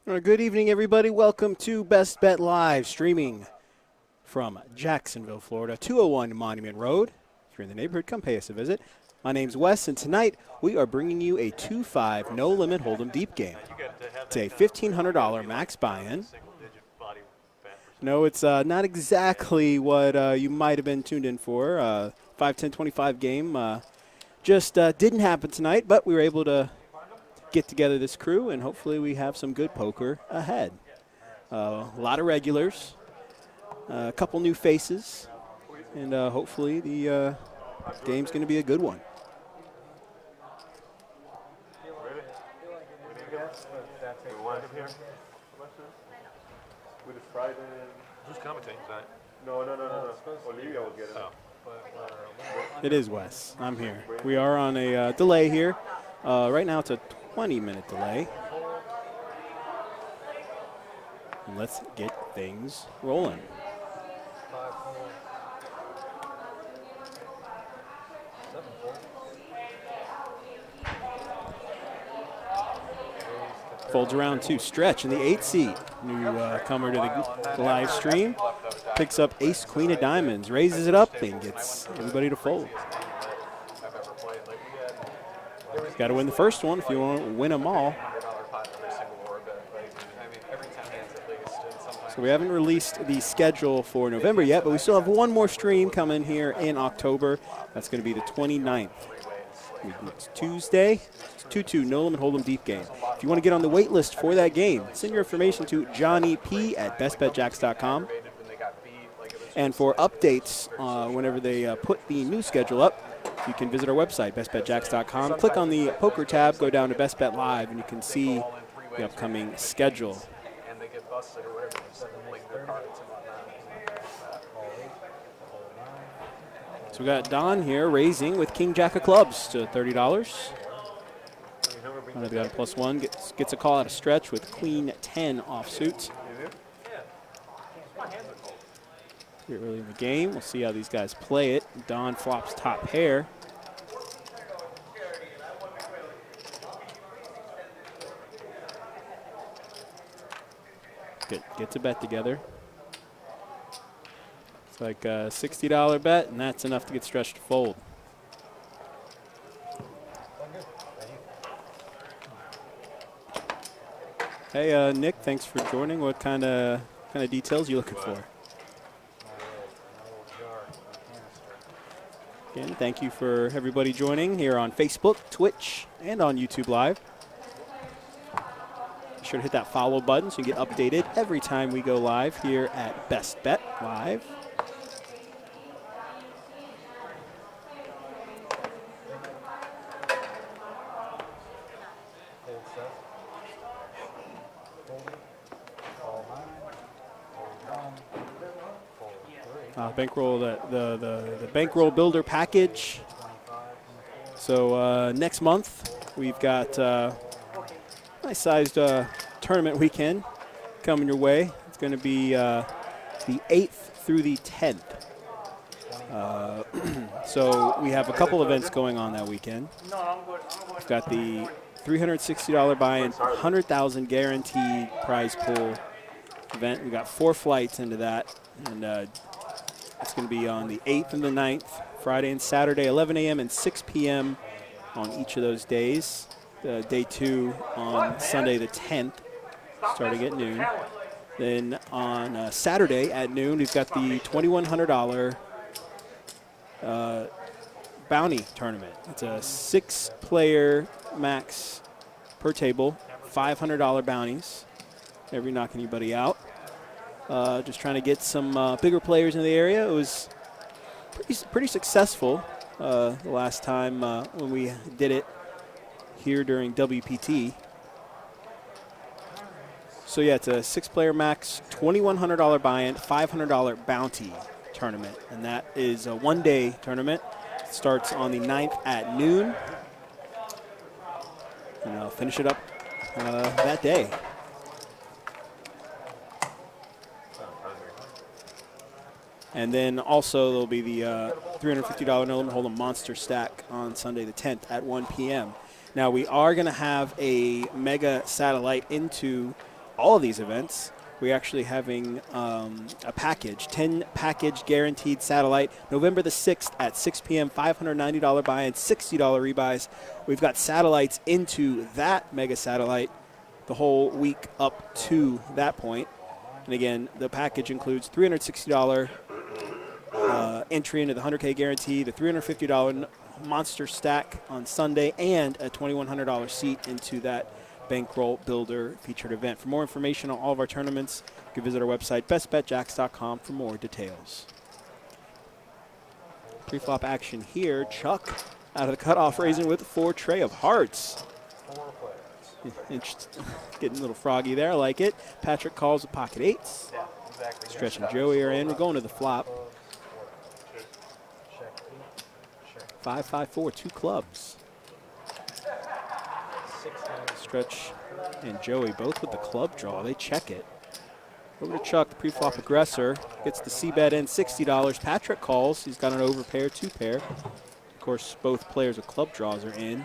Good evening, everybody. Welcome to Best Bet Live, streaming from Jacksonville, Florida, 201 Monument Road. If you're in the neighborhood, come pay us a visit. My name's Wes, and tonight we are bringing you a 2-5 no-limit hold'em deep game. It's a $1,500 max buy-in. No, it's not exactly what you might have been tuned in for. 5, 10, 25 game just didn't happen tonight, but we were able to get together this crew, and hopefully we have some good poker ahead. A lot of regulars, a couple new faces, and hopefully the game's going to be a good one. Who's commentating tonight? No. Olivia will get it. Oh. It is Wes. I'm here. We are on a delay here. Right now it's a 20-minute delay. And let's get things rolling. Folds around to Stretch in the 8 seat. New comer to the live stream. Picks up ace, queen of diamonds, raises it up, and gets everybody to fold. Got to win the first one if you want to win them all. So we haven't released the schedule for November yet, but we still have one more stream coming here in October. That's going to be the 29th. It's Tuesday. It's 2-2, no limit hold'em deep game. If you want to get on the wait list for that game, send your information to Johnny P at bestbetjacks.com. And for updates, whenever they put the new schedule up, you can visit our website, bestbetjacks.com. Click on the poker tab, go down to Best Bet Live, and you can see the upcoming schedule. So we got Don here raising with King Jack of clubs to $30. Another guy +1 gets a call out of Stretch with Queen 10 offsuit. Here early in the game, we'll see how these guys play it. Don flops top pair. Good, gets a bet together. It's like a $60 bet, and that's enough to get Stretch to fold. Hey, Nick, thanks for joining. What kind of details are you looking for? Again, thank you for everybody joining here on Facebook, Twitch, and on YouTube Live. Be sure to hit that follow button so you get updated every time we go live here at Best Bet Live. Bankroll the bankroll builder package. So next month we've got nice sized tournament weekend coming your way. It's going to be the 8th through the 10th. So we have a couple events going on that weekend. We've got the $360 buy-in, 100,000 guaranteed prize pool event. We got 4 flights into that, and it's going to be on the 8th and the 9th, Friday and Saturday, 11 a.m. and 6 p.m. on each of those days. Day 2 on Sunday the 10th, starting at noon. Then on Saturday at noon, we've got the $2,100 bounty tournament. It's a 6-player max per table, $500 bounties. Never knock anybody out. Just trying to get some bigger players in the area. It was pretty successful the last time when we did it here during WPT. So yeah, it's a 6-player max, $2,100 buy-in, $500 bounty tournament, and that is a 1-day tournament. It starts on the 9th at noon, and I'll finish it up that day. And then also there'll be the $350 no limit hold'em monster stack on Sunday the 10th at 1 p.m. Now we are going to have a mega satellite into all of these events, we're actually having a package, 10 package guaranteed satellite, November the 6th at 6 p.m., $590 buy-in, $60 rebuys. We've got satellites into that mega satellite the whole week up to that point. And again, the package includes $360 entry into the 100K guarantee, the $350 monster stack on Sunday, and a $2,100 seat into that bankroll builder featured event. For more information on all of our tournaments, you can visit our website, bestbetjacks.com, for more details. Preflop action here. Chuck out of the cutoff, raising with a 4 tray of hearts. Getting a little froggy there. I like it. Patrick calls with pocket 8s. Yeah, exactly. Stretch and Joey are in. We're going to the flop. 5-5-4, 2 clubs. Stretch and Joey both with the club draw. They check it. Over to Chuck, the preflop aggressor. Gets the C-bet in, $60. Patrick calls. He's got an overpair, 2-pair. Of course, both players with club draws are in.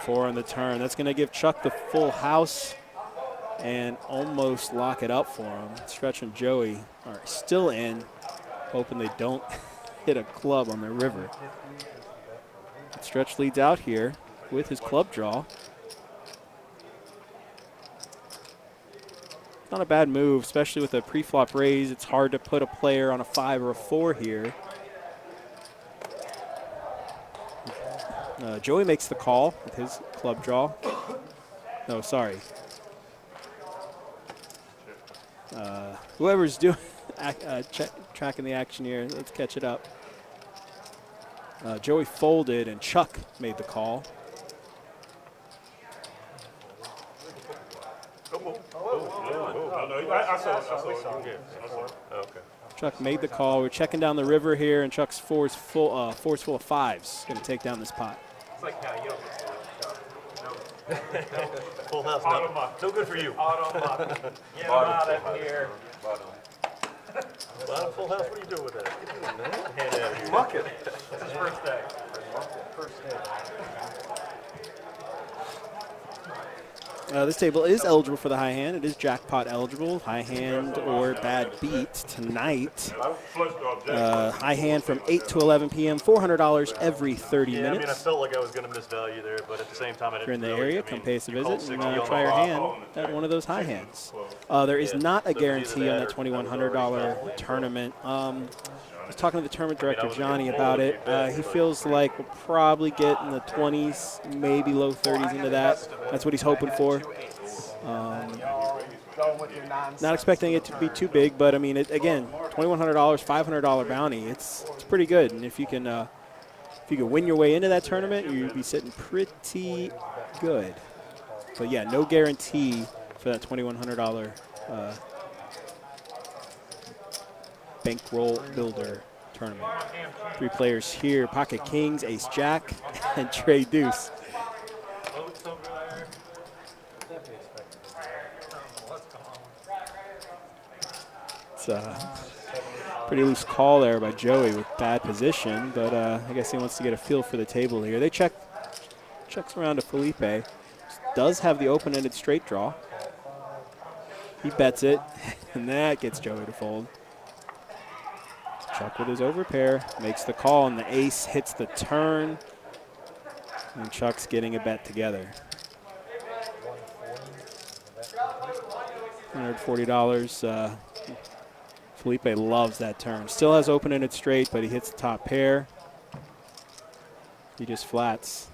4 on the turn. That's going to give Chuck the full house and almost lock it up for him. Stretch and Joey are still in, hoping they don't hit a club on the river. Stretch leads out here with his club draw. Not a bad move, especially with a preflop raise. It's hard to put a player on a 5 or a 4 here. Joey makes the call with his club draw. No, sorry. Whoever's doing tracking the action here, let's catch it up. Joey folded and Chuck made the call. Chuck made the call. We're checking down the river here, and Chuck's four's full of 5s. Going to take down this pot. It's like how you full house, no good for you. Get out of here. Well, full house, what are you doing with that? Hand out of here. Muck it. It's his first day. This table is eligible for the high hand. It is jackpot eligible, high hand or bad beat tonight. High hand from 8 to 11 p.m., $400 every 30 minutes. I mean, I felt like I was going to miss value there, but at the same time, I didn't. If you're in the area, come pay us a visit and try your hand at one of those high hands. There is not a guarantee on that $2,100 tournament. I was talking to the tournament director, Johnny, about it. He feels like we'll probably get in the 20s, maybe low 30s into that. That's what he's hoping for. Not expecting it to be too big, but I mean, again, $2,100, $500 bounty. It's pretty good, and if you can win your way into that tournament, you'd be sitting pretty good. But yeah, no guarantee for that $2,100 bankroll builder tournament. 3 players here: pocket kings, ace jack, and Trey deuce. It's a pretty loose call there by Joey with bad position, but I guess he wants to get a feel for the table here. They checks around to Felipe. Does have the open-ended straight draw. He bets it, and that gets Joey to fold. Chuck with his overpair makes the call, and the ace hits the turn, and Chuck's getting a bet together. $140. Felipe loves that turn. Still has open-ended straight, but he hits the top pair. He just flats.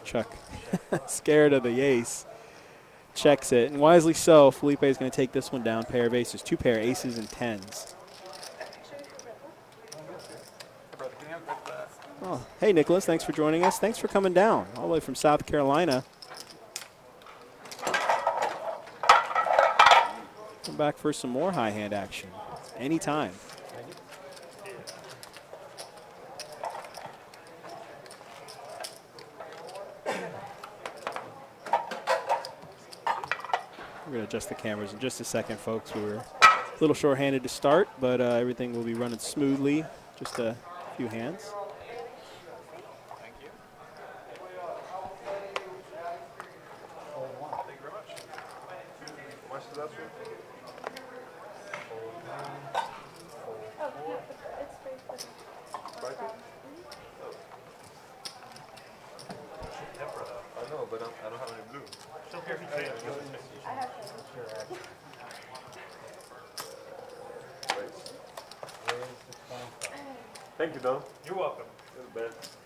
Chuck scared of the ace. Checks it, and wisely so. Felipe is going to take this one down. Pair of aces, 2 pair aces and 10s. Oh, hey, Nicholas, thanks for joining us. Thanks for coming down all the way from South Carolina. Come back for some more high hand action anytime. We're going to adjust the cameras in just a second, folks. We were a little short-handed to start, but everything will be running smoothly. Just a few hands. Thank you. last week? I know, but I don't have any blue. Still here if you change. Thank you, Don. You're welcome. You're the best.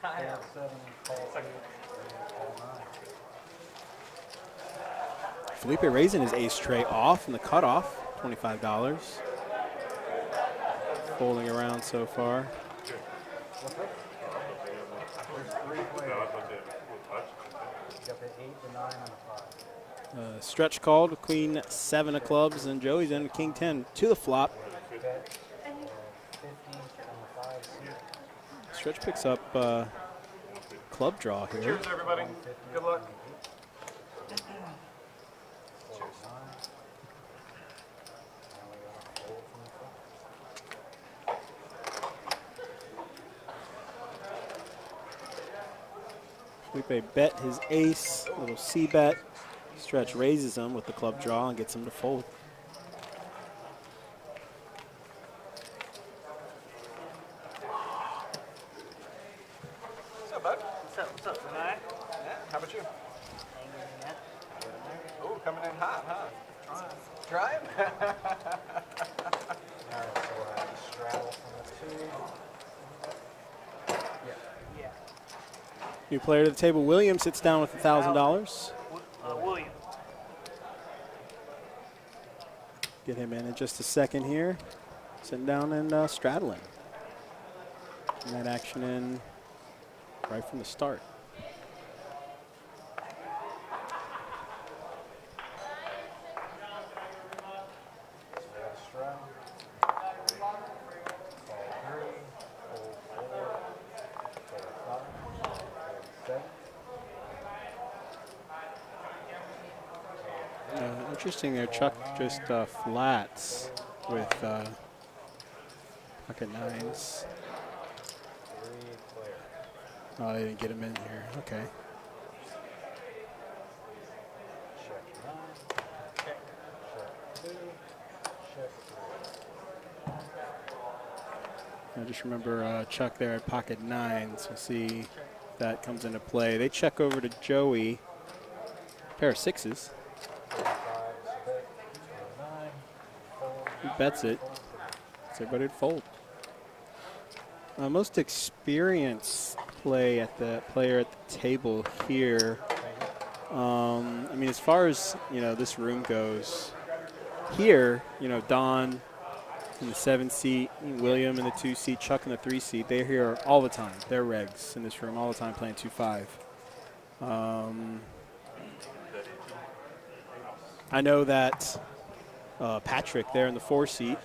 Felipe raising his ace tray off in the cutoff, $25. Folding around so far. Stretch called, queen 7 of clubs, and Joey's in king 10 to the flop. Stretch picks up club draw here. Cheers, everybody. Good luck. Felipe bet his ace, little C bet. Stretch raises him with the club draw and gets him to fold. What's up, bud? What's up, tonight? Yeah, how about you? Oh, coming in hot, huh? Trying? Straddle from the 2. New player to the table, William, sits down with $1,000. William. Get him in just a second here. Sitting down and straddling. And that action in right from the start. Interesting there, Chuck just flats with pocket 9s. Oh, they didn't get him in here. Okay. I just remember Chuck there at pocket 9s. We'll see if that comes into play. They check over to Joey. Pair of 6s. He bets it. So everybody would fold. Most experienced player at the table here. I mean, as far as this room goes, here, Don in the 7 seat, William in the 2 seat, Chuck in the 3 seat. They're here all the time. They're regs in this room all the time playing 2-5. I know that Patrick there in the 4 seat.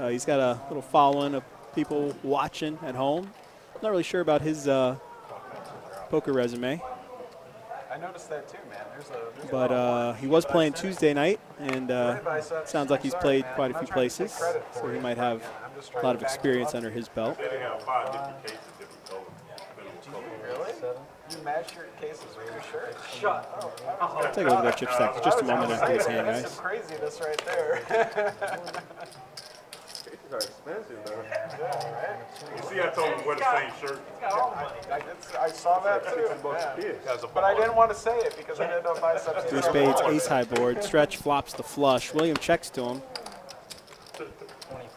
He's got a little following of people watching at home. Not really sure about his poker resume. I noticed that too, man. But he was playing Tuesday night, and sounds like he's played quite a few places. So he might have a lot of experience under his belt. They have 5 different cases, different colors. Really? You match your cases with your shirt? Shut up. I'll take a look at that chip stack for just a moment after this hand, That's guys. some craziness right there. Cases are expensive, though. Yeah, right? You see, I told him to wear the same shirt. I saw that too. $60 a piece. But I didn't want to say it because I didn't know if I said 3 spades, ace high board. Stretch flops the flush. William checks to him.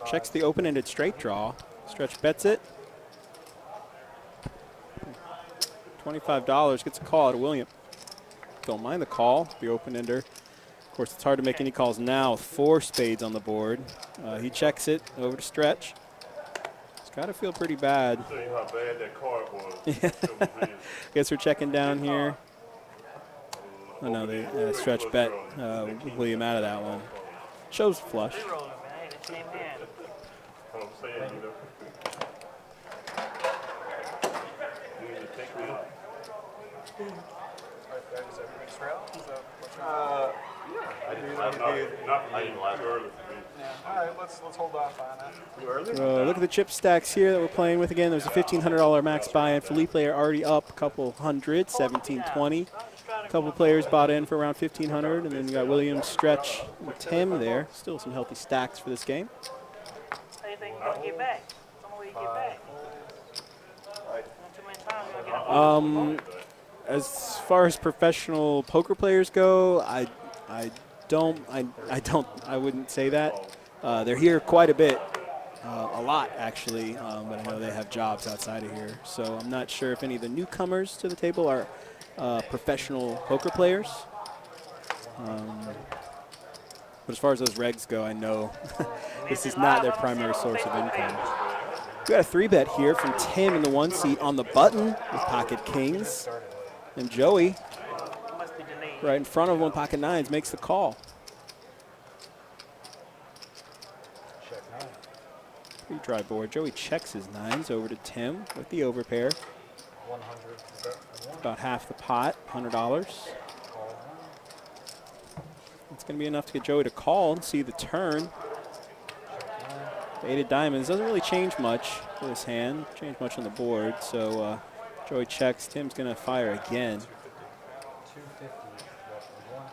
Checks the open-ended straight draw. Stretch bets it. $25 gets a call out of William. Don't mind the call, the open-ender. Of course, it's hard to make any calls now with 4 spades on the board. He checks it over to Stretch. It's got to feel pretty bad. I'll show you how bad that card was. Guess we're checking down here. Oh, no, they Stretch bet William out of that one. Shows flush. I'm saying, you need to take me up. Is everything straddle? Is that what's I didn't last early for me. yeah. All right, let's hold off on it. Too early? So look at the chip stacks here that we're playing with again. There's a $1,500 max buy-in. Felipe are already up a couple hundred, 1720. A couple players bought in for around 1,500, and then you got Williams, Stretch, and Tim there. Still some healthy stacks for this game. How do you think you're going to get back? It's the only way you get back. Too many times you're going to get back. As far as professional poker players go, I wouldn't say that. They're here quite a bit, a lot actually, but I know they have jobs outside of here. So I'm not sure if any of the newcomers to the table are professional poker players. But as far as those regs go, I know this is not their primary source of income. We got a 3-bet here from Tim in the 1 seat on the button with pocket kings. And Joey, Must be delayed. right in front of him on pocket nines, makes the call. Check 9. Retry board. Joey checks his nines over to Tim with the overpair. 100. Is that the one? About half the pot, $100. Call 1. It's going to be enough to get Joey to call and see the turn. Eight of diamonds doesn't really change much for this hand. Change much on the board. So Joey checks. Tim's going to fire again. 250. Roughly 1.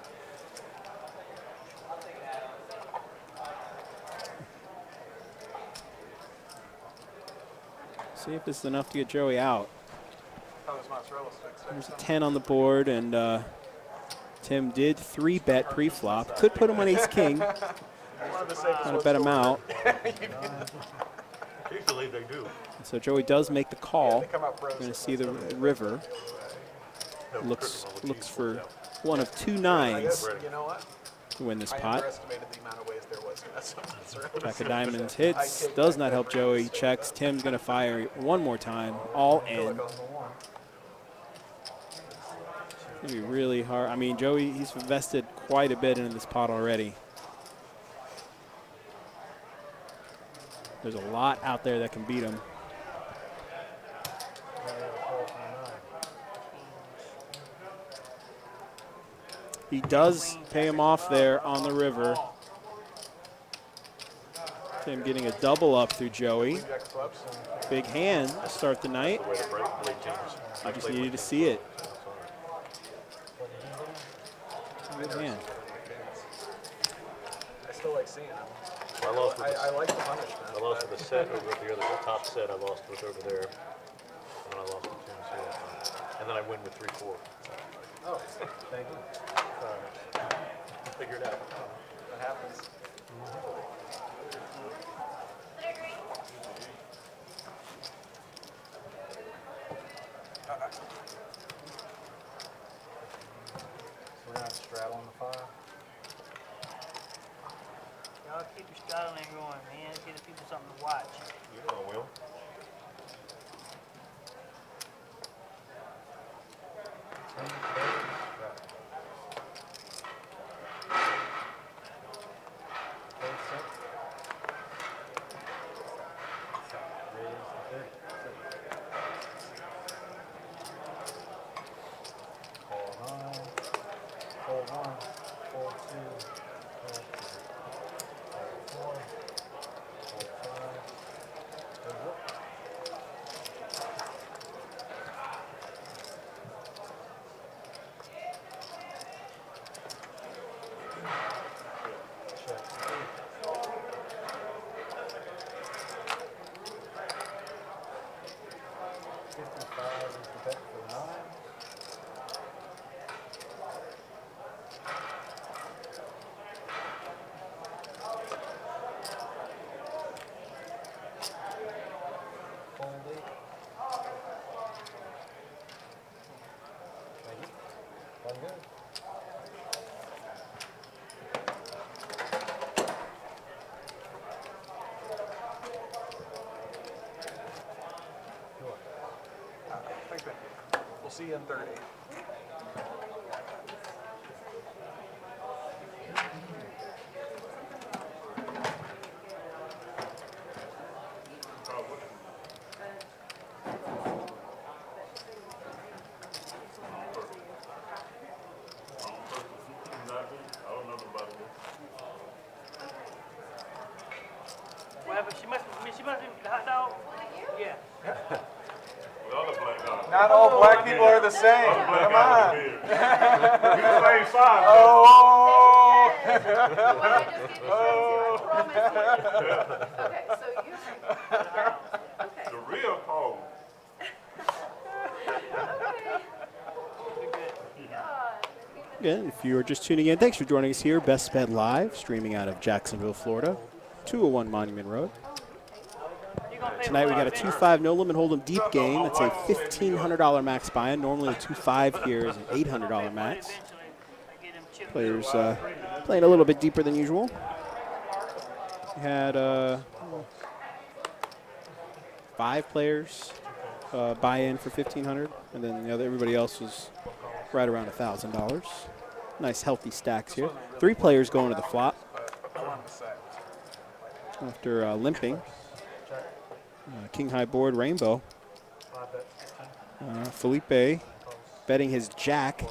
See if this is enough to get Joey out. That was mozzarella sticks. There's a 10 on the board, and Tim did 3-bet pre-flop. Could put him on ace-king. Trying to bet him out. Usually they do. So Joey does make the call. They come out We're frozen. going to see the river. Looks for one of 2 nines You know what? to win this I pot. underestimated the amount of ways there was to mess up mozzarella. Jack of diamonds hits. Does not help Joey. Checks. Tim's going to fire one more time. All in. Look on the 1. It's going to be really hard. I mean, Joey, he's invested quite a bit into this pot already. There's a lot out there that can beat him. He does pay him off there on the river. Tim getting a double up through Joey. Big hand to start the night. Way to break late games. I just needed to see it. Good hand. I still like seeing them. I lost with I like the punishment. I lost with the set over at the other top set. I lost with over there. And then I lost with 2 and 2. And then I win with 3-4. Oh, thank you. Figure it out. That happens. We're going to straddle on the 5. Y'all keep your straddling going, man. Give the people something to watch. You know I will. We'll see you in 30. the same. Come on. We the same size. Oh. Okay, so you okay. The real cold. Again, if you are just tuning in, thanks for joining us here. Best Bet Live, streaming out of Jacksonville, Florida, 201 Monument Road. Tonight we got a 2-5 no limit hold'em deep game. It's a $1,500 max buy-in. Normally a 2-5 here is an $800 max. Players playing a little bit deeper than usual. We had 5 players buy in for $1,500, and then everybody else was right around $1,000. Nice healthy stacks here. 3 players going to the flop after limping. King high board rainbow. Felipe betting his jack.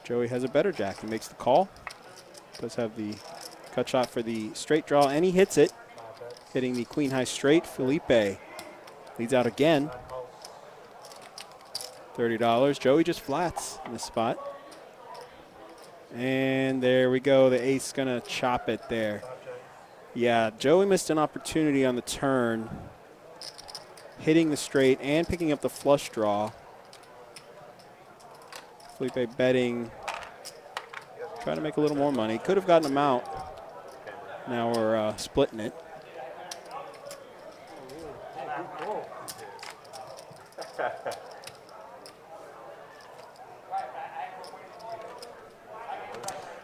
Joey has a better jack. He makes the call. Does have the cut shot for the straight draw, and he hits it, hitting the queen high straight. Felipe leads out again. $30. Joey just flats in this spot. And there we go. The ace gonna chop it there. Yeah, Joey missed an opportunity on the turn, hitting the straight and picking up the flush draw. Felipe betting, trying to make a little more money. Could have gotten him out. Now we're splitting it.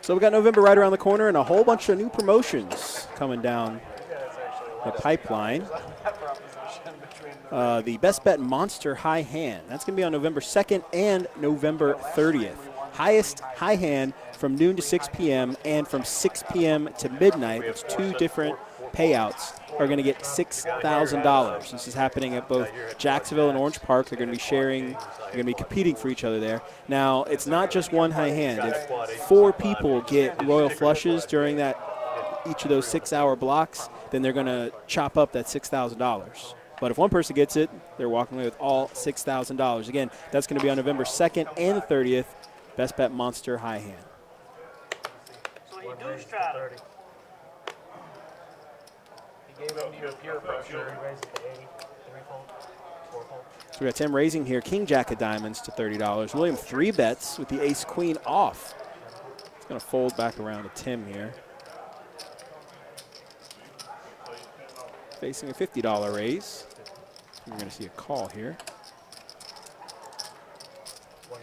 So we got November right around the corner and a whole bunch of new promotions coming down the pipeline. The Best Bet Monster High Hand. That's going to be on November 2nd and November 30th. Highest high hand from noon to 6 p.m. and from 6 p.m. to midnight. It's 2 different payouts. Are going to get $6,000. This is happening at both Jacksonville and Orange Park. They're going to be sharing, they're going to be competing for each other there. Now, it's not just one high hand. If 4 people get royal flushes during that each of those 6-hour blocks, then they're going to chop up that $6,000. But if one person gets it, they're walking away with all $6,000. Again, that's going to be on November 2nd and 30th. Best Bet Monster High Hand. So you do straddle. He gave him your pure pressure. He raised it to 80. 3-fold, 4-fold. So we got Tim raising here. King Jack of diamonds to $30. William 3 bets with the ace queen off. It's going to fold back around to Tim here. Facing a $50 raise. We're going to see a call here.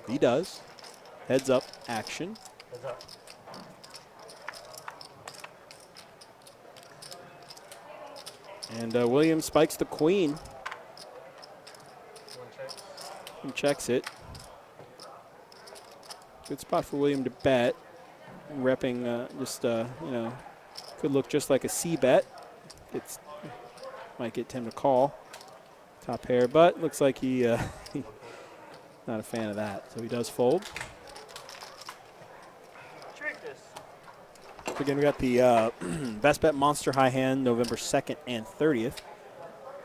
He does. Heads up action. Heads up. And William spikes the queen. And checks it. Good spot for William to bet. Repping could look just like a C bet. It's might get Tim to call. Top pair, but looks like he not a fan of that. So he does fold. So again, we got the Best Bet Monster High Hand November 2nd and 30th.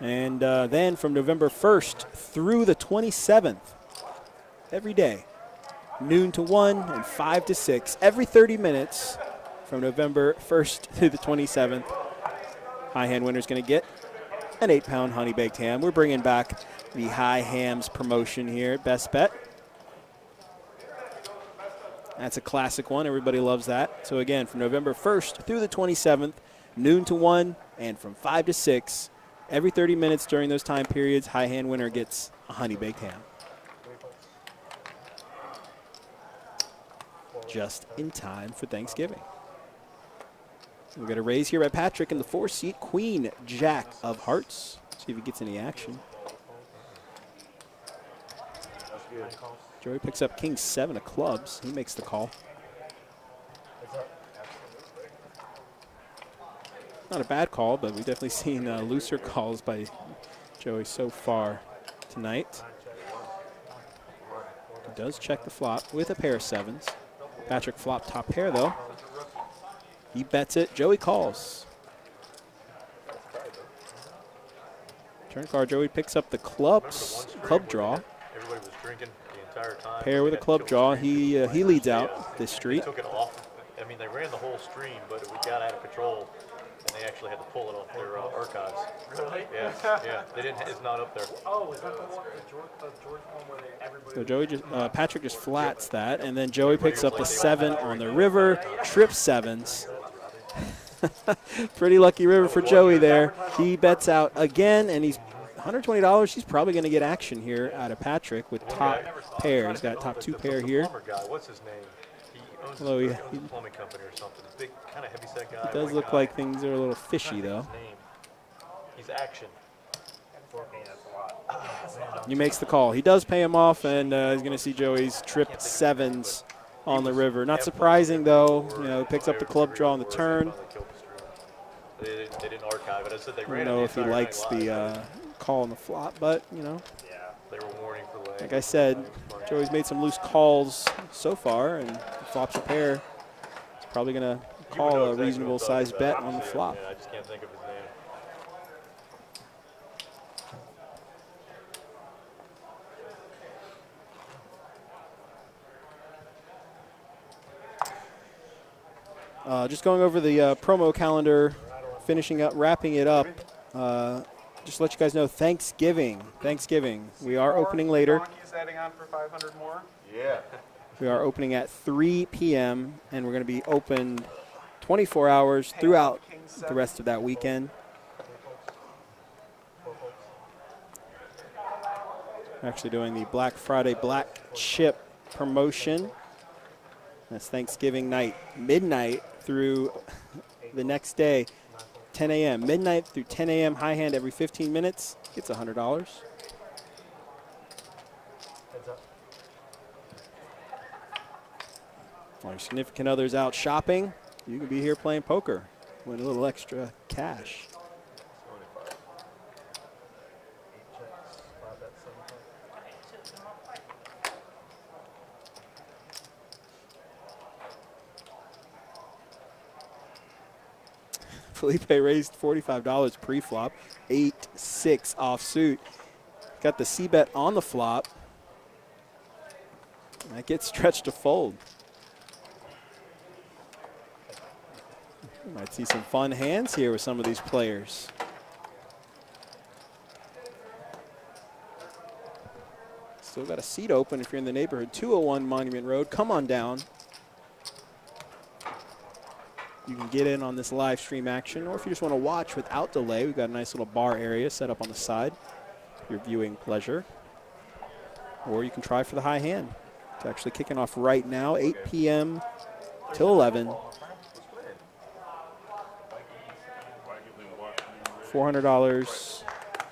And then from November 1st through the 27th, every day, noon to 1 and 5 to 6, every 30 minutes from November 1st to the 27th, high hand winner's going to get an 8-pound honey baked ham. We're bringing back the high hams promotion here at Best Bet. That's a classic one. Everybody loves that. So again, from November 1st through the 27th, noon to 1 and from 5 to 6, every 30 minutes during those time periods, high hand winner gets a honey baked ham. Just in time for Thanksgiving. We've got a raise here by Patrick in the 4-seat, Queen Jack of Hearts. See if he gets any action. Joey picks up King 7 of clubs. He makes the call. Not a bad call, but we've definitely seen looser calls by Joey so far tonight. He does check the flop with a pair of 7s. Patrick flop top pair, though. He bets it. Joey calls. Turn card, Joey picks up the club draw. drinking the entire time. Pair with a club draw. He leads out this They street. took it off. I mean, they ran the whole stream, but it got out of control, and they actually had to pull it off their archives. Really? Yeah, yeah. They didn't. It's not up there. Oh, is that the George one where everybody? So Joey Patrick just flats that, and then Joey picks up a 7 on the river, trip 7s. Pretty lucky river for Joey there. He bets out again, and he's $120. He's probably going to get action here out of Patrick with top pair. He's got top 2 pair here. Plumber guy, what's his name? He owns Although a plumbing company or something. This big, kind of heavy-set guy. It does look like things are a little fishy, though. He's Action. He makes the call. He does pay him off, and he's going to see Joey's trip 7s on the river. Not surprising, though. You know, picks up the club draw on the turn. They didn't archive it. I said they I ran don't know it if he the entire likes night the live. call on the flop, but, you know. Yeah, they were warning for leg. Like I said, Joey's made some loose calls so far, and flops a pair. He's probably going to call a reasonable-sized bet on the flop. Yeah, I just can't think of his name. Just going over the promo calendar, finishing up, wrapping it up. Just to let you guys know, Thanksgiving. We are opening later. Donkeys adding on for 500 more. Yeah. We are opening at 3 p.m. and we're going to be open 24 hours throughout the rest of that weekend. We're actually doing the Black Friday Black Chip promotion. That's Thanksgiving night, midnight through the next day, 10 a.m. Midnight through 10 a.m. high hand every 15 minutes gets $100. While your significant other's out shopping, you can be here playing poker, win a little extra cash. Felipe raised $45 pre-flop, 8-6 offsuit. Got the C-bet on the flop. That gets stretched to fold. Might see some fun hands here with some of these players. Still got a seat open if you're in the neighborhood. 201 Monument Road. Come on down. You can get in on this live stream action, or if you just want to watch without delay, we've got a nice little bar area set up on the side for your viewing pleasure. Or you can try for the high hand. It's actually kicking off right now, 8 p.m. till 11. $400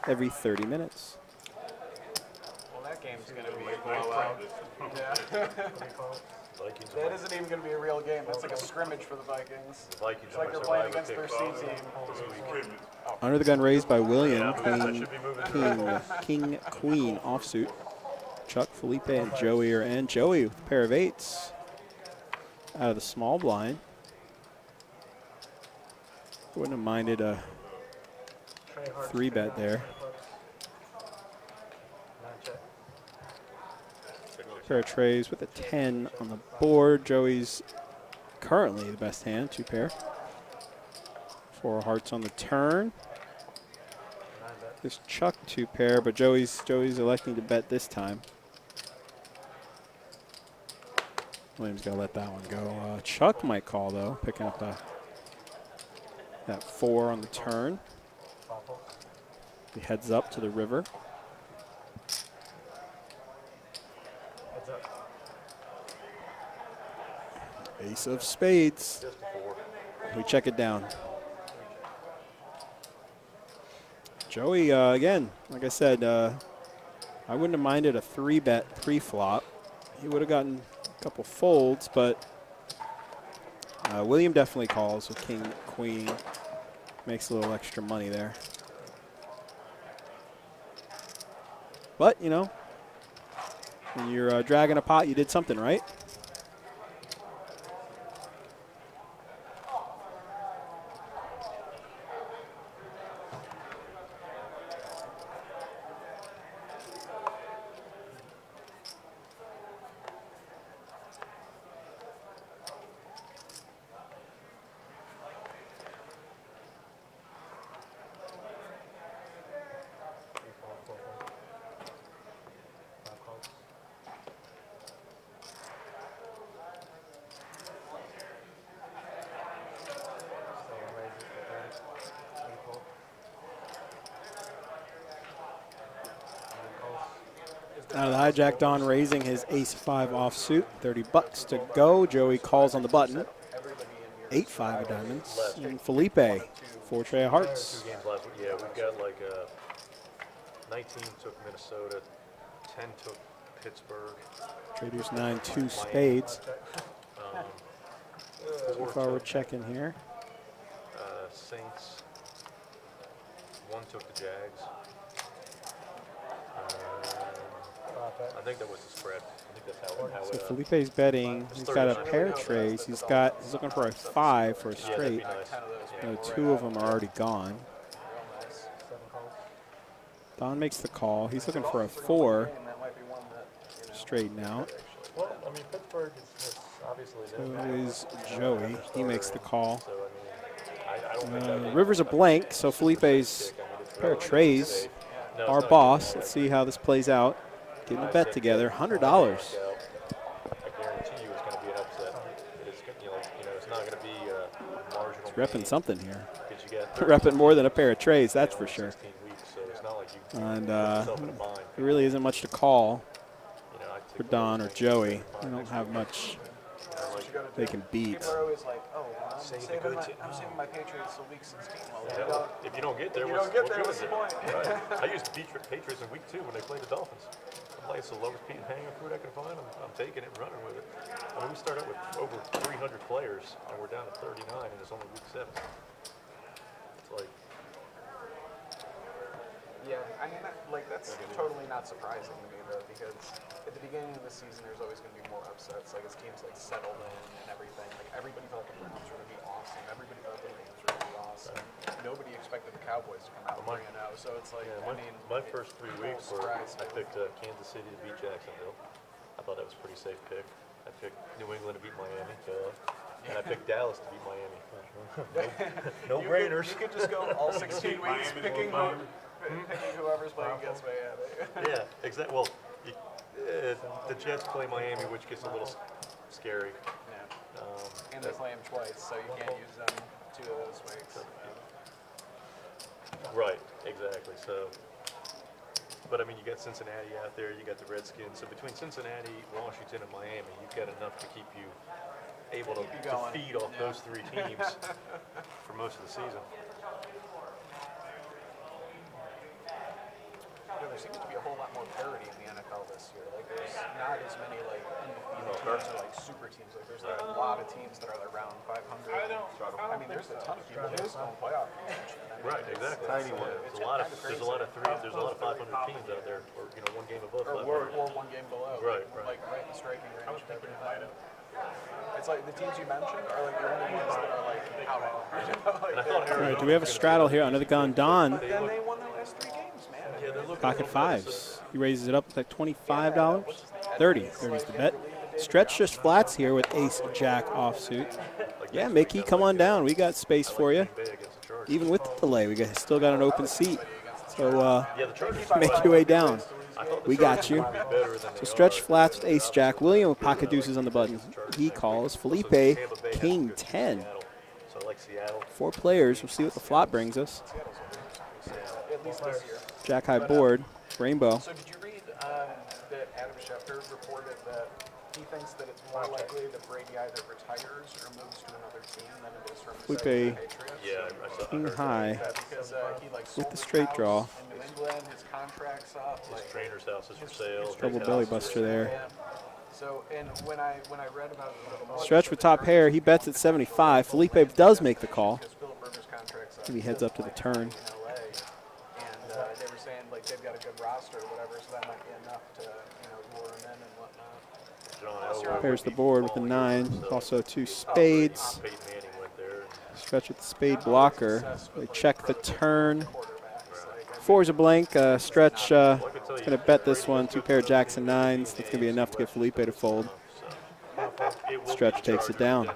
every 30 minutes. Well, that game's going to be a blowout. Yeah. That isn't even going to be a real game. That's like a scrimmage for the Vikings. The Vikings It's like they're playing against their C team. Under the gun raised by William, King, Queen, offsuit. Chuck, Felipe, and Joey are in. Joey with a pair of 8s out of the small blind. Wouldn't have minded a 3-bet there. Pair of trays with a 10 on the board. Joey's currently the best hand, 2 pair. 4 hearts on the turn. This Chuck 2 pair, but Joey's electing to bet this time. Williams got to let that one go. Chuck might call though, picking up that 4 on the turn. He heads up to the river. Ace of spades. We check it down. Joey, again, like I said, I wouldn't have minded a 3-bet pre-flop. He would have gotten a couple folds, but William definitely calls with King, Queen. Makes a little extra money there. But, you know, when you're dragging a pot, you did something right. Out of the hijack, Don raising his ace-5 offsuit. $30 to go. Joey calls on the button. 8-5 of diamonds. And Felipe, 4 tray of hearts. 2 games left. Yeah, we've got like 19 took Minnesota, 10 took Pittsburgh. Traders 9, 2 spades. 4 Forward took check in here. Saints. 1 took the Jags. I think that was the spread. I think that's how So Felipe's betting. He's got a pair of trays. He's looking for a 5 for a straight. nice. 2 of them are already gone. Don makes the call. He's looking for a 4. Straighten out. Well, I mean, Pittsburgh is obviously So is Joey. He makes the call. So, I don't think that River's a blank, so Felipe's pair of trays. Our boss. Let's see how this plays out. Getting a bet together. $100. I guarantee you it's going to be an upset. It's, it's not going to be a marginal. Repping something here. Because you get Repping more than a pair of trays, that's for sure. 16 weeks, so it's not like you And yourself in a bind. there really isn't much to call I for take Don or Joey. They don't have much they can beat. People are always like, oh, well, Save the saving good my, team. I'm saving my Patriots till week 16. Well, If you don't get there, if you don't get there, what's good the is it? point? Right. I used to beat Patriots in week 2 when they played the Dolphins. I'm like, it's the lowest hanging fruit I can find. I'm taking it and running with it. I mean, we started with over 300 players, and we're down to 39, and it's only week 7. It's like, Yeah, I mean, that's totally not surprising to me, though, because at the beginning of the season, there's always going to be more upsets. Like, as teams, settled in and everything. Like, everybody thought the Browns were going to be awesome. Everybody thought the Rams were going to be awesome. Nobody expected the Cowboys to come out 3-0. So it's like, my first 3 weeks were, surprise. I picked Kansas City to beat Jacksonville. I thought that was a pretty safe pick. I picked New England to beat Miami, and I picked Dallas to beat Miami. No brainers. You could just go all 16 weeks picking whoever's playing against Miami. Yeah, exactly. Well, the Jets play Miami, which gets a little scary. Yeah. And they play them twice, so you can't use them 2 of those weeks. Right, exactly. So, but I mean, you got Cincinnati out there, you got the Redskins. So between Cincinnati, Washington, and Miami, you've got enough to keep you able to feed off those 3 teams for most of the season. There seems to be a whole lot more parity in the NFL this year. Like, there's not as many teams or super teams. Like, there's a lot of teams that are around 500. I mean, there's a ton of people who's going playoff contention. Right, exactly. There's a lot of 500 teams out there, or 1 game above 500. Or 1 game below. Right. Like right in the striking range. It's like the teams you mentioned are like the only ones that are like out. And I thought All right, do we have a straddle here under the gun? Don, Then they won the last 3 games, man. Yeah, they're looking pocket 5s. He raises it up to $25. 30. 30's the bet. Stretch just flats here with ace jack offsuit. Yeah, Mickey, come on down. We got space for you. Even with the delay, still got an open seat. So make your way down. We got you. So stretch flats with ace jack. William with pocket deuces on the button. He calls. Felipe, king 10. 4 players. We'll see what the flop brings us. At least this year. Jack high board. Rainbow. So did you read that Adam Schefter reported that he thinks that it's more likely that Brady either retires or moves to another team than it is from the Felipe, Patriots? Yeah, king high. Because he With the straight draw. in New England, his contract's up. His trainer's house is for sale. Double belly buster there. Yeah. So, and when I read about it a little more, Stretch with top pair. He bets at 75. Felipe does make the call. because Philip Rivers' contract's up. Maybe heads up to the turn. In LA, and they were saying like they've got a good roster or whatever, so that might be enough to lure him in and whatnot. Pairs the board with the 9. Also 2 spades. Peyton Manning went there. Stretch with the spade blocker. They check the turn. 4's a blank. Stretch is going to bet this one. 2 pair of jacks and 9s. That's going to be enough to get Felipe to fold. Stretch takes it down.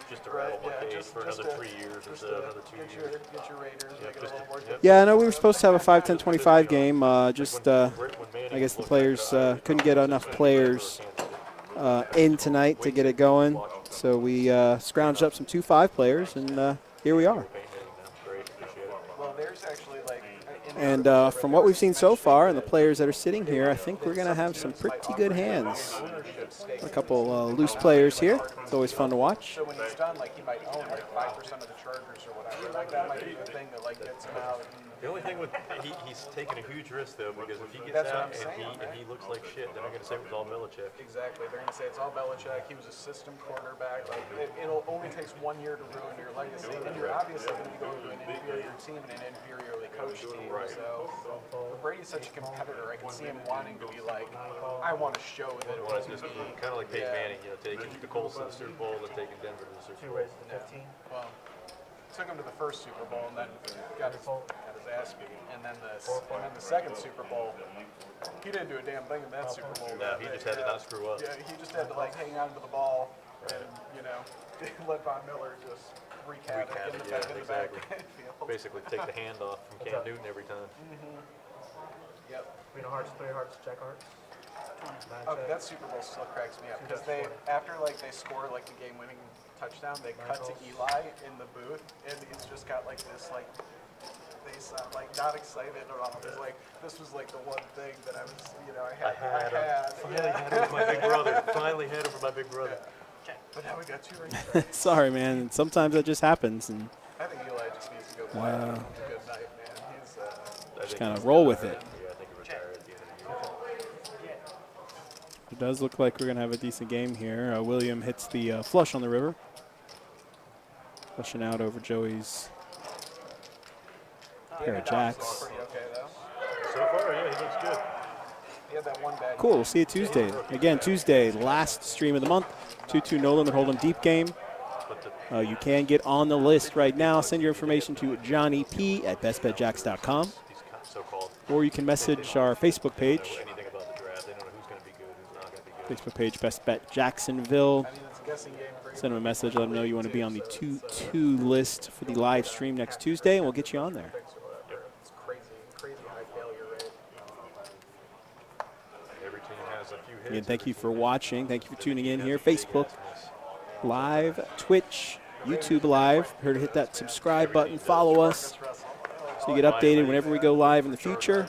Just a rattle my cage for another 3 years or so, another 2 years. Get your Raiders, make it a little more difficult. Yeah, I know we were supposed to have a 5-10-25 game. I guess the players couldn't get enough players in tonight to get it going. So we scrounged up some 2-5 players, and here we are. Well, there's actually in And from what we've seen so far and the players that are sitting here, I think we're going to have some pretty good hands. A couple loose players here. It's always fun to watch. So when he's done, like he might own like 5% of the Chargers or whatever. Like that might be the thing that like gets him out. The only thing with he's taking a huge risk though, because if he gets out and he looks like shit, then they're going to say it was all Belichick. Exactly, they're going to say it's all Belichick. He was a system quarterback. Like it'll only takes 1 year to ruin your legacy, and you're obviously going to be going to an inferior team and an inferiorly coached team. Right. So Brady's such a competitor. I can see him wanting to be like, I want to show that. Kind of like Peyton Manning, you know, taking the Colts to the Super Bowl and taking Denver to the Super Bowl. 2 ways to 15. Well, took him to the first Super Bowl and then got his ass beat. And then the second Super Bowl, he didn't do a damn thing in that Super Bowl. No, he just had to not screw up. Yeah, he just had to like hang on to the ball and, you know, let Von Miller just wreak havoc in the back. Basically take the hand off from Cam Newton every time. Yep. Queen of Hearts, 3 hearts, Jack Hearts. Oh, that Super Bowl still cracks me up because after like they score like the game-winning touchdown, they cut to Eli in the booth, and he's just got like this like face on, like not excited at all. It's like this was like the one thing that I was, you know, I had. Finally had it for my big brother. Finally had it for my big brother. Yeah. But now we got 2 rings. Sorry, man. Sometimes that just happens, and I think Eli just needs to go play. Good night, man. He's just kind of roll with it. Yeah, I think he retired at the end of the year. It does look like we're going to have a decent game here. William hits the flush on the river. Flushing out over Joey's pair of jacks. pretty okay though. So far, yeah, he looks good. He had that one bad. Cool. We'll see you Tuesday. Again, Tuesday, last stream of the month. 2-2 no limit hold'em deep game. You can get on the list right now. Send your information to Johnny P at bestbetjacks.com. Or you can message our Facebook page. Anything about the draft, they don't know who's going to be good, who's not going to be good. Facebook page, Best Bet Jacksonville. I mean, it's a guessing game for Send them a message. Let them know you want to be on the 2-2 list for the live stream next Tuesday, and we'll get you on there. It's crazy high failure rate. Every team has a few hits. Again, thank you for watching. Thank you for tuning in here. Facebook Live, Twitch, YouTube Live. Be sure to hit that subscribe button. Follow us so you get updated whenever we go live in the future.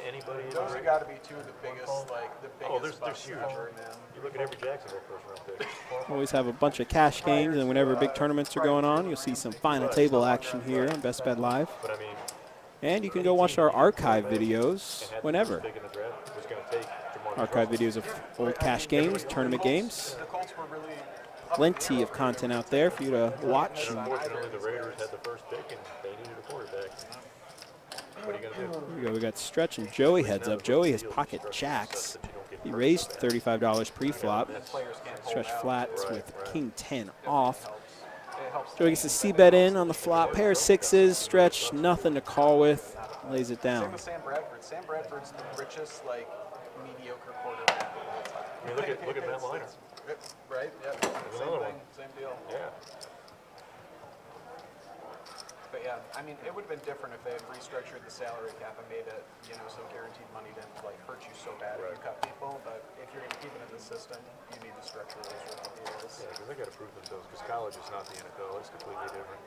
Anybody. Those have got to be 2 of the biggest, like the biggest. There's huge. You look at every Jacksonville first round pick. Always have a bunch of cash games, and whenever big tournaments are going on, you'll see some final table action here on Best Bet Live. But I mean, And you can go watch our archive videos whenever. pick in the draft was going to take Jamar Archive videos of old cash games, tournament games. The Colts were really Plenty of content out there for you to watch. Unfortunately, the Raiders had the first pick, and they needed a quarterback. What are you going to do? Here we go. We got Stretch and Joey heads up. Joey has pocket jacks. He raised $35 pre-flop. Stretch flats with King 10 off. Joey gets the C-bet in on the flop. Pair of sixes. Stretch, nothing to call with. Lays it Same down. with Sam Bradford. Sam Bradford's the richest, like, mediocre quarterback of all time. I mean, look at Matt Leinart. Right? Yep. Same another thing. one. Same deal. Yeah. But yeah, I mean, it would have been different if they had restructured the salary cap and made it, you know, so guaranteed money didn't like hurt you so bad if you cut people. But if you're going to keep it in the system, you need to structure those rookie deals. Yeah, because they got to prove themselves. Because college is not the NFL; it's completely different.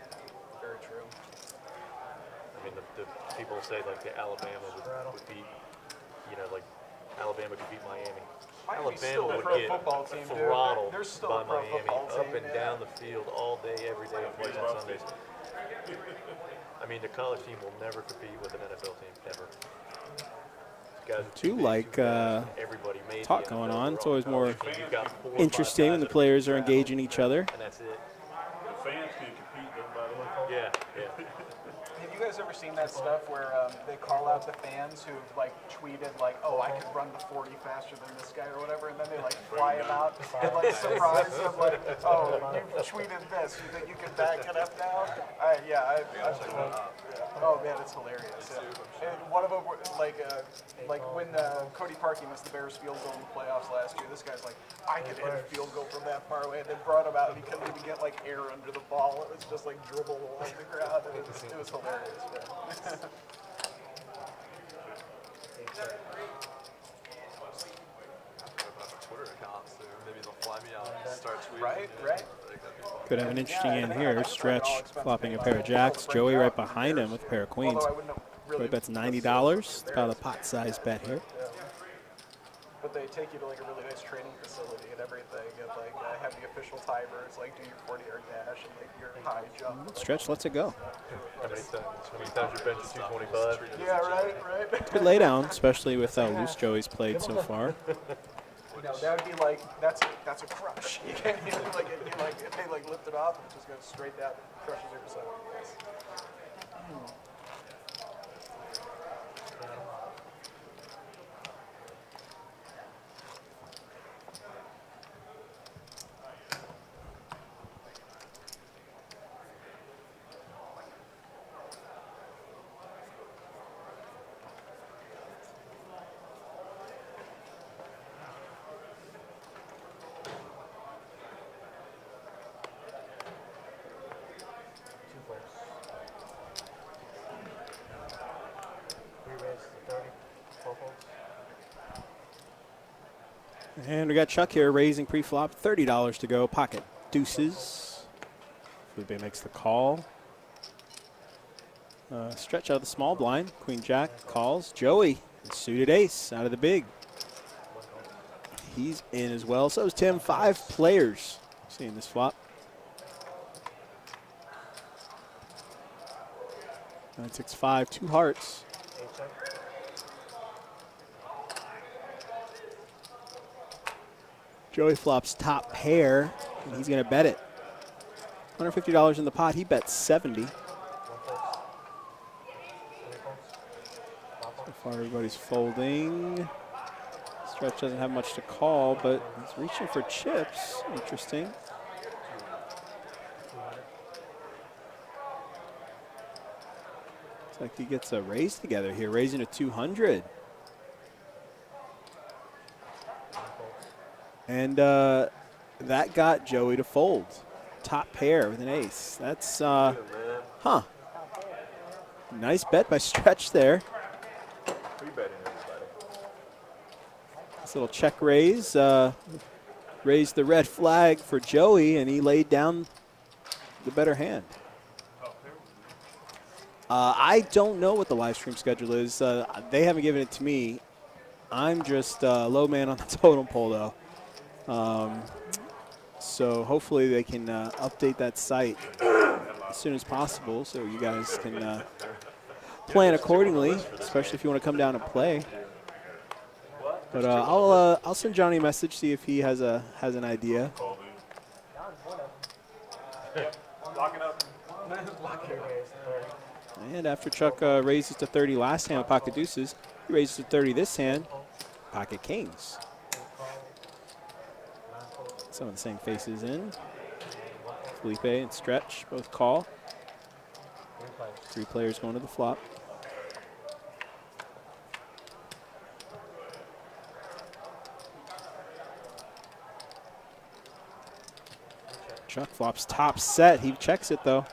Very true. I mean, the people say like the Alabama would beat, you know, like Alabama could beat Miami. Miami's Alabama still a would pro get football team, dude. throttled They're still by a pro Miami, football up team, and yeah. down the field all day, every day, and twice on Sundays. I mean, the college team will never compete with an NFL team, ever. Guys are Too big, like too fast. Everybody made talk the going NFL. on. They're It's all always more college teams. You've got 4 or 5 interesting when the guys players are that engaging each other. and that's it. The fans can compete though, by the way. Yeah, yeah. Have you guys ever seen that stuff where they call out the fans who've like tweeted like, oh, I could run the 40 faster than this guy or whatever, and then they like fly him out and like surprise him like, oh, you tweeted this, you think you can back it up now? Oh man, it's hilarious. Yeah. And one of them, like when Cody Parkey missed the Bears field goal in the playoffs last year, this guy's like, I could hit a field goal from that far away, and they brought him out and he couldn't even get like air under the ball. It was just like dribble along the ground. It was hilarious. Man. Twitter accounts there. Maybe they'll fly Right, right. Could have an interesting hand here. Stretch flopping a pair of jacks. Joey right behind him with a pair of queens. Although I wouldn't Joey really bets $90. It's about a pot-sized bet here. But they take you to like a really nice training facility and everything, and like have the official timers, like do your 40-yard dash and like your high jump. Stretch lets it go. How many times you bench at 225? Yeah, right. Good lay down, especially with how loose Joey's played so far. No, that would be like that's a crush. You can't even like if they like lift it off and it just goes straight down, crushes your side. Yes. And we got Chuck here raising pre-flop, $30 to go. Pocket deuces. Felipe makes the call. Stretch out of the small blind. Queen Jack calls. Joey, suited ace out of the big. He's in as well. So is Tim. 5 players seeing this flop. 9-6-5, 2 hearts. Joey flops top pair, and he's going to bet it. $150 in the pot. He bets 70. So far, everybody's folding. Stretch doesn't have much to call, but he's reaching for chips. Interesting. Looks like he gets a raise together here, raising to 200. And that got Joey to fold. Top pair with an ace. That's, nice bet by Stretch there. This little check raise. Raised the red flag for Joey, and he laid down the better hand. I don't know what the live stream schedule is. They haven't given it to me. I'm just low man on the totem pole, though. So hopefully they can update that site as soon as possible so you guys can plan accordingly, especially if you want to come down and play. But I'll send Johnny a message, see if he has an idea. And after Chuck raises to 30 last hand with pocket deuces, he raises to 30 this hand, pocket kings. Some of the same faces in. Felipe and Stretch both call. 3 players going to the flop. Chuck flops top set. He checks it though.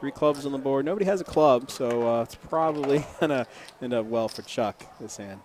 3 clubs on the board. Nobody has a club, so it's probably gonna end up well for Chuck this hand.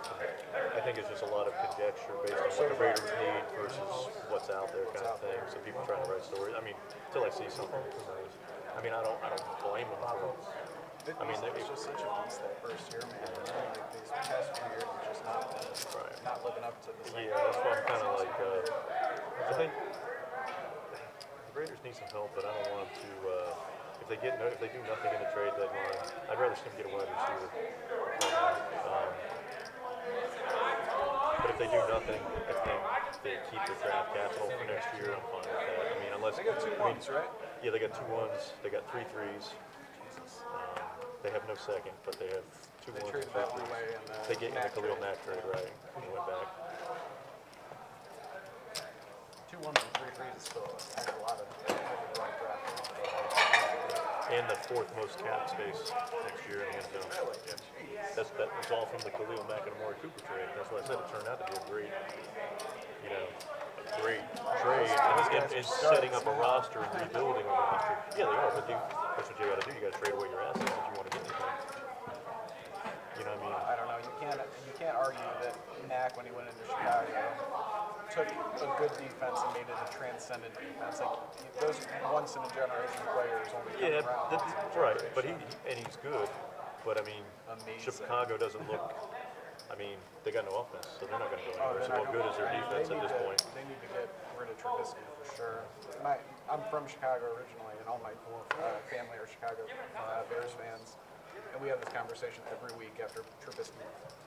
stuff. And I think it's just a lot of conjecture based on what the Raiders need versus what's out there kind of thing. So people trying to write stories. I mean, until I see something, who knows? I mean, I don't blame them for it. I mean, it's just such a beast that first year, man. Like these past few years, it's just not living up to the same. Yeah, that's why I'm kind of like, I think the Raiders need some help, but I don't want them to. If they do nothing in the trade deadline, I'd rather see them get a wide receiver. But if they do nothing, if they keep their draft capital for next year, I'm fine with that. I mean, unless They got 2 ones, right? Yeah, they got 2 ones. They got 3 threes. They have no second, but they have 2 ones. Traded that one away in the They get in the Khalil Mack trade, right? He went back. 2 ones and 3 threes is still a lot of draft. And the 4th most cap space next year in the NFL. Yeah. That was all from the Khalil Mack and Amari Cooper trade. That's why I said it turned out to be a great trade. And setting up a roster and rebuilding a roster. Yeah, they are, but that's what you got to do. You got to trade away your assets if you want to get anything. You know what I mean? I don't know. You can't argue that Mack, when he went into Chicago, took a good defense and made it a transcendent defense. Like those once in a generation players only come around. That's right. But he's good. But I mean, Amazing. Chicago doesn't look. I mean, they got no offense, so they're not going to go anywhere. So what good is their defense at this point? They need to get rid of Trubisky for sure. I'm from Chicago originally, and all my family are Chicago Bears fans. And we have this conversation every week after Trubisky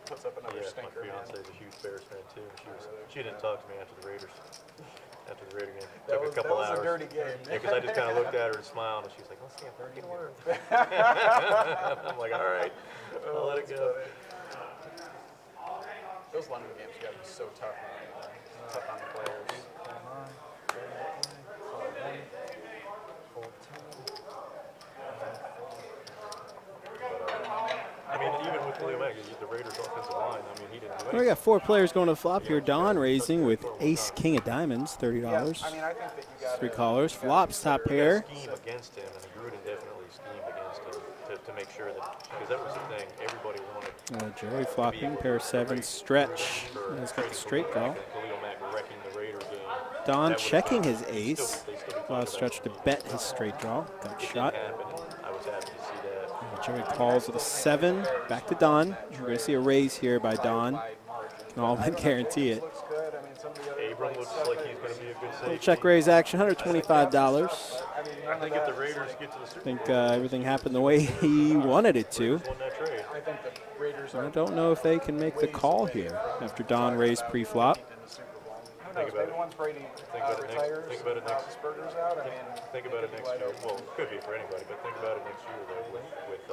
puts up another stinker. My fiance is a huge Bears fan too. She didn't talk to me after the Raider game. That Took a couple was hours. a dirty game. Yeah, because I just kind of looked at her and smiled, and she's like, "Let's see a 13 word." I'm like, "All right, I'll let it go." Those London games got to be so tough on the players. I mean, even with Khalil Mack, the Raiders' offensive line, I mean, he didn't do anything. We got 4 players going to flop here. Don raising with Ace King of Diamonds, $30. Yeah, I mean, I think that you got 3 callers. Flops top pair. Scheme against him, and Gruden definitely schemed against him to make sure that, because that was the thing, everybody wanted. Joey flopping, pair of 7, stretch. He's got the straight call. Khalil Mack wrecking the Raider game. Don checking his ace. Allows stretch to bet his straight draw. Got shot. I was happy to see that. Joey calls with a 7. Back to Don. We're going to see a raise here by Don. Can all but guarantee it. Abram looks like he's going to be a good safety. Check raise action, $125. I think if the Raiders get to the Super I think everything happened the way he wanted it to. Bowl, won that trade. I think the Raiders I don't know if they can make the call here after Don raised pre-flop. Maybe once Brady retires, think about it next. Roethlisberger's out. I mean, Think about it next year. Well, it could be for anybody, but think about it next year though with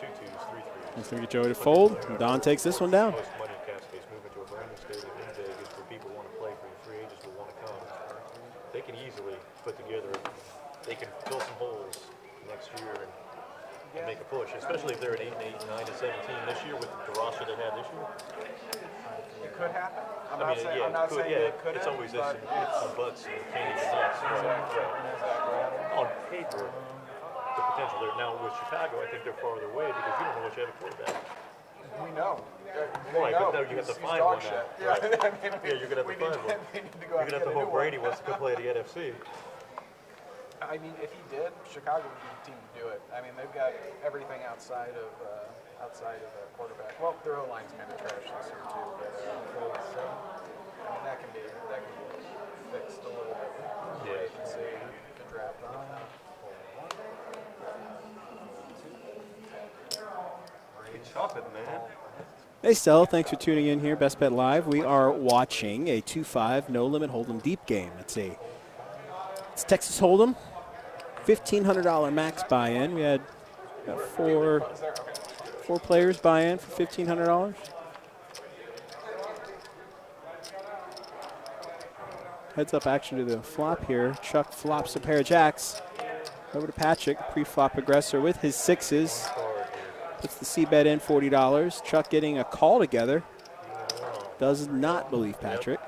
2 2s, 3 3s. Let's get Joey to fold. Don takes this one down. Most money cap space moving to a brand new stadium in Vegas where people want to play for the free agents will want to come. They can easily put together. They can fill some holes next year and make a push, especially if they're at 8-8, 9-17 this year with the roster they have this year. it could happen. I'm I not mean, saying, yeah, I'm not saying that it it's couldn't, always this but ifs and buts and candies and nuts. On paper, the potential there. Now with Chicago, I think they're farther away because you don't know what you have a quarterback. we know. Right, but now you have to find one now. Yeah, Right. I mean, Yeah, you're gonna have to find one. We need to You're go out gonna have and to get a hope new Brady one. wants to go play the NFC. I mean, if he did, Chicago would be the team to do it. I mean, they've got everything outside of a quarterback. Well, their O-line's kind of trash this year too, but I mean, that can be fixed a little bit. Yeah. You can see the draft on that. Chocolate, man. Hey, Stella, thanks for tuning in here. Best Bet Live. We are watching a 2-5 no-limit hold'em deep game. It's Texas Hold'em, $1,500 max buy-in. We had four players buy in for $1,500. Heads up action to the flop here. Chuck flops a pair of jacks. Over to Patrick, pre-flop aggressor with his 6s. Puts the C-bet in, $40. Chuck getting a call together. Does not believe Patrick.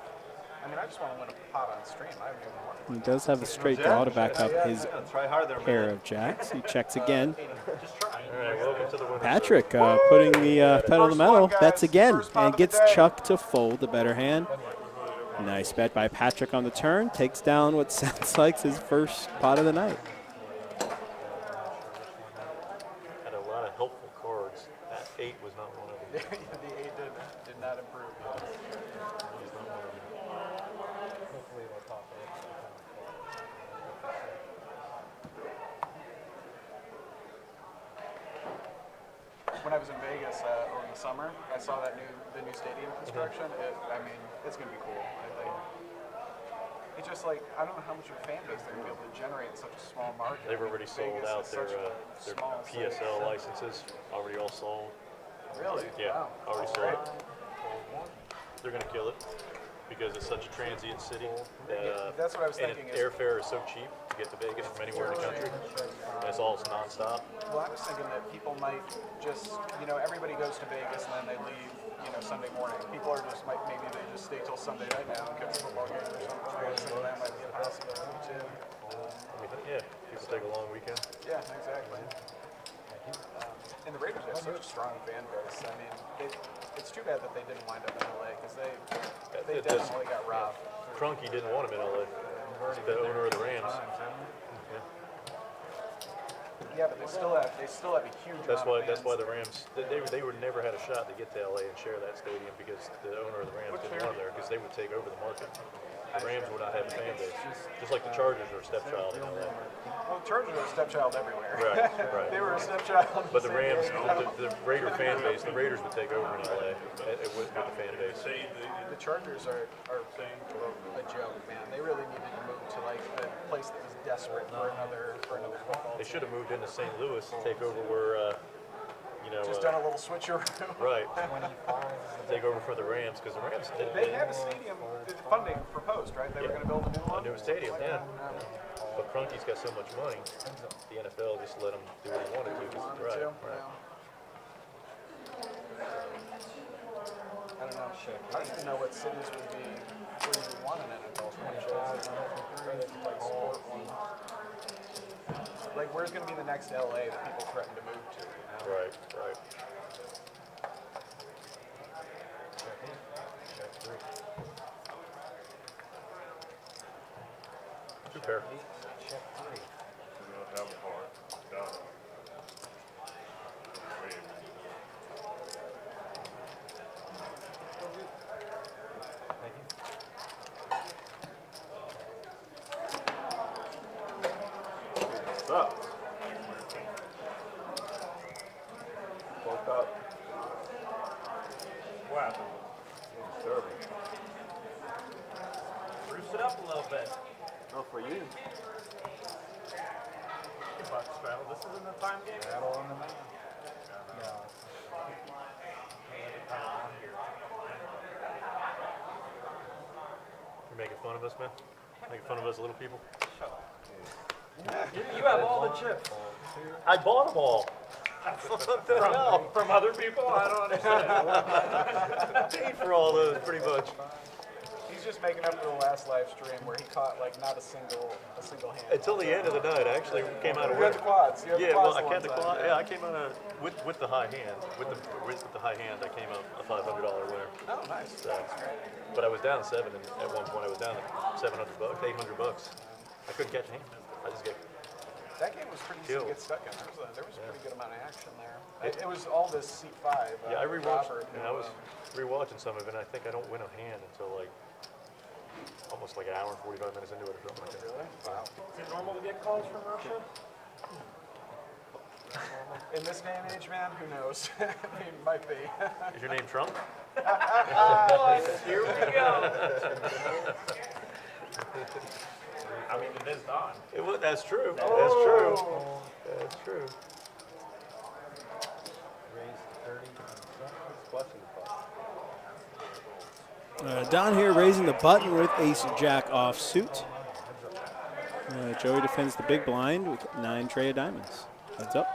I mean, I just want to win a pot on stream. I haven't even won. He does have a straight draw to back up his Try harder, pair man. of jacks. He checks again. Just try. All right, welcome to the winner's Patrick putting the pedal to the metal. guys. Bets again First pot and of the gets day. Chuck to fold the better hand. Nice bet by Patrick on the turn. Takes down what sounds like his first pot of the night. Had a lot of helpful cards. That 8 was not one of them. The 8 did not improve. He's not one of them. Hopefully it'll top it. When I was in Vegas over the summer, I saw the new stadium construction. I mean, it's gonna be cool. It's just like I don't know how much of a fan base they're gonna be able to generate in such a small market. They've already sold Vegas out is their such a small city. PSL licenses. Already all sold. Really? Yeah, Wow. already Great. sold. They're going to kill it because it's such a transient city. That's what I was and thinking. airfare is so cheap to get to Vegas from anywhere in the country. And it's all nonstop. Well, I was thinking that people might just, everybody goes to Vegas and then they leave, Sunday morning. People are just maybe they just stay till Sunday night now and catch a football game or something. I was thinking that might be a possibility too. Yeah, people take a long weekend. Yeah, exactly. And the Raiders have such a strong fan base. I mean, it's too bad that they didn't wind up in LA because they definitely got robbed. Crunky didn't want him in LA. The owner of the Rams. Yeah, but they still have a huge. That's amount why of fans. the Rams they would never had a shot to get to LA and share that stadium because the owner of the Rams didn't want there because they would take over the market. The Rams would not have a fan base, just like the Chargers are a stepchild in LA. Well, Chargers are a stepchild everywhere. Right. They were a stepchild. But the Rams, the Raider fan base, the Raiders would take over in LA with the fan base. The Chargers are a joke, man. They really needed to move to like a place that was desperate for another football They team. should have moved into St. Louis to take over where, Just done a little switcheroo. right, take over for the Rams because the Rams They had a stadium funding proposed, right? They were going to build a new one. a new stadium, yeah. But Crunky's got so much money, the NFL just let him do what he wanted to. Right. I don't know. I don't even know what cities would be where you would want an NFL franchise. Like, where's going to be the next LA that people threaten to move to? Right. Two pair. What's up? Woke up. What happened? Disturbing. Spruce it up a little bit. No, for you. Bucks battle. This isn't a time game. Battle on the man. No. You're making fun of us, man? Making fun of us little people? You have all the chips. I bought them all. What the hell? From other people? I don't understand. I paid for all those, pretty much. He's just making up for the last live stream where he caught like not a single hand. Until the end of the night, I actually came out of You had work. the quads. You had Yeah, the well, quads I kept the one quad. time. Yeah, I came out with the high hand. With the high hand, I came out a $500 winner. Oh, nice. So, but I was down 7, and at one point I was down to $700, $800. I couldn't catch a hand. I just get. That game was pretty easy to Killed. get stuck in. There was a pretty good amount of action there. It was all this seat 5. Yeah, I rewatched. Robert, And I was rewatching some of it, and I think I don't win a hand until like almost like an hour and 45 minutes into it or something like that. Really? Wow. Is it normal to get calls from Russia? In this day and age, man, who knows? I mean, might be. Is your name Trump? Here we go. I mean, it is Don. That's true. That's true. That's true. Don here raising the button with ace-jack offsuit. Joey defends the big blind with 9 tray of diamonds. Heads up.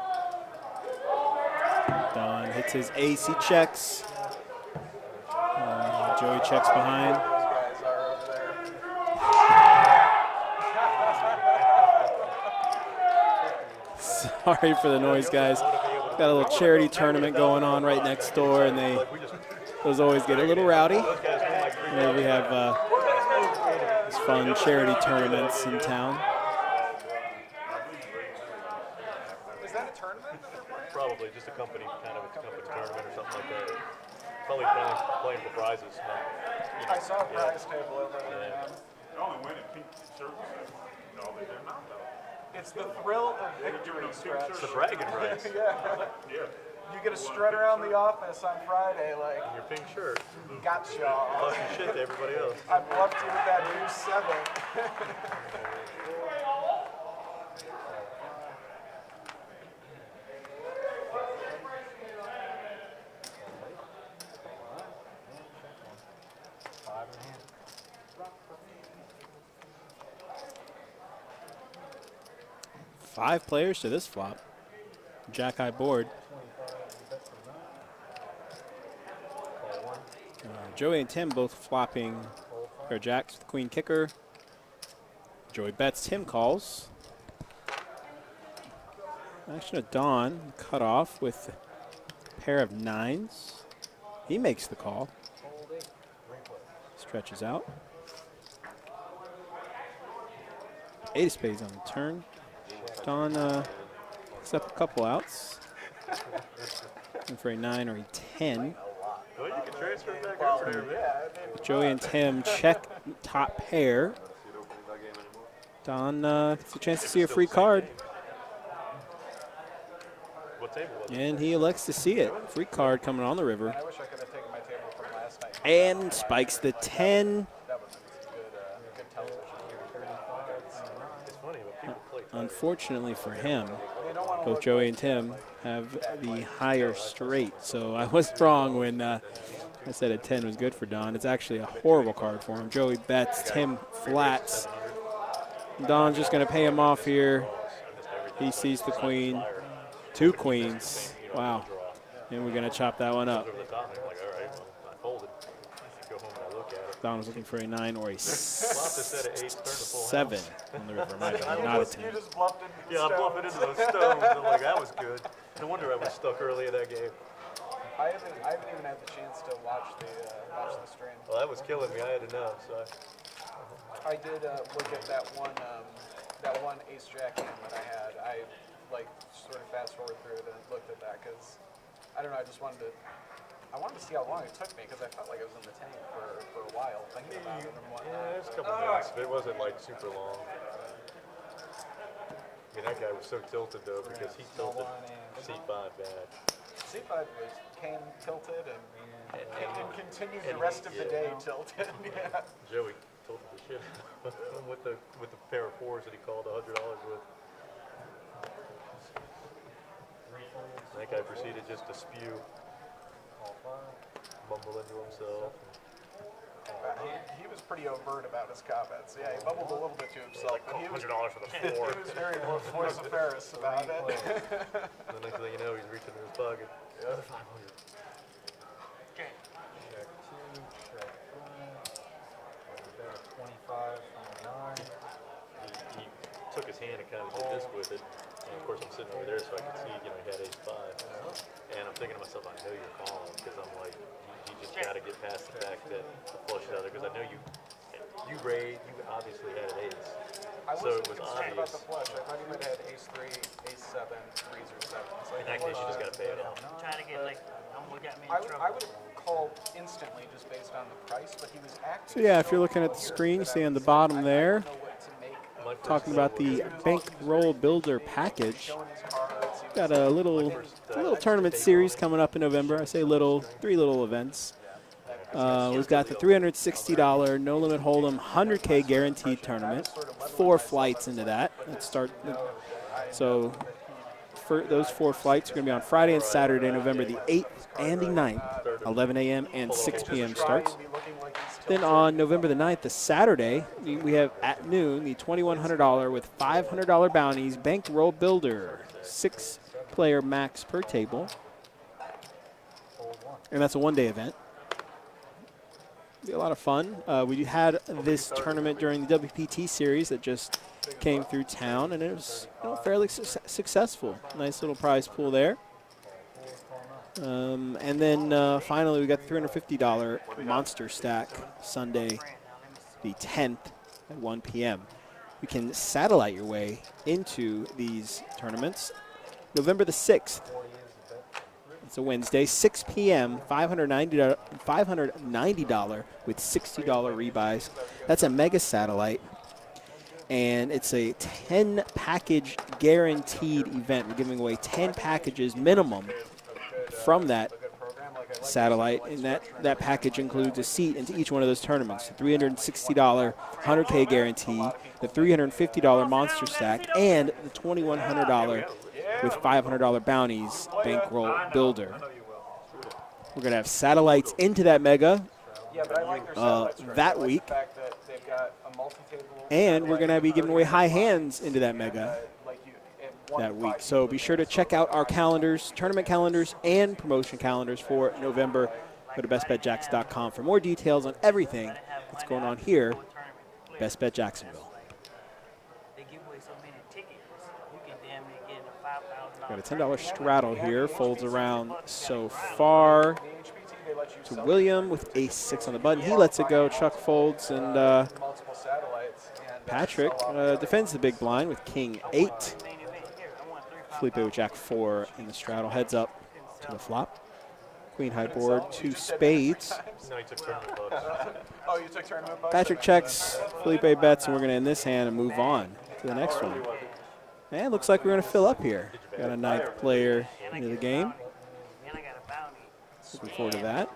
Don hits his ace, he checks. Joey checks behind. Those guys are over there. Sorry for the noise, guys. got a little charity tournament going on right next door, and those always get a little rowdy. Where we have these fun charity tournaments in town. Is that a tournament that they're playing? Probably just a company tournament or something like that. Probably playing for prizes. I saw a prize table over there. The only winning pink shirts. No, they're not though. It's the thrill of victory, Stretch. It's the bragging rights. Yeah. Yeah. You get to strut around the office on Friday like, Your pink shirt. gotcha. Talking shit to everybody else. I bluffed you with that new 7. Five players to this flop. Jack-high board. Joey and Tim both flopping pair jacks with queen kicker. Joey bets, Tim calls. Action of Don cut off with a pair of 9s. He makes the call. Stretches out. 8 of spades on the turn. Don picks up a couple outs. Looking for a 9 or a 10. Well, you can transfer back over there. Joey and Tim check top pair. Don gets a chance to see a free card. What table was it? And he elects to see it. Free card coming on the river. I wish I could have taken my table from last night. And spikes the 10. That was good television. It's funny, but people play. Unfortunately for him, They don't want to both look Joey and Tim have the higher straight. So I was wrong when I said a 10 was good for Don. It's actually a horrible card for him. Joey bets, Tim flats. Don's just going to pay him off here. He sees the queen. 2 queens. Wow. And we're going to chop that one up. Over the top, and I'm like, all right, well, I folded. Go home and I look at it. Don was looking for a 9 or a Flopped a set of 8s, turned to full 7 house. on the river. Not a 10. You just bluffed into the Yeah, I bluffed it into those stones. I'm like, that was good. No wonder I was stuck early in that game. I haven't even had the chance to watch the stream. Well, that was killing me. I had enough. So I did look at that one ace jack hand that I had. I like sort of fast forward through it and looked at that because I don't know. I wanted to see how long it took me because I felt like I was in the tank for a while thinking about it and whatnot. yeah, it's a couple minutes. It wasn't like super long. I mean, that guy was so tilted though because he tilted C5 bad. C5 came tilted and continued the rest of the day tilted. Yeah. Joey tilted the shit with the pair of 4s that he called $100 with. That guy proceeded just to spew, mumble into himself. He was pretty overt about his comments. Yeah, he bubbled a little bit to himself, but he was $100 for the 4. he was very vociferous about it. The next thing you know, he's reaching in his pocket. Yeah. 500. Okay. Check 2, check 5. 25 from 9. He took his hand and kind of did this with it. And of course, I'm sitting over there so I could see, he had ace-5. And I'm thinking to myself, I know you're calling because I'm like, you just got to get past the fact that the flush is out there because I know you obviously had an ace. I So wasn't it was concerned about the obvious. flush. I thought he might have had ace-3, ace-7, 3s or 7s. In that case, you just got to pay it off. Trying to get what got me I in would trouble. have called instantly just based on the price, but he was acting. So yeah, if you're so looking at the fierce screen, you that see I on the was bottom like, there, I don't know what to make of My first talking about the bankroll builder package. showing his cards. He Got was a little tournament series coming up in November. I say little, 3 little events. We've got the $360 no limit hold'em 100K guaranteed tournament. 4 flights into that. Let's start. So for those 4 flights are going to be on Friday and Saturday, November the 8th and the 9th, 11 a.m. and 6 p.m. starts. Then on November the 9th, the Saturday, we have at noon the $2,100 with $500 bounties bankroll builder, 6-player max per table, and that's a 1-day event. Be a lot of fun. We had this tournament during the WPT series that just came through town, and it was fairly successful. Nice little prize pool there. And then finally, we got the $350 Monster Stack Sunday, the 10th at 1 p.m. You can satellite your way into these tournaments. November the 6th. It's a Wednesday, 6 p.m., $590 with $60 rebuys. That's a mega satellite. And it's a 10-package guaranteed event. We're giving away 10 packages minimum from that satellite, and that package includes a seat into each one of those tournaments. The $360 100K guarantee, the $350 Monster Stack, and the $2,100 with $500 bounties bankroll builder. We're going to have satellites into that mega that week. And we're going to be giving away high hands into that mega that week. So be sure to check out our calendars, tournament calendars, and promotion calendars for November. Go to bestbetjacks.com for more details on everything that's going on here. Best Bet Jacksonville. Got a $10 straddle here. Folds around so far to William with ace-6 on the button. He lets it go. Chuck folds, and Patrick defends the big blind with king-8. Felipe with jack-4 in the straddle. Heads up to the flop. Queen high board, 2 spades. No, he took tournament bucks. Oh, you took tournament bucks? Patrick checks, Felipe bets, and we're going to end this hand and move on to the next one. And looks like we're going to fill up here. Got a 9th player into the game. Looking forward to that.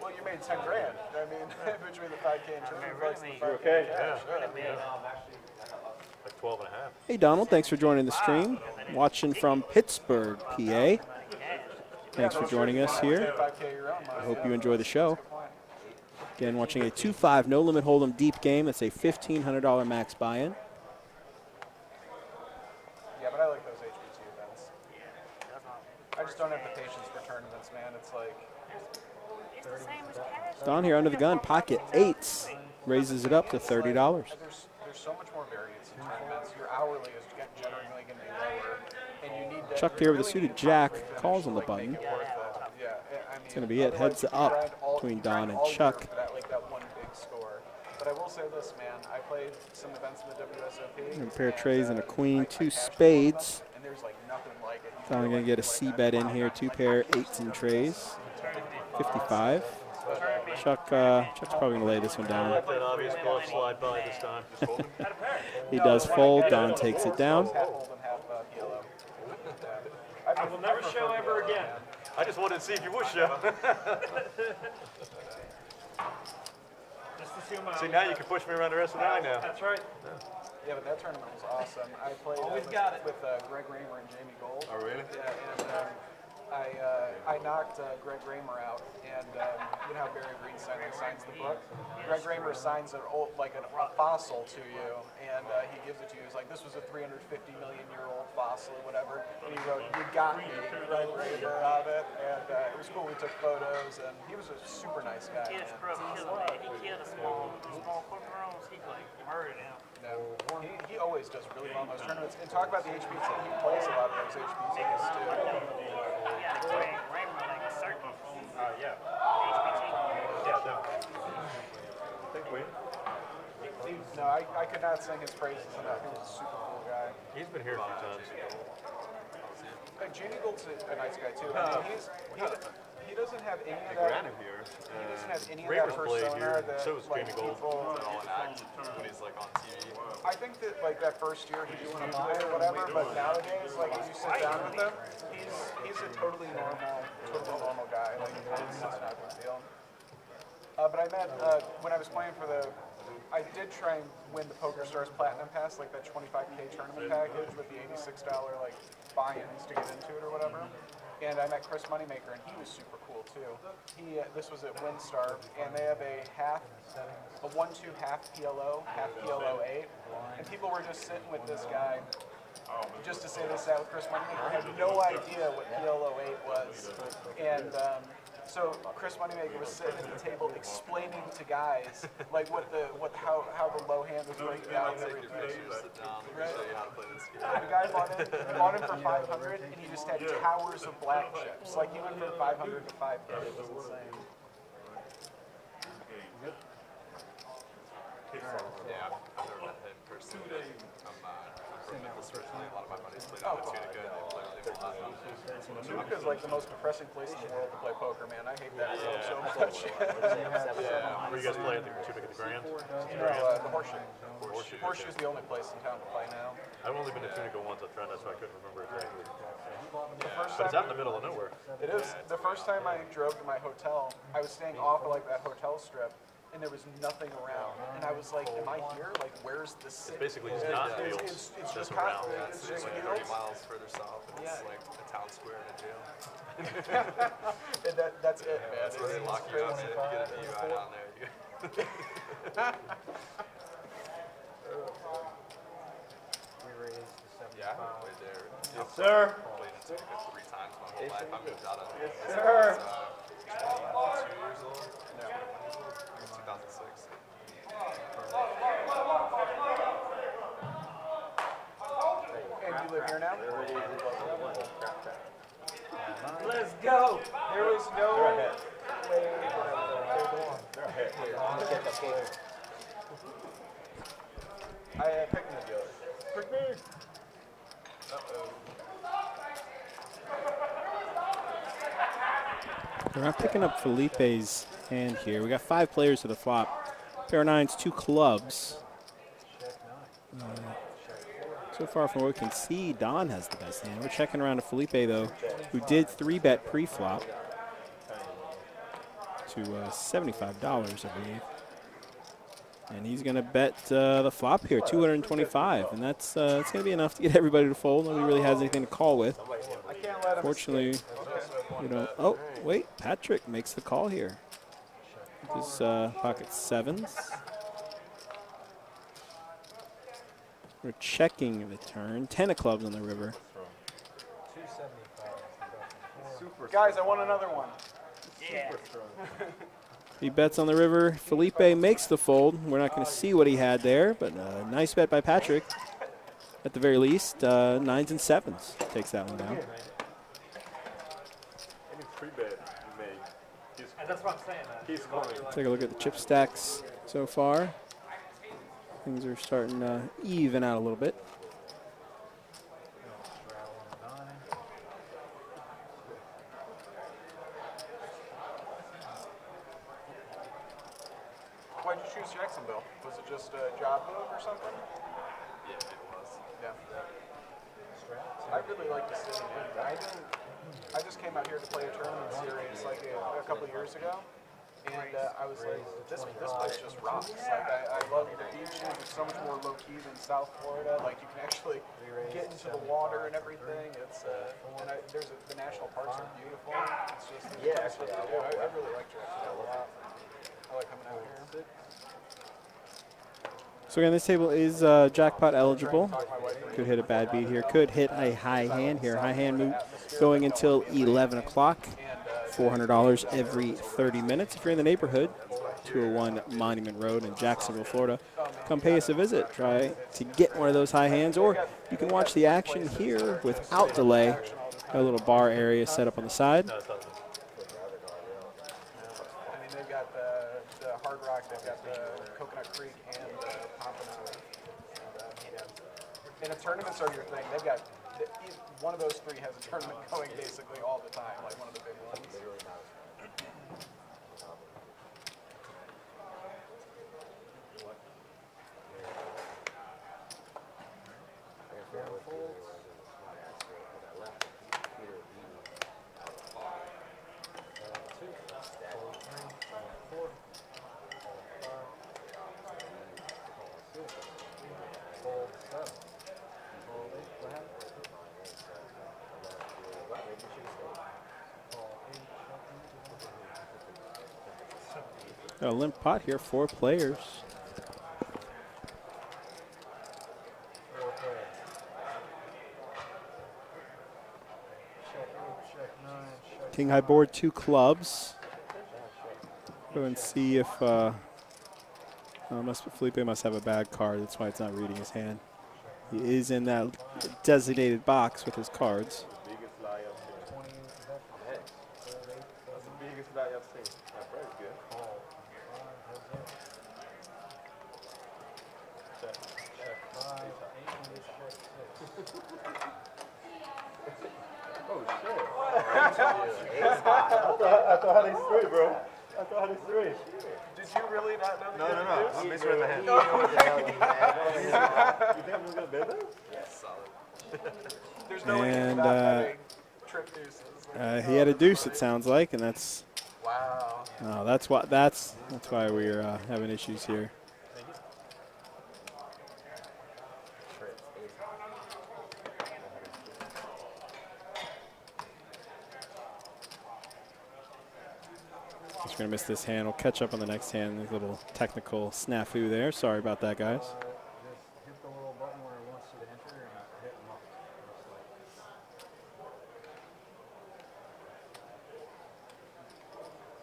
Well, you made 10 grand. I mean, between the 5K and tournament bucks and the 5K. Okay. Yeah, Like 12 and a half. Hey, Donald, thanks for joining the stream. Watching from Pittsburgh, PA. Thanks for joining us here. I hope you enjoy the show. Again, watching a 2-5 no-limit hold'em deep game. That's a $1,500 max buy-in. Yeah, but I like those HBT events. I just don't have the patience for tournaments, man. It's like... Don here under the gun, pocket 8s. Raises it up to $30. There's so much more variance in tournaments. Your hourly is generally going to be lower, and you need to... Chuck here with a suited jack, calls on the button. It's going to be it. Heads up between Don and Chuck. That one big score. But I will say this, man. I played some events in the WSOP. And a pair of trays and a queen, 2 spades. And there's like nothing like it. Don going to get a C bet in here. 2 pair, 8s and trays. 55. Chuck's probably going to lay this one down. Let that obvious bluff slide by this time. He does fold. Don takes it down. I will never show ever again. I just wanted to see if you would show. See, now you can push me around the rest of the night now. That's right. Yeah, but that tournament was awesome. I played with Greg Raymer and Jamie Gold. Oh, really? Yeah, and I knocked Greg Raymer out, and you know how Barry Greenstein signs the book? Greg Raymer signs a fossil to you, and he gives it to you. He's like, this was a 350 million year old fossil or whatever, and he wrote, "You got me," Greg Raymer on it, and it was cool. We took photos, and he was a super nice guy. He killed a small corporals. He like murdered him. No, he always does really well in those tournaments. And talk about the HBT, he plays a lot of those HBTs too. Yeah, Raymer like a certain. Yeah. No, I could not sing his praises enough. He was a super cool guy. He's been here a few times. Jamie Gould's a nice guy too. I mean, he doesn't have any of that. Here. He doesn't have any of Raymer's that played persona here, that so is like Jamie Gold. people. All an act when he's like on TV. I think that like that first year he went by or whatever, but nowadays like if you sit down with him, he's a totally normal guy. Like it's not a big deal. But I met when I was playing for I did try and win the PokerStars Platinum Pass, like that 25K tournament package with the $86 like buy-ins to get into it or whatever. And I met Chris Moneymaker, and he was super cool too. This was at WinStar, and they have a 1-2 half PLO 8, and people were just sitting with this guy. Just to say they sat with Chris Moneymaker, had no idea what PLO 8 was, and so Chris Moneymaker was sitting at the table explaining to guys like how the low hand was breaking down and everything. The guy bought Bought him for 500, and he just had towers of black chips. Like he went from 500 to 5K. It was insane. Yeah, I've never met him personally. I'm from Memphis originally. A lot of my buddies played out of Tunica, and they literally will not know him. Tunica is like the most depressing place in the world to play poker, man. I hate that so much. Where you guys play at the Tunica the Grand? The Horseshoe. Horseshoe's the only place in town to play now. I've only been to Tunica once at Trent, that's why I couldn't remember exactly. The first But it's time out in the middle of nowhere. it is. The first time I drove to my hotel, I was staying off of like that hotel strip, and there was nothing around. And I was like, "Am I here? Like, where's the city?" It's basically just not fields. It's just just around. cotton. It's It's just like fields. 30 miles further south, and it's like a town square and a jail. And that's it, man. That's where they lock you up, and if you get a DUI down there, you We raised the 75. yeah, I played there. Yes, sir. Played in Tunica 3 times my whole life. I moved out of it. Yes, sir. 22 years old. 2006. And you live here now? Let's go. There was no way. I picked the dealer. Pick me. We're not picking up Felipe's hand here. We got 5 players to the flop. Pair of nines, 2 clubs. So far from what we can see, Don has the best hand. We're checking around to Felipe, though, who did 3-bet pre-flop to $75, I believe. And he's going to bet the flop here, 225, and that's going to be enough to get everybody to fold. Nobody really has anything to call with. Fortunately, you know. Oh, wait, Patrick makes the call here. His pocket sevens. We're checking the turn. 10 of clubs on the river. 275. Guys, I want another one. He bets on the river. Felipe makes the fold. We're not going to see what he had there, but nice bet by Patrick. At the very least, 9s and 7s. Takes that one down. Any free bet you make, That's what I'm saying. he's calling. Take a look at the chip stacks so far. Things are starting to even out a little bit. Why'd you choose Jacksonville? Was it just a job move or something? Yeah, it was. Yeah. I really like the city, man. I just came out here to play a tournament series like a couple years ago, and I was like, this place just rocks. Like I love the beaches. It's so much more low key than South Florida. Like you can actually get into the water and everything. It's and the national parks are beautiful. It's just I really like Jacksonville a lot. I like coming out here. So again, this table is jackpot eligible. Could hit a bad beat here. Could hit a high hand here. High hand move going until 11 o'clock. $400 every 30 minutes. If you're in the neighborhood, 201 Monument Road in Jacksonville, Florida, come pay us a visit. Try to get one of those high hands, or you can watch the action here without delay. Got a little bar area set up on the side. No, it's not. I mean, they've got the Hard Rock, they've got the Coconut Creek, and the Pompano. And if tournaments are your thing, they've got one of those 3 has a tournament going basically all the time, like one of the big ones. Got a limp pot here, 4 players. King high board, 2 clubs. Go and see if Felipe must have a bad card. That's why it's not reading his hand. He is in that designated box with his cards. Biggest lie I've seen. That's the biggest lie I've seen. That price good. Check. Oh shit. I thought how they straight, bro. I thought how they straight. Did you really not know? No. I'm mixing with my hand. You think we're gonna bet this? Yes, solid. There's no way And, he's not betting trip deuces. He had a deuce, it sounds like, and that's Wow. that's why we're having issues here. Just gonna miss this hand. We'll catch up on the next hand. There's a little technical snafu there. Sorry about that, guys. Just hit the little button where it wants you to enter and hit them up.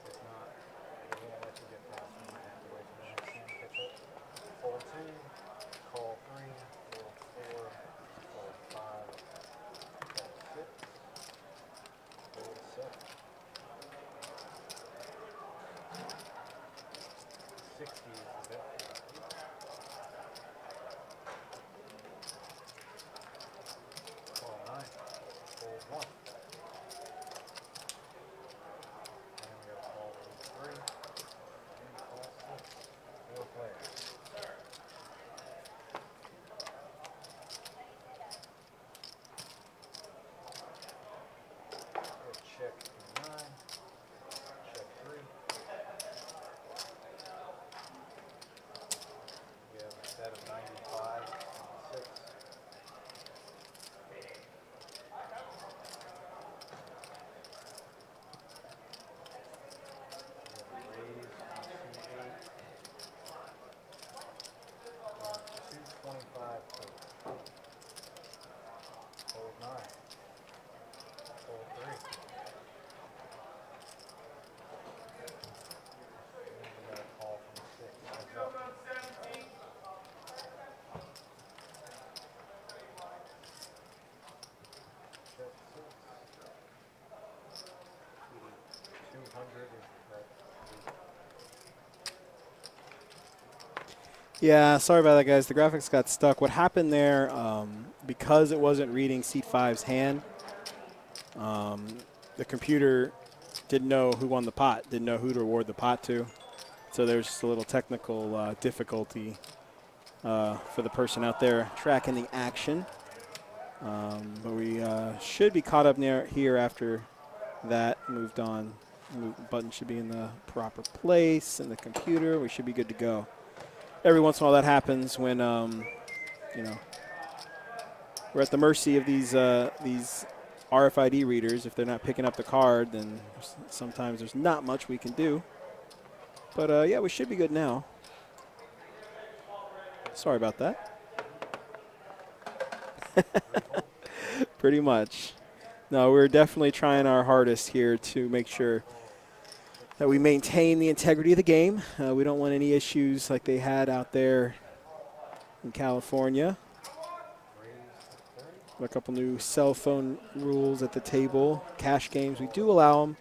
If not, it won't let you get past them. I have to wait for the next hand to catch up. Fold 2, call 3, fold 4, fold 5, fold 6, fold 7. 60 is the bet. Call 9, fold 1. And then we got call 3, and call 6. 4 players. Check 9, check 3. We have a set of 95, 6. We have a raise on 2-8. 225 total. Hold 9. Hold 3. And then we got a call from 6. Heads up. Check 6. 200 is that. Yeah, sorry about that, guys. The graphics got stuck. What happened there, because it wasn't reading Seat 5's hand, the computer didn't know who won the pot, didn't know who to award the pot to. So there's just a little technical difficulty for the person out there tracking the action. But we should be caught up near here after that. Moved on. Button should be in the proper place in the computer. We should be good to go. Every once in a while that happens when, you know, we're at the mercy of these RFID readers. If they're not picking up the card, then sometimes there's not much we can do. But, yeah, we should be good now. Sorry about that. Pretty much. No, we're definitely trying our hardest here to make sure that we maintain the integrity of the game. We don't want any issues like they had out there in California. A couple new cell phone rules at the table. Cash games, we do allow them.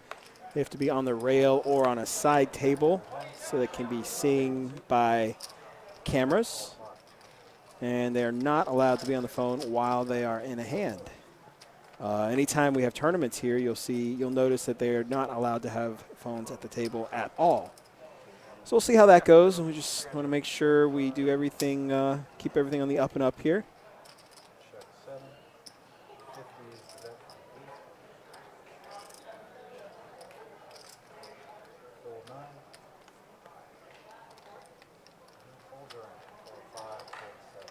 They have to be on the rail or on a side table so they can be seen by cameras. And they're not allowed to be on the phone while they are in a hand. Anytime we have tournaments here, you'll notice that they are not allowed to have phones at the table at all. So we'll see how that goes, and we just want to make sure we do everything, keep everything on the up and up here. Check 7. 50 is the bet. Fold 9. Fold around. Fold 5, fold 7.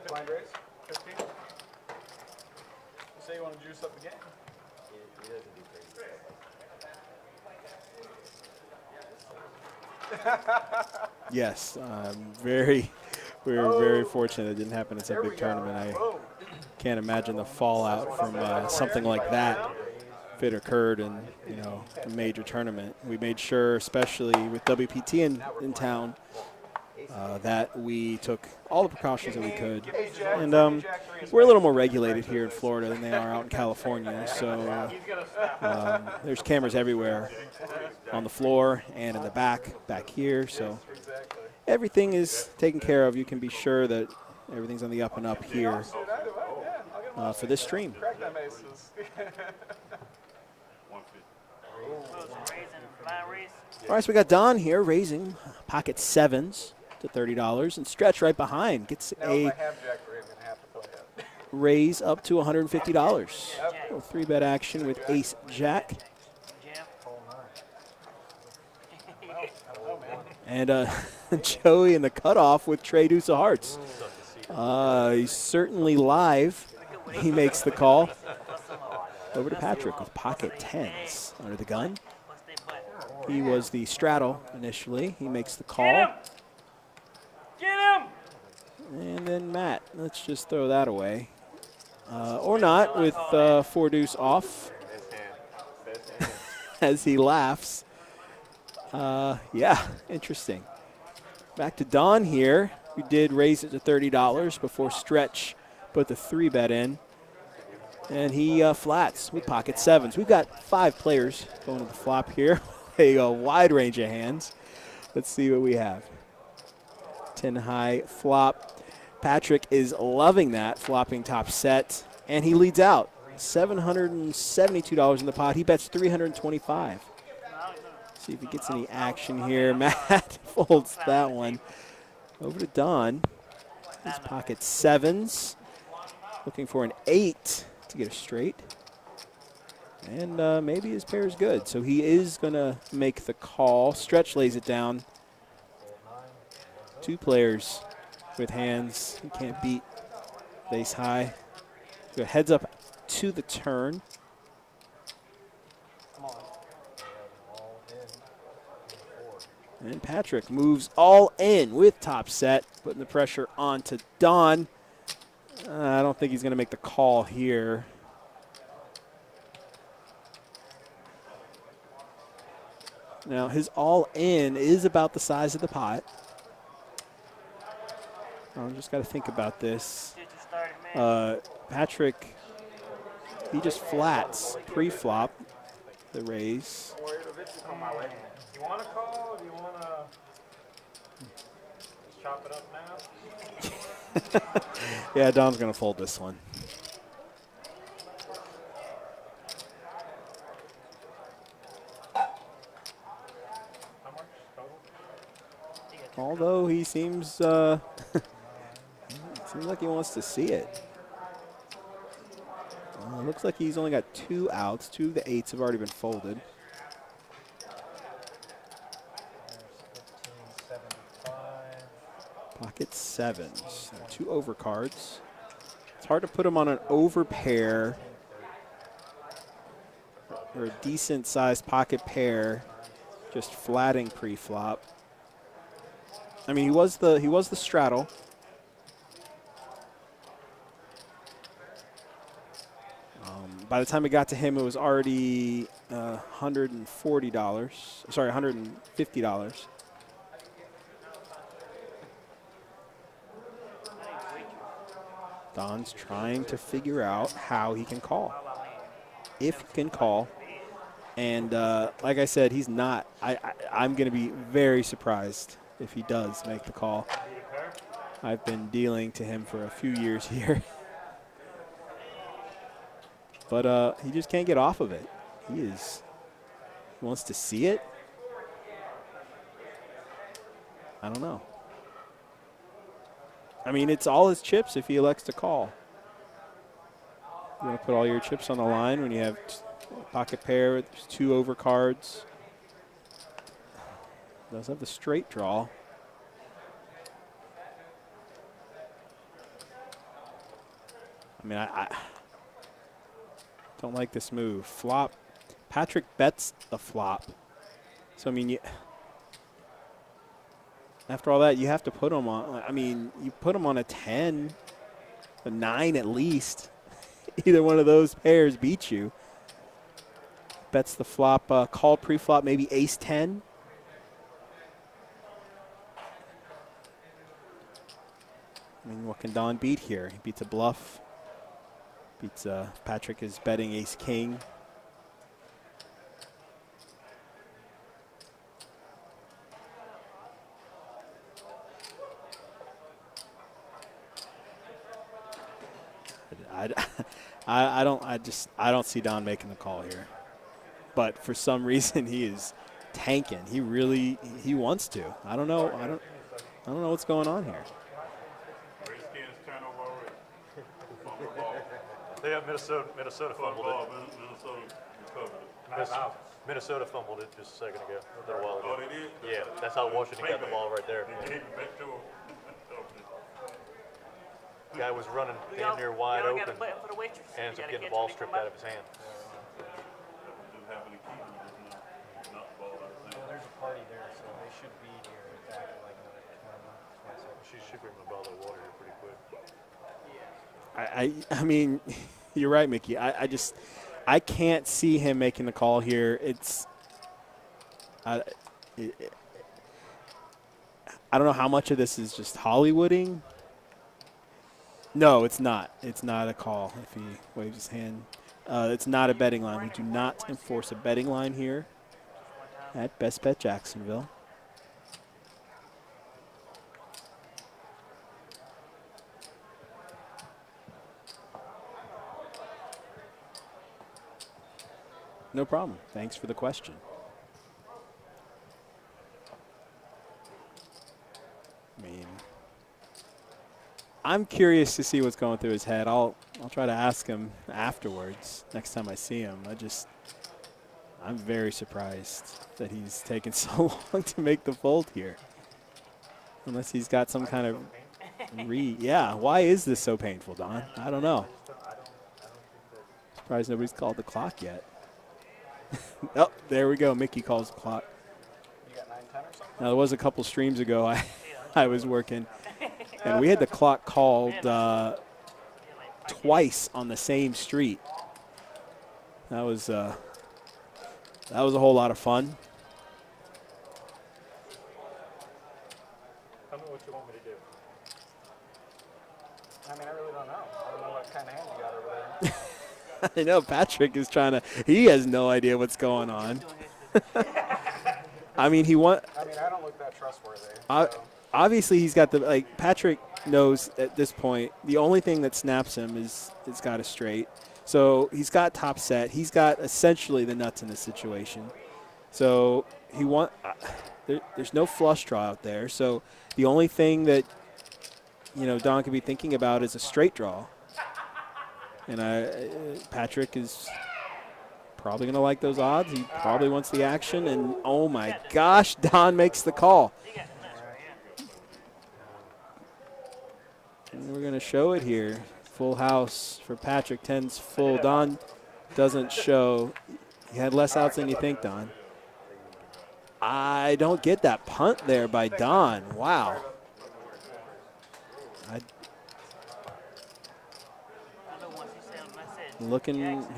Blind raise? 15? You say you want to juice up the game? He doesn't do crazy. Yes, we're very fortunate it didn't happen in such a There we big go. tournament. Boom. Can't imagine the fallout from something like that if it occurred in, a major tournament. We made sure, especially with WPT in town, that we took all the precautions that we could. And we're a little more regulated here in Florida than they are out in California. So there's cameras everywhere on the floor and in the back here. So everything is taken care of. You can be sure that everything's on the up and up here for this stream. All right, so we got Don here raising pocket sevens to $30, and Stretch right behind gets a raise up to $150. Little 3-bet action with Ace Jack. And Joey in the cutoff with Trey Deuce of Hearts. He's certainly live. He makes the call. Over to Patrick with pocket tens under the gun. He was the straddle initially. He makes the call. Get him! And then Matt, let's just throw that away. Or not, with 4 deuce off as he laughs. Yeah, interesting. Back to Don here. We did raise it to $30 before Stretch put the 3-bet in. And he flats with pocket sevens. We've got 5 players going to the flop here. A wide range of hands. Let's see what we have. 10 high flop. Patrick is loving that, flopping top set. And he leads out. $772 in the pot. He bets $325. See if he gets any action here. Matt folds that one. Over to Don. His pocket sevens. Looking for an 8 to get a straight. And maybe his pair is good. So he is going to make the call. Stretch lays it down. 2 players with hands he can't beat. Base high. So heads up to the turn. And Patrick moves all in with top set, putting the pressure onto Don. I don't think he's going to make the call here. Now, his all-in is about the size of the pot. I've just got to think about this. Patrick, he just flats pre-flop the raise. Do you want to call or do you want to chop it up now? Yeah, Don's going to fold this one. Although he seems seems like he wants to see it. It looks like he's only got 2 outs. 2 of the 8s have already been folded. Pocket sevens. 2 overcards. It's hard to put him on an overpair or a decent-sized pocket pair, just flatting pre-flop. I mean, he was the straddle. By the time it got to him, it was already $140. Sorry, $150. Don's trying to figure out how he can call, if he can call. And like I said, he's not. I'm going to be very surprised if he does make the call. I've been dealing to him for a few years here. But he just can't get off of it. He wants to see it. I don't know. I mean, it's all his chips if he elects to call. You want to put all your chips on the line when you have a pocket pair with 2 overcards. Does have the straight draw. I mean, I don't like this move. Flop. Patrick bets the flop. So, I mean, after all that, you have to put him on. I mean, you put him on a 10. a 9 at least. Either one of those pairs beats you. Bets the flop, call pre-flop, maybe ace-10. I mean, what can Don beat here? He beats a bluff. Beats, Patrick is betting ace-king. I don't see Don making the call here. But for some reason he is tanking. He wants to. I don't know what's going on here. Redskins turnover already. Fumble the ball. They have Minnesota fumbled Ball, it. Minnesota recovered it. Minnesota fumbled it just a second ago, a little while Oh, ago. they did? Yeah, that's how Washington got the ball right there. They gave it back to him. Guy was running We all, damn near we wide all got open, to play it for the waitress. ends You up gotta getting the catch ball them, stripped they out come of his hand. Just happened to keep him just now. Knocked the ball out of his hand. There's a party there, so they should be here back in like another 20 seconds. She should bring the ball to the water here pretty quick. I mean, you're right, Mickey. I can't see him making the call here. I don't know how much of this is just Hollywooding. No, it's not. It's not a call if he waves his hand. It's not a betting line. We do not enforce a betting line here at Best Bet Jacksonville. No problem. Thanks for the question. I mean, I'm curious to see what's going through his head. I'll try to ask him afterwards next time I see him. I'm very surprised that he's taken so long to make the fold here. Unless he's got some kind of yeah, why is this so painful, Don? I don't know. Surprised nobody's called the clock yet. Oh, there we go. Mickey calls the clock. You got 9-10 or something? Now, there was a couple streams ago I was working, and we had the clock called twice on the same street. That was a whole lot of fun. Tell me what you want me to do. I mean, I really don't know. I don't know what kind of hand you got over there. I know Patrick is he has no idea what's going on. I mean, I don't look that trustworthy. So. Obviously, he's got Patrick knows at this point the only thing that snaps him is it's got a straight. So he's got top set. He's got essentially the nuts in this situation. So there's no flush draw out there. So the only thing that Don could be thinking about is a straight draw. And Patrick is probably going to like those odds. He probably wants the action. And, oh, my gosh, Don makes the call. And we're going to show it here. Full house for Patrick. 10's full. Don doesn't show. He had less outs than you think, Don. I don't get that punt there by Don. Wow.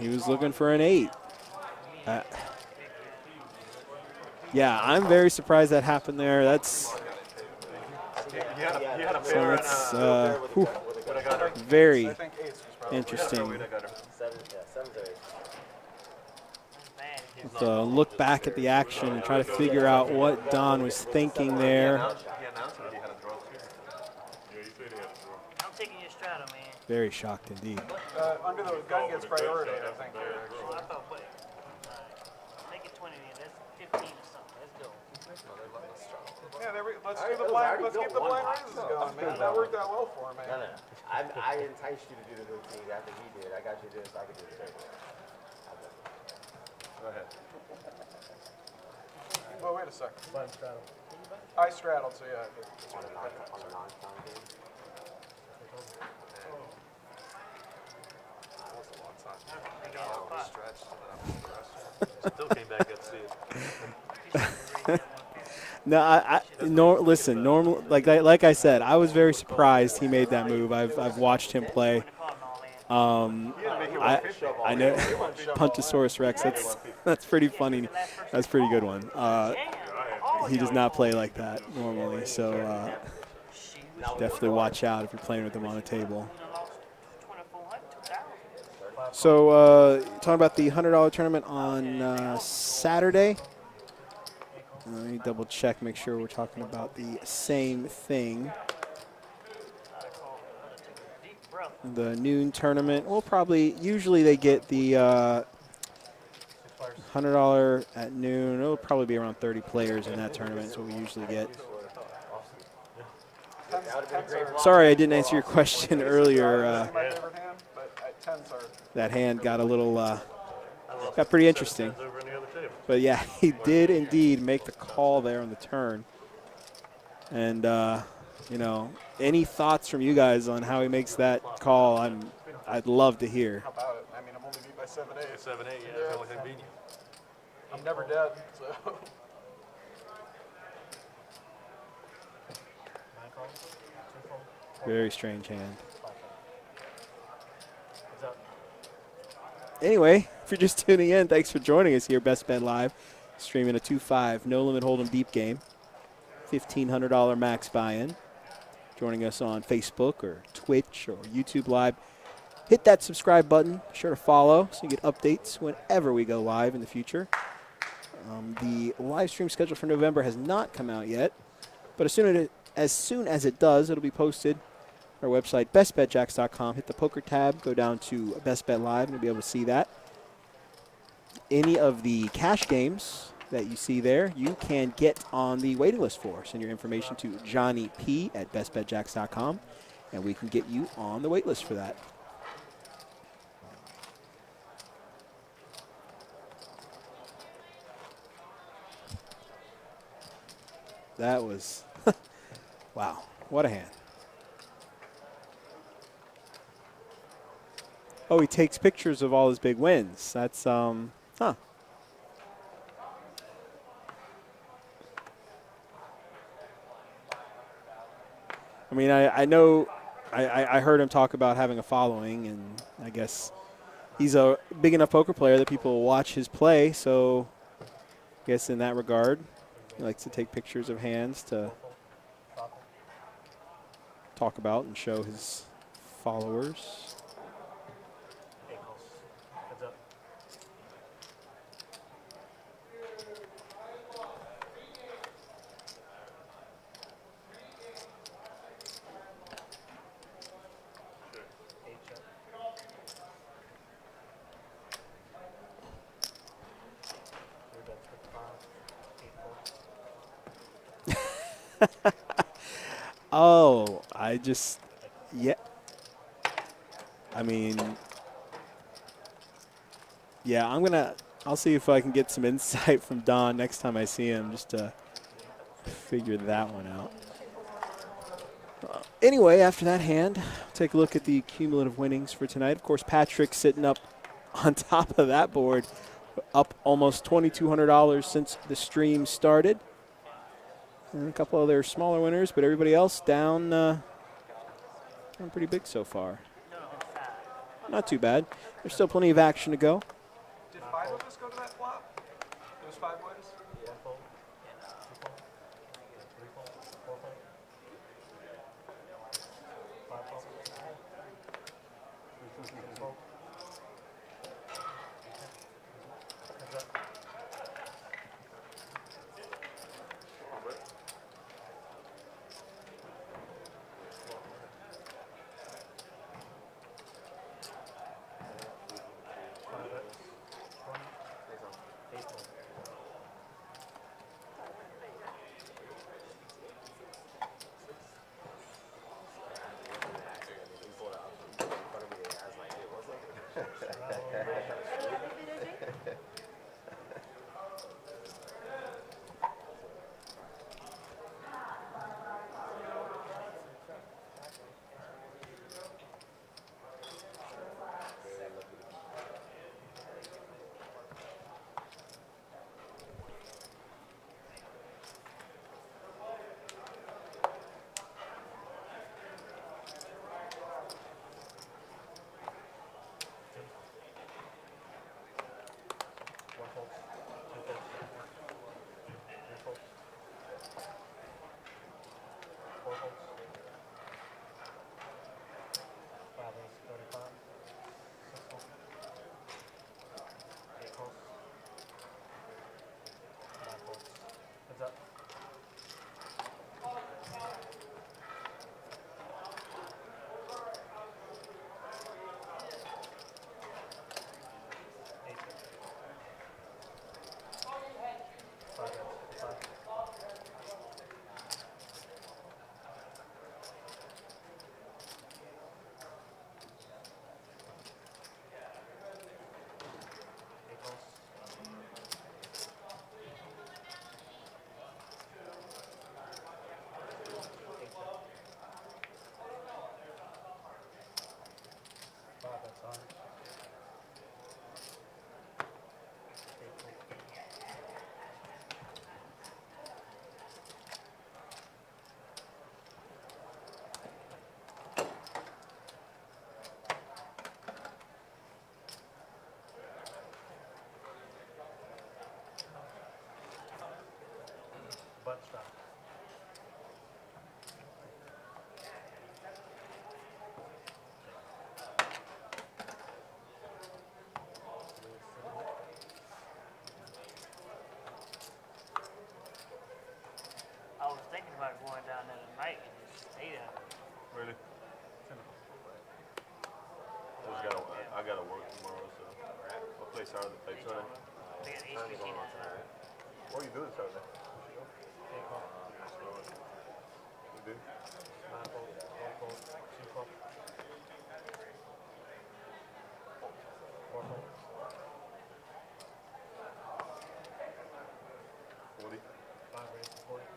He was looking for an 8. Yeah, I'm very surprised that happened there. That's very interesting. So look back at the action and try to figure out what Don was thinking there. I'm taking your straddle, man. Very shocked indeed. Under the gun gets priority, I think. Oh, I thought, wait. Make it 20 then. That's 15 or something. Let's go. Yeah, let's keep the blind raises going, man. That worked out well for him, man. No. I enticed you to do the routine after he did. I got you this, I can do the same. Go ahead. Well, wait a second. I straddled, so yeah. On a non-con game. Still came back, got to see it. No, listen, normal, like I said, I was very surprised he made that move. I've watched him play. I know Puntosaurus Rex. That's pretty funny. That's a pretty good one. He does not play like that normally, so definitely watch out if you're playing with him on a table. So talking about the $100 tournament on Saturday. Let me double check, make sure we're talking about the same thing. The noon tournament, usually they get the $100 at noon. It'll probably be around 30 players in that tournament is what we usually get. Sorry I didn't answer your question earlier. That hand got a little, got pretty interesting. But yeah, he did indeed make the call there on the turn. And, you know, any thoughts from you guys on how he makes that call? I'd love to hear. How about it? I mean, I'm only beat by 7-8. 7-8, yeah, that's the only thing beating you. I'm never dead, so. Very strange hand. Anyway, if you're just tuning in, thanks for joining us here, Best Bet Live, streaming a 2-5 no limit hold'em deep game, $1,500 max buy-in. Joining us on Facebook or Twitch or YouTube Live, hit that subscribe button. Be sure to follow so you get updates whenever we go live in the future. The live stream schedule for November has not come out yet, but as soon as it does, it'll be posted on our website, bestbetjacks.com. Hit the poker tab, go down to Best Bet Live, and you'll be able to see that. Any of the cash games that you see there, you can get on the waiting list for. Send your information to Johnny P at bestbetjacks.com, and we can get you on the wait list for that. That was, wow, what a hand. Oh, he takes pictures of all his big wins. That's, huh. I mean, I know, I heard him talk about having a following, and I guess he's a big enough poker player that people will watch his play, so I guess in that regard, he likes to take pictures of hands to talk about and show his followers. Oh, yeah. I mean, yeah, I'll see if I can get some insight from Don next time I see him just to figure that one out. Anyway, after that hand, take a look at the cumulative winnings for tonight. Of course, Patrick sitting up on top of that board, up almost $2,200 since the stream started. And a couple other smaller winners, but everybody else down pretty big so far. Not too bad. There's still plenty of action to go. Did 5 of us go to that flop? Those 5 wins? Yeah. Saturday. Saturday. They got Time HBC going on now. tonight. What are you doing Saturday? You do? 9 volt, 1 volt, 2 volt. 4 volt. 40? 5 raise to 40.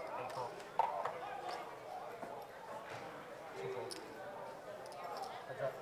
6 volt. 8 volt. 2 volt. Heads up.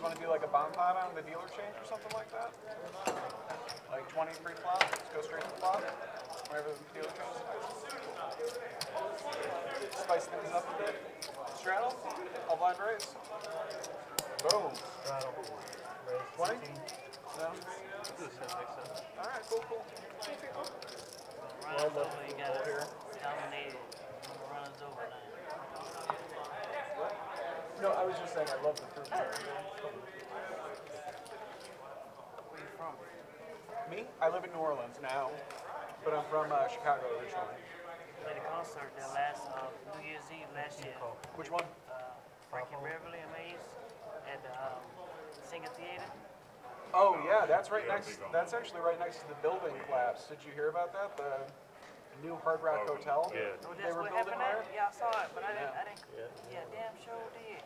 Want to do like a bomb pot on the dealer change or something like that? Like 20 pre-flop, just go straight to flop, wherever the dealer change. Spice things up a bit. Straddle, all blind raise. Boom. Straddle. Raise 20? 16. No? Alright, cool. Runs over, you got it dominated. Runs over now. No, I was just saying I love the fruit. Where you from? Me? I live in New Orleans now, but I'm from Chicago originally. Played a concert there last New Year's Eve last year. Which one? Frankie Beverly Amaze at the Singer Theater. Oh yeah, that's right next. That's actually right next to the building collapse. Did you hear about that? The new Hard Rock Hotel. Yeah. Oh, They that's were what building happened there. there? Yeah, I saw it, but I didn't. Yeah. Yeah, damn sure did.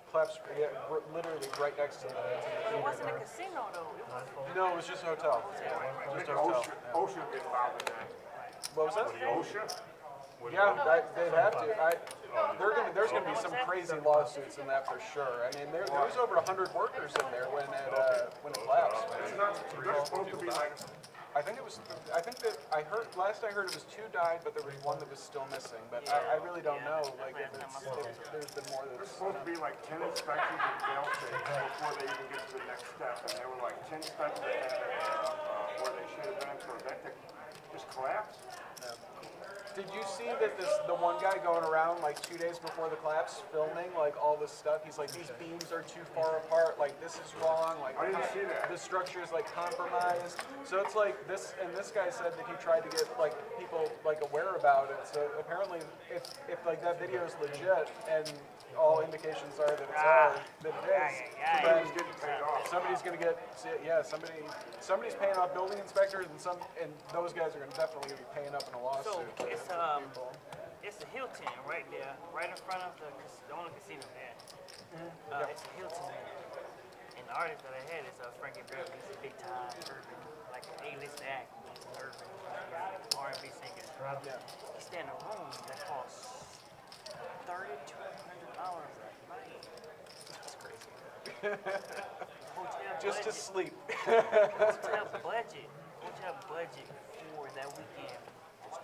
Collapse. Yeah, literally right next to the It wasn't a theater. casino though. It was. No, it was just a hotel. Just a hotel. Ocean get involved in that. What was that? Ocean? Yeah, they'd have to. There's gonna be some crazy lawsuits in that for sure. I mean, there was over 100 workers in there when it collapsed. It's not, there's supposed to be like, I think I heard last I heard it was 2 died, but there was 1 that was still missing. But I really don't know. Like if there's been more there's that's. supposed to be like 10 inspections at jail stations before they even get to the next step. And there were like 10 inspections where they should have been, so that just collapsed. Did you see that the one guy going around like 2 days before the collapse filming like all this stuff? He's like, these beams are too far apart. Like this is wrong. Like I didn't see that. the structure is like compromised. So it's like this, and this guy said that he tried to get like people like aware about it. So apparently, if like that video is legit and all indications are that it is, then somebody's gonna get somebody's paying off building inspectors and those guys are gonna definitely be paying up in a lawsuit. So it's a Hilton right there, right in front of the only casino there. It's a Hilton. And the artist that I had is Frankie Beverly. He's a big time urban, like an A-list act. He's an urban R&B singer. He stay in a room that costs $3,200 a night. That's crazy. Hotel Just to budget. sleep. Hotel budget for that weekend was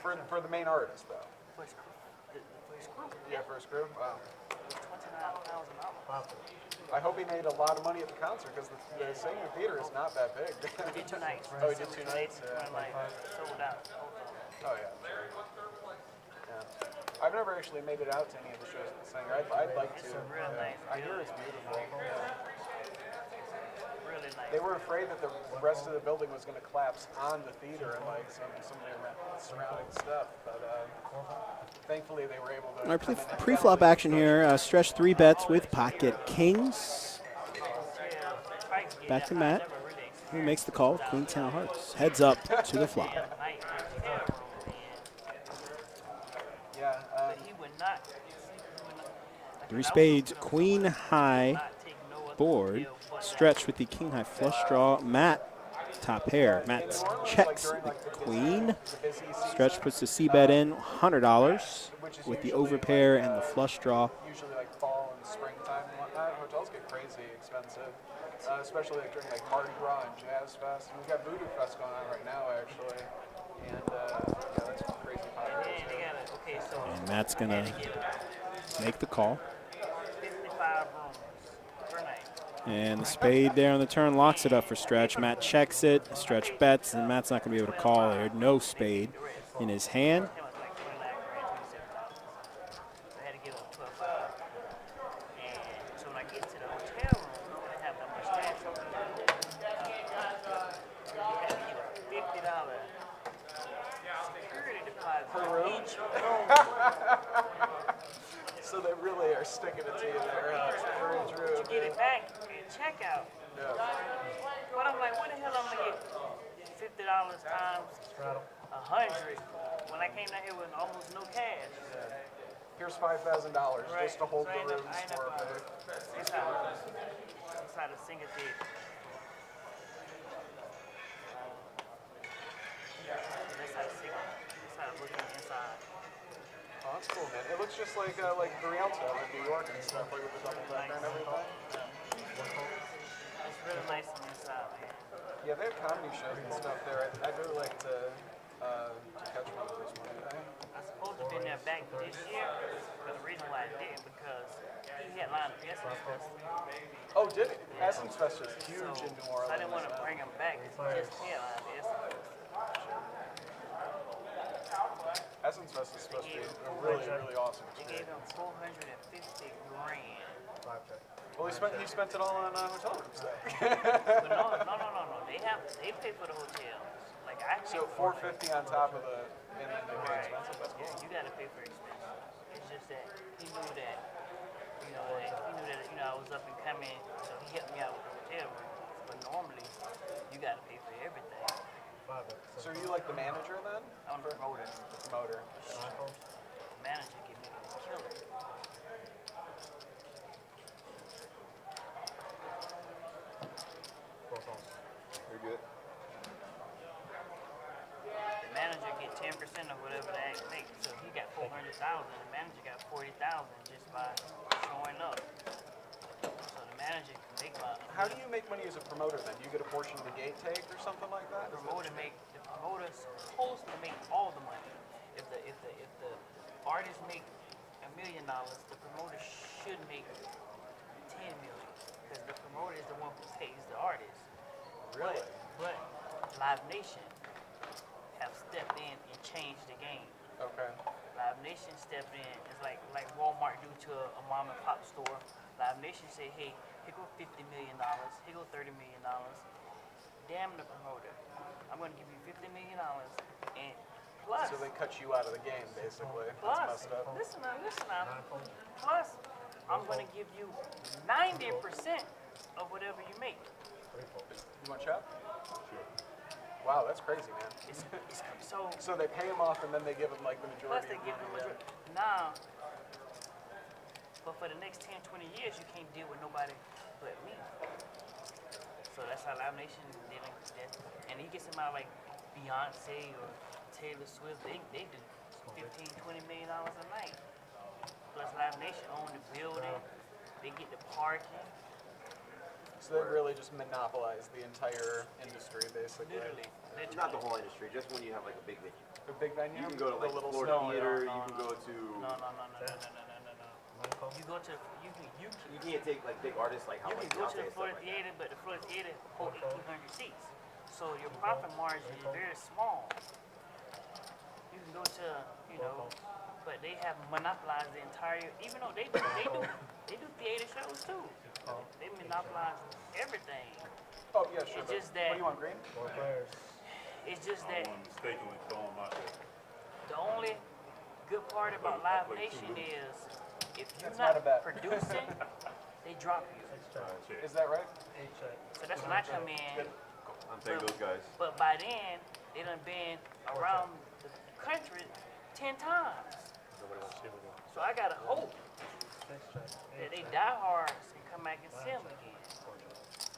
$29,000. For the main artist though. For his crew. Yeah, for his crew. Wow. $29,000. I hope he made a lot of money at the concert because the singing theater is not that big. We did 2 nights. Oh, he did 2 nights? Yeah. Sold out. Oh yeah. Yeah. I've never actually made it out to any of the shows with the singer. I'd like to. It's a real nice. I hear it's beautiful. Really nice. They were afraid that the rest of the building was going to collapse on the theater and like some of the surrounding stuff, but thankfully they were able to. All right, pre-flop action here. Stretch 3 bets with pocket kings. Back to Matt, who makes the call with Queen 10 of hearts. Heads up to the flop. Yeah. 3 spades, queen high board. Stretch with the king high flush draw. Matt, top pair. Matt checks the queen. Stretch puts the C bet in, $100 with the overpair and the flush draw. Usually like fall and springtime and whatnot, hotels get crazy expensive, especially like during like Mardi Gras and Jazz Fest. And we've got Voodoo Fest going on right now actually, and yeah, that's crazy popular. And Matt's gonna make the call. 55 rooms per night. And the spade there on the turn locks it up for Stretch. Matt checks it. Stretch bets, and Matt's not going to be able to call there. No spade in his hand. So they really are sticking it to you there. Very true. You get it back at checkout. Yeah. But I'm like, what the hell I'm gonna get $50 times 100 when I came down here with almost no cash? Yeah. Here's $5,000 just to hold the rooms for a bit. That's how the singer did. That's how the singer. That's how it looks on the inside. Oh, that's cool, man. It looks just like the Rialto in New York and stuff, like with the double decker and everything. It's really nice on the inside, man. Yeah, they have comedy shows and stuff there. I'd really like to catch one of those one day. I supposed to have been there back this year, but the reason why I didn't because he had lined up Essence Fest. Oh, did it? Essence Fest is huge in New Orleans. So I didn't want to bring him back because he just headlined Essence Fest. Essence Fest is supposed to be a really, really awesome They gave experience. him $450 grand. Well, he spent it all on hotel rooms there. But no. They pay for the hotel. Like I pay So for $450 on top of the Right. expensive. That's Yeah, cool. you gotta pay for expenses. It's just that he knew that, I was up and coming, so he helped me out with the hotel room. But normally, you gotta pay for everything. So are you like the manager then? I'm the promoter. The promoter. The manager can make it kill it. You're good. The manager get 10% of whatever the act makes. So he got $400,000. The manager got $40,000 just by showing up. So the manager can make money. How do you make money as a promoter then? Do you get a portion of the gate take or something like that? The promoter's supposed to make all the money. If the artist make $1 million, the promoter should make $10 million because the promoter is the one who pays the artist. Really? But Live Nation have stepped in and changed the game. Okay. Live Nation stepped in. It's like Walmart do to a mom and pop store. Live Nation say, hey, here go $50 million, here go $30 million. Damn the promoter. I'm gonna give you $50 million and plus. So they cut you out of the game, basically. Plus, That's messed up. listen now. Plus, I'm gonna give you 90% of whatever you make. You want chop? Wow, that's crazy, man. So they pay him off and then they give him like the Plus majority. they give of them money, now. But for the next 10, 20 years, you can't deal with nobody but me. So that's how Live Nation did it. And he gets him out like Beyonce or Taylor Swift. They do $15, $20 million a night. Plus Live Nation own the building. They get the parking. So they really just monopolize the entire industry, basically. Literally. Not the whole industry, just when you have like a big venue. A big venue? You can go to The like little Florida snow Theater, no, you can no. go to... No. You go to You can't take like big artists like how you like can go to Beyonce the and stuff Florida like Theater, but the Florida Theater hold 1,800 seats. So your profit margin is very small. You can go to, but they have monopolized the entire, even though they do theater shows too. They monopolize everything. Oh, yeah, sure. It's but just that- What do you want, green? It's just I that don't want to mistakenly throw them out there. the only good part about Live Nation is if you're That's not a not bet. producing, they drop you. Is that right? So that's when I come in. I'm taking those guys. But by then, they done been around the country 10 times. So I gotta hope that they diehards can come back and see them again.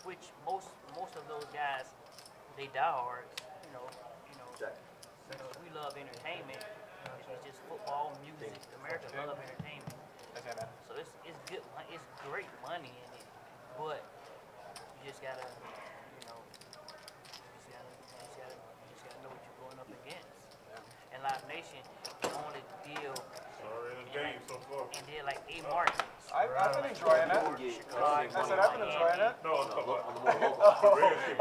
Which most of those guys, they diehards. We love entertainment. It's just football, music. America love entertainment. Okay, man. So it's good. It's great money in it, but you just gotta, you just gotta know what you're going up against. And Live Nation only deal Sorry in the game so far. and they're like 8 markets. I've been enjoying it. I said I've been enjoying it. No, I'm talking about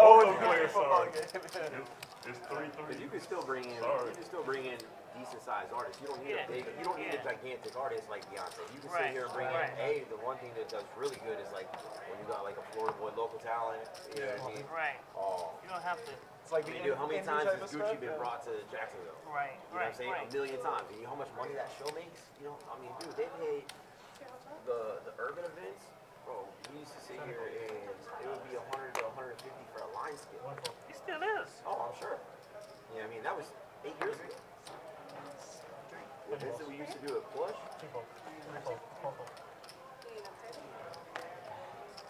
Oh, both players football sorry. game. It's 3-3. Because you can still bring in, decent sized artists. You don't need a big, you don't need a gigantic artist like Beyonce. You can sit here and bring in. The one thing that does really good is like when you got like a Florida boy local talent. You know what I mean? Right. Oh. You don't have to. It's like How many times has Gucci been brought to Jacksonville? Right. You know what I'm saying? A million times. And you know how much money that show makes? You know, I mean, dude, they pay the urban events. Bro, we used to sit here and it would be 100 to 150 for a line skill. It still is. Oh, I'm sure. Yeah, I mean, that was 8 years ago. The events that we used to do at Plush.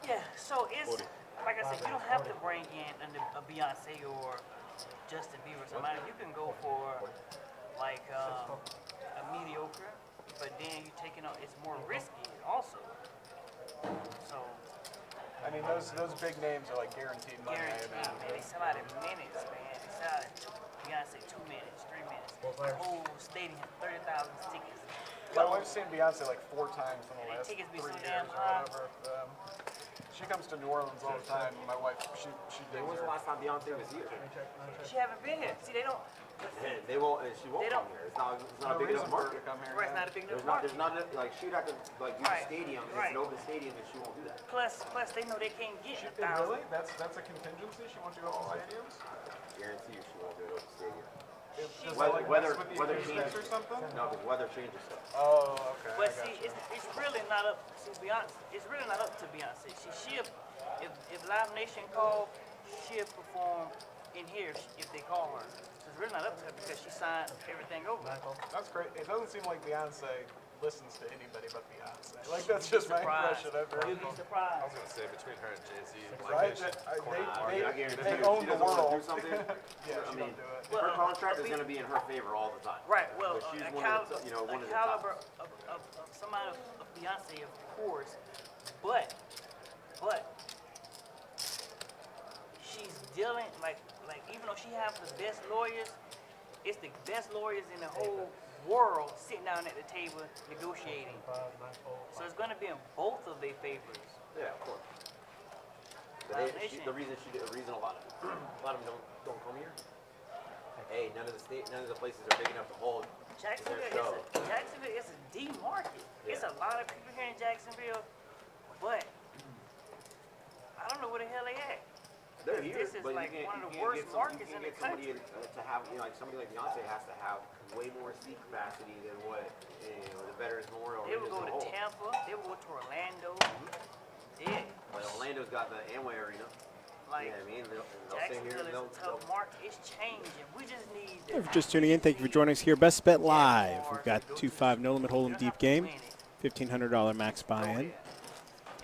Yeah. So it's like I said, you don't have to bring in a Beyonce or Justin Bieber or somebody. You can go for like a mediocre, but then you're taking on. It's more risky also. So. I mean, those big names are like guaranteed money. Guaranteed, man. They sell out in minutes, man. They sell out in Beyonce 2 minutes, 3 minutes. The whole stadium, 30,000 tickets. My wife's seen Beyonce like 4 times in the last 3 tickets be so years damn or high. whatever. She comes to New Orleans all the time. My wife, she When digs was her. the last time Beyonce was here? She haven't been here. See, they don't. They won't. She won't They come don't- here. It's not No a big reason enough for her market. to come here. Right, it's not a big enough There's market. not enough, like she'd have to like use Right. a stadium. And Right. It's an open stadium, and she won't do that. Plus, they know they can't get 1,000. Really? That's a contingency? She wants to go to stadiums? Guarantee you, she won't do an open stadium. Does Weather- that, like, weather- mess with the weather acoustics changes. or something? No, because weather changes stuff. Oh, okay. But I see, gotcha. it's really not up. See, Beyonce, it's really not up to Beyonce. She'll, if Live Nation call, she'll perform in here if they call her. So it's really not up to her because she signed everything over. That's great. It doesn't seem like Beyonce listens to anybody but Beyonce. Like, that's just my Surprised. impression of her. You'll be surprised. I was gonna say between her and Jay-Z, Right? They own the world. Do something. Yeah, I she mean, don't do it. her contract is going to be in her favor all the time. Right. Well, But she's a one caliber, of the, one a of the caliber top. of somebody of Beyonce, of course, but she's dealing like even though she has the best lawyers, it's the best lawyers in the whole world sitting down at the table negotiating. So it's going to be in both of their favors. Yeah, of course. But Live the reason a lot of them don't come here hey, none of the places are big enough to hold. Jacksonville is a D market. Yeah. It's a lot of people here in Jacksonville, but I don't know where the hell they at. They're here, This is but like you one of can't the worst get markets in the somebody country. to have, you know, like somebody like Beyonce has to have way more seat capacity than what, you know, the Veterans Memorial They would Arena go as a to whole. Tampa. They would go to Orlando. Yeah. But Orlando's got the Amway Arena. Like, Yeah, I mean, they'll sit here Jacksonville and is a tough market. It's changing. We just need If you're just tuning in, thank you for joining us here. Best Bet Live. We've got 2-5 no limit hold'em deep game, $1,500 max buy-in.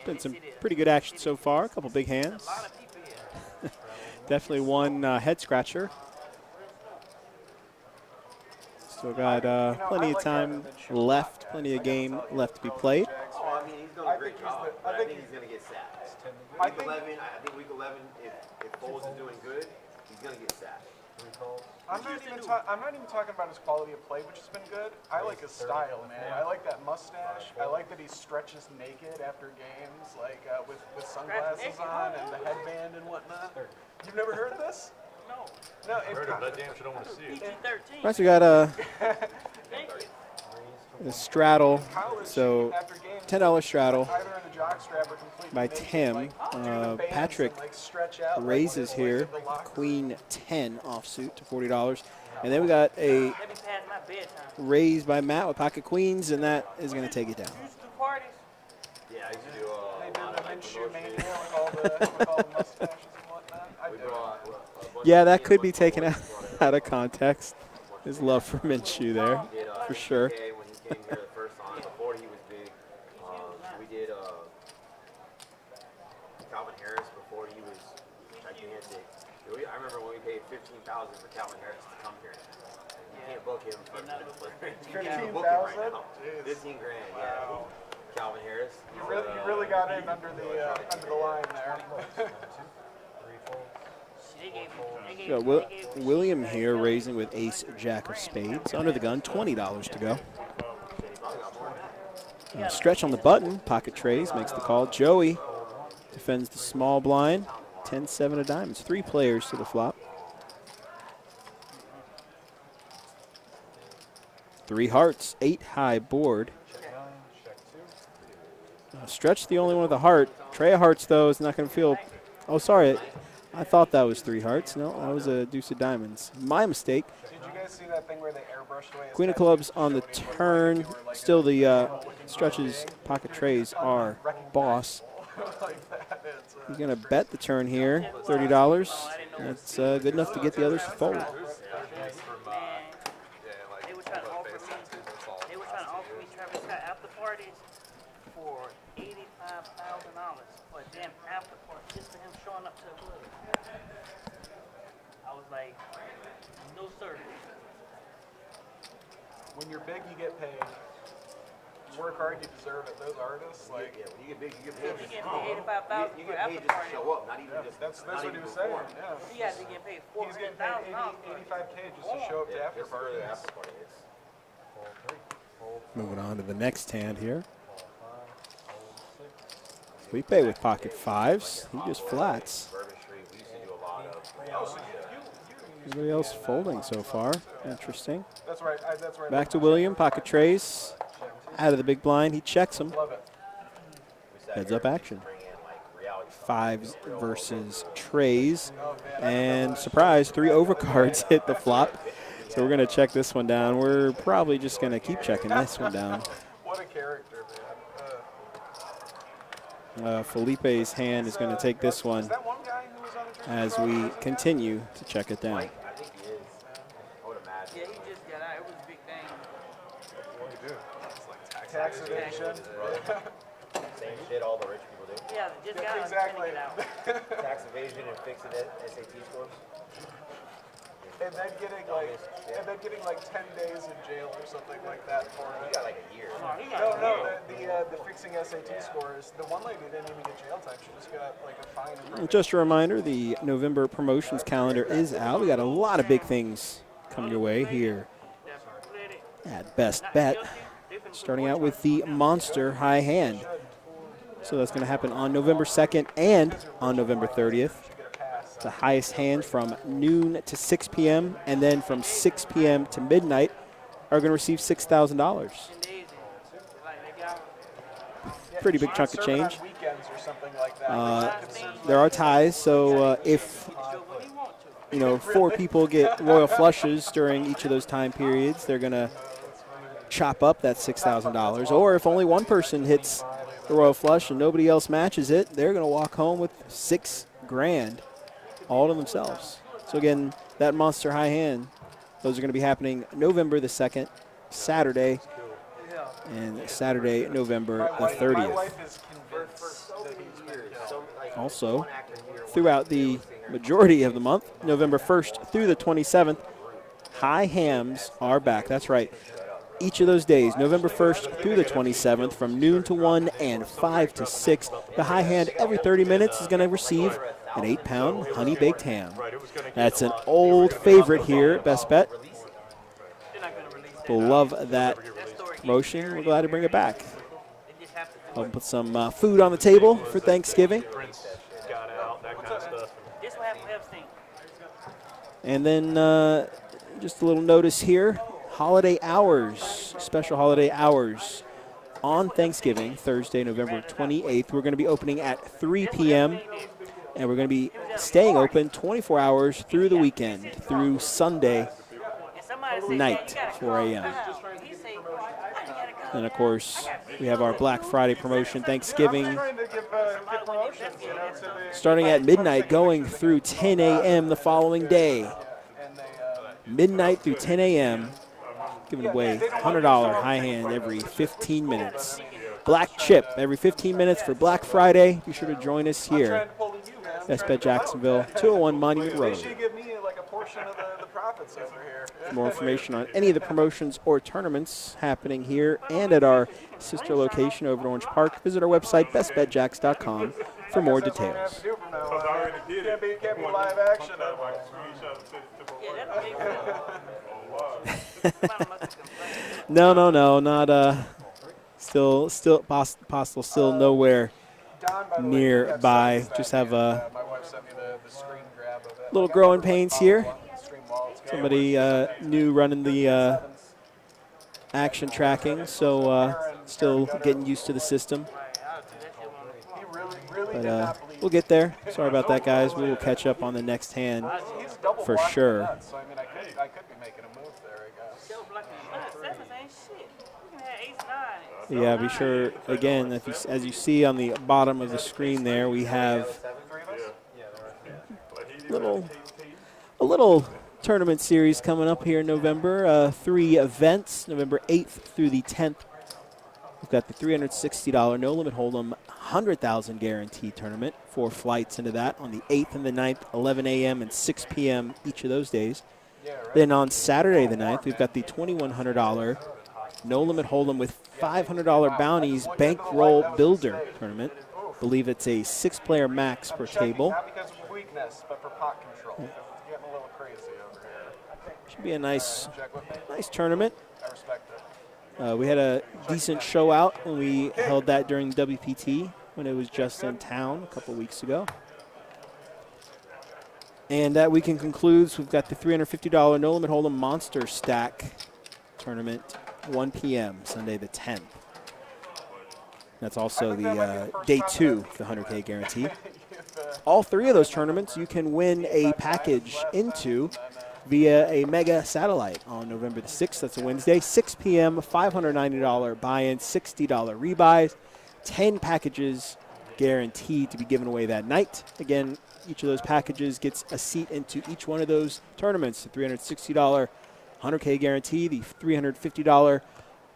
Been some pretty good action so far. A couple big hands. a lot of people here. Definitely one head scratcher. Still got plenty of time left, plenty of game left to be played. Oh, I mean, he's doing a great job, but I think he's going to get sacked. Week 11, I think week 11, if Foles is doing good, he's going to get sacked. I'm not even talking about his quality of play, which has been good. I like his style, man. I like that mustache. I like that he stretches naked after games, like with sunglasses on and the headband and whatnot. You've never heard of this? No. No, Heard of that damn shit, I don't want to see it. PG-13. Next we got a Thank you. straddle, college, so after games, $10 straddle either in the jockstrap or completely by naked, Tim. like, do the bands Patrick and, like, stretch out, like, raises when they here, leave the locker room. Queen 10 offsuit to $40. And then we got a Let me pass my bedtime. raise by Matt with pocket queens, and that is going to take it down. You used to do parties? Yeah, I used to do They a did lot the of like Minshew promotion. mania with all the mustaches and whatnot. I We do. brought a bunch Yeah, of that me could and be a bunch of taken boys out, brought out of context. His love for Minshew there, We did, for sure. DK when he came here the first time, before he was big. We did Calvin Harris before he was gigantic. I remember when we paid $15,000 for Calvin Harris to come here. You can't book him for you can't book him right now. 15 grand, yeah. Calvin Harris. You really got in under the line there. We got William here raising with ace jack of spades. Under the gun, $20 to go. Stretch on the button. Pocket trays makes the call. Joey defends the small blind. 10-7 of diamonds. 3 players to the flop. 3 hearts, 8 high board. Stretch the only one with a heart. Tray of hearts, though, is not going to feel. Oh, sorry. I thought that was 3 hearts. No, that was a deuce of diamonds. My mistake. Did you guys see that thing where they airbrushed away his Queen of tattoo clubs to on the show he looked turn. like you were like Still a- the Stretch's pocket trays are boss. like that? It's, He's going to bet the turn here. $30. That's good enough to get the others to fold. They were trying to offer me Travis Scott after parties for $85,000 for a damn after party just for him showing up to the club. I was like, no sir. When you're big, you get paid. You work hard, you deserve it. Those artists, like, Yeah, when you get big, you get paid. He getting paid $85,000 You for get after paid just to party. show up, not even just. that's not what even he was saying. perform. Yeah. He has to get paid He's getting paid $400,000. 85K just to show up to Yeah, after just for the parties. after party. It's- Moving on to the next hand here. Felipe with pocket 5s. He just flats. Bourbon Street, we used to do a lot of. Everybody else folding so far. Interesting. That's right. That's right. Back to William. Pocket trays. Out of the big blind. He checks him. Love it. Heads up action. 5s versus trays. And surprise, 3 overcards hit the flop. So we're going to check this one down. We're probably just going to keep checking this one down. What a character, man. Felipe's hand is going to take this one Is that one guy who was on the trip? as we continue to check it down. I think he is. I would imagine. Yeah, he just got out. It was a big thing. What do you do? It's like Tax evasion. Same shit all the rich people do. Yeah, just got out. Exactly. Get out. Tax evasion and fixing SAT scores. And then getting like 10 days in jail or something like that for You it. got like a year. No, the fixing SAT scores. The one lady didn't even get jail time. She just got like a fine. And Just a reminder, the November promotions calendar is out. We got a lot of big things coming your way here at Best Bet. Starting out with the Monster High Hand. So that's going to happen on November 2nd and on November 30th. The highest hand from noon to 6 p.m. and then from 6 p.m. to midnight are going to receive $6,000. Pretty big chunk of change. There are ties, so if 4 people get royal flushes during each of those time periods, they're going to chop up that $6,000. Or if only one person hits the royal flush and nobody else matches it, they're going to walk home with $6 grand all to themselves. So again, that monster high hand, those are going to be happening November the 2nd, Saturday, and Saturday, November the 30th. Also, throughout the majority of the month, November 1st through the 27th, high hams are back. That's right. Each of those days, November 1st through the 27th, from noon to 1 and 5 to 6, the high hand every 30 minutes is going to receive an 8-pound honey-baked ham. That's an old favorite here at Best Bet. We'll love that promotion. We're glad to bring it back. I'll put some food on the table for Thanksgiving. And then just a little notice here. Holiday hours, special holiday hours on Thanksgiving, Thursday, November 28th. We're going to be opening at 3 p.m. and we're going to be staying open 24 hours through the weekend, through Sunday night, 4 a.m. And, of course, we have our Black Friday promotion, Thanksgiving, starting at midnight, going through 10 a.m. the following day. Midnight through 10 a.m., giving away $100 high hand every 15 minutes. Black chip every 15 minutes for Black Friday. Be sure to join us here. Best Bet Jacksonville, 201 Monument Road. For more information on any of the promotions or tournaments happening here and at our sister location over at Orange Park, visit our website, bestbetjacks.com, for more details. Can't be live action. No, not still possible, still nowhere nearby. Just have a little growing pains here. Somebody new running the action tracking, so still getting used to the system. But we'll get there. Sorry about that, guys. We will catch up on the next hand for sure. Yeah, be sure, again, if you, as you see on the bottom of the screen there, we have a little tournament series coming up here in November. 3 events, November 8th through the 10th. We've got the $360 No Limit Hold'em 100,000 guarantee tournament. 4 flights into that on the 8th and the 9th, 11 a.m. and 6 p.m. each of those days. Then on Saturday the 9th, we've got the $2,100 No Limit Hold'em with $500 bounties bankroll builder tournament. I believe it's a 6-player max per table. Not because of weakness, but for pot control. Getting a little crazy over here. Should be a nice tournament. I respect it. We had a decent show out when we held that during WPT when it was just in town a couple weeks ago. And that weekend concludes. We've got the $350 No Limit Hold'em Monster Stack tournament, 1 p.m. Sunday the 10th. That's also the day 2 of the 100K guarantee. All 3 of those tournaments you can win a package into via a mega satellite on November the 6th. That's a Wednesday, 6 p.m., $590 buy-in, $60 rebuys, 10 packages guaranteed to be given away that night. Again, each of those packages gets a seat into each one of those tournaments. The $360 100K guarantee, the $350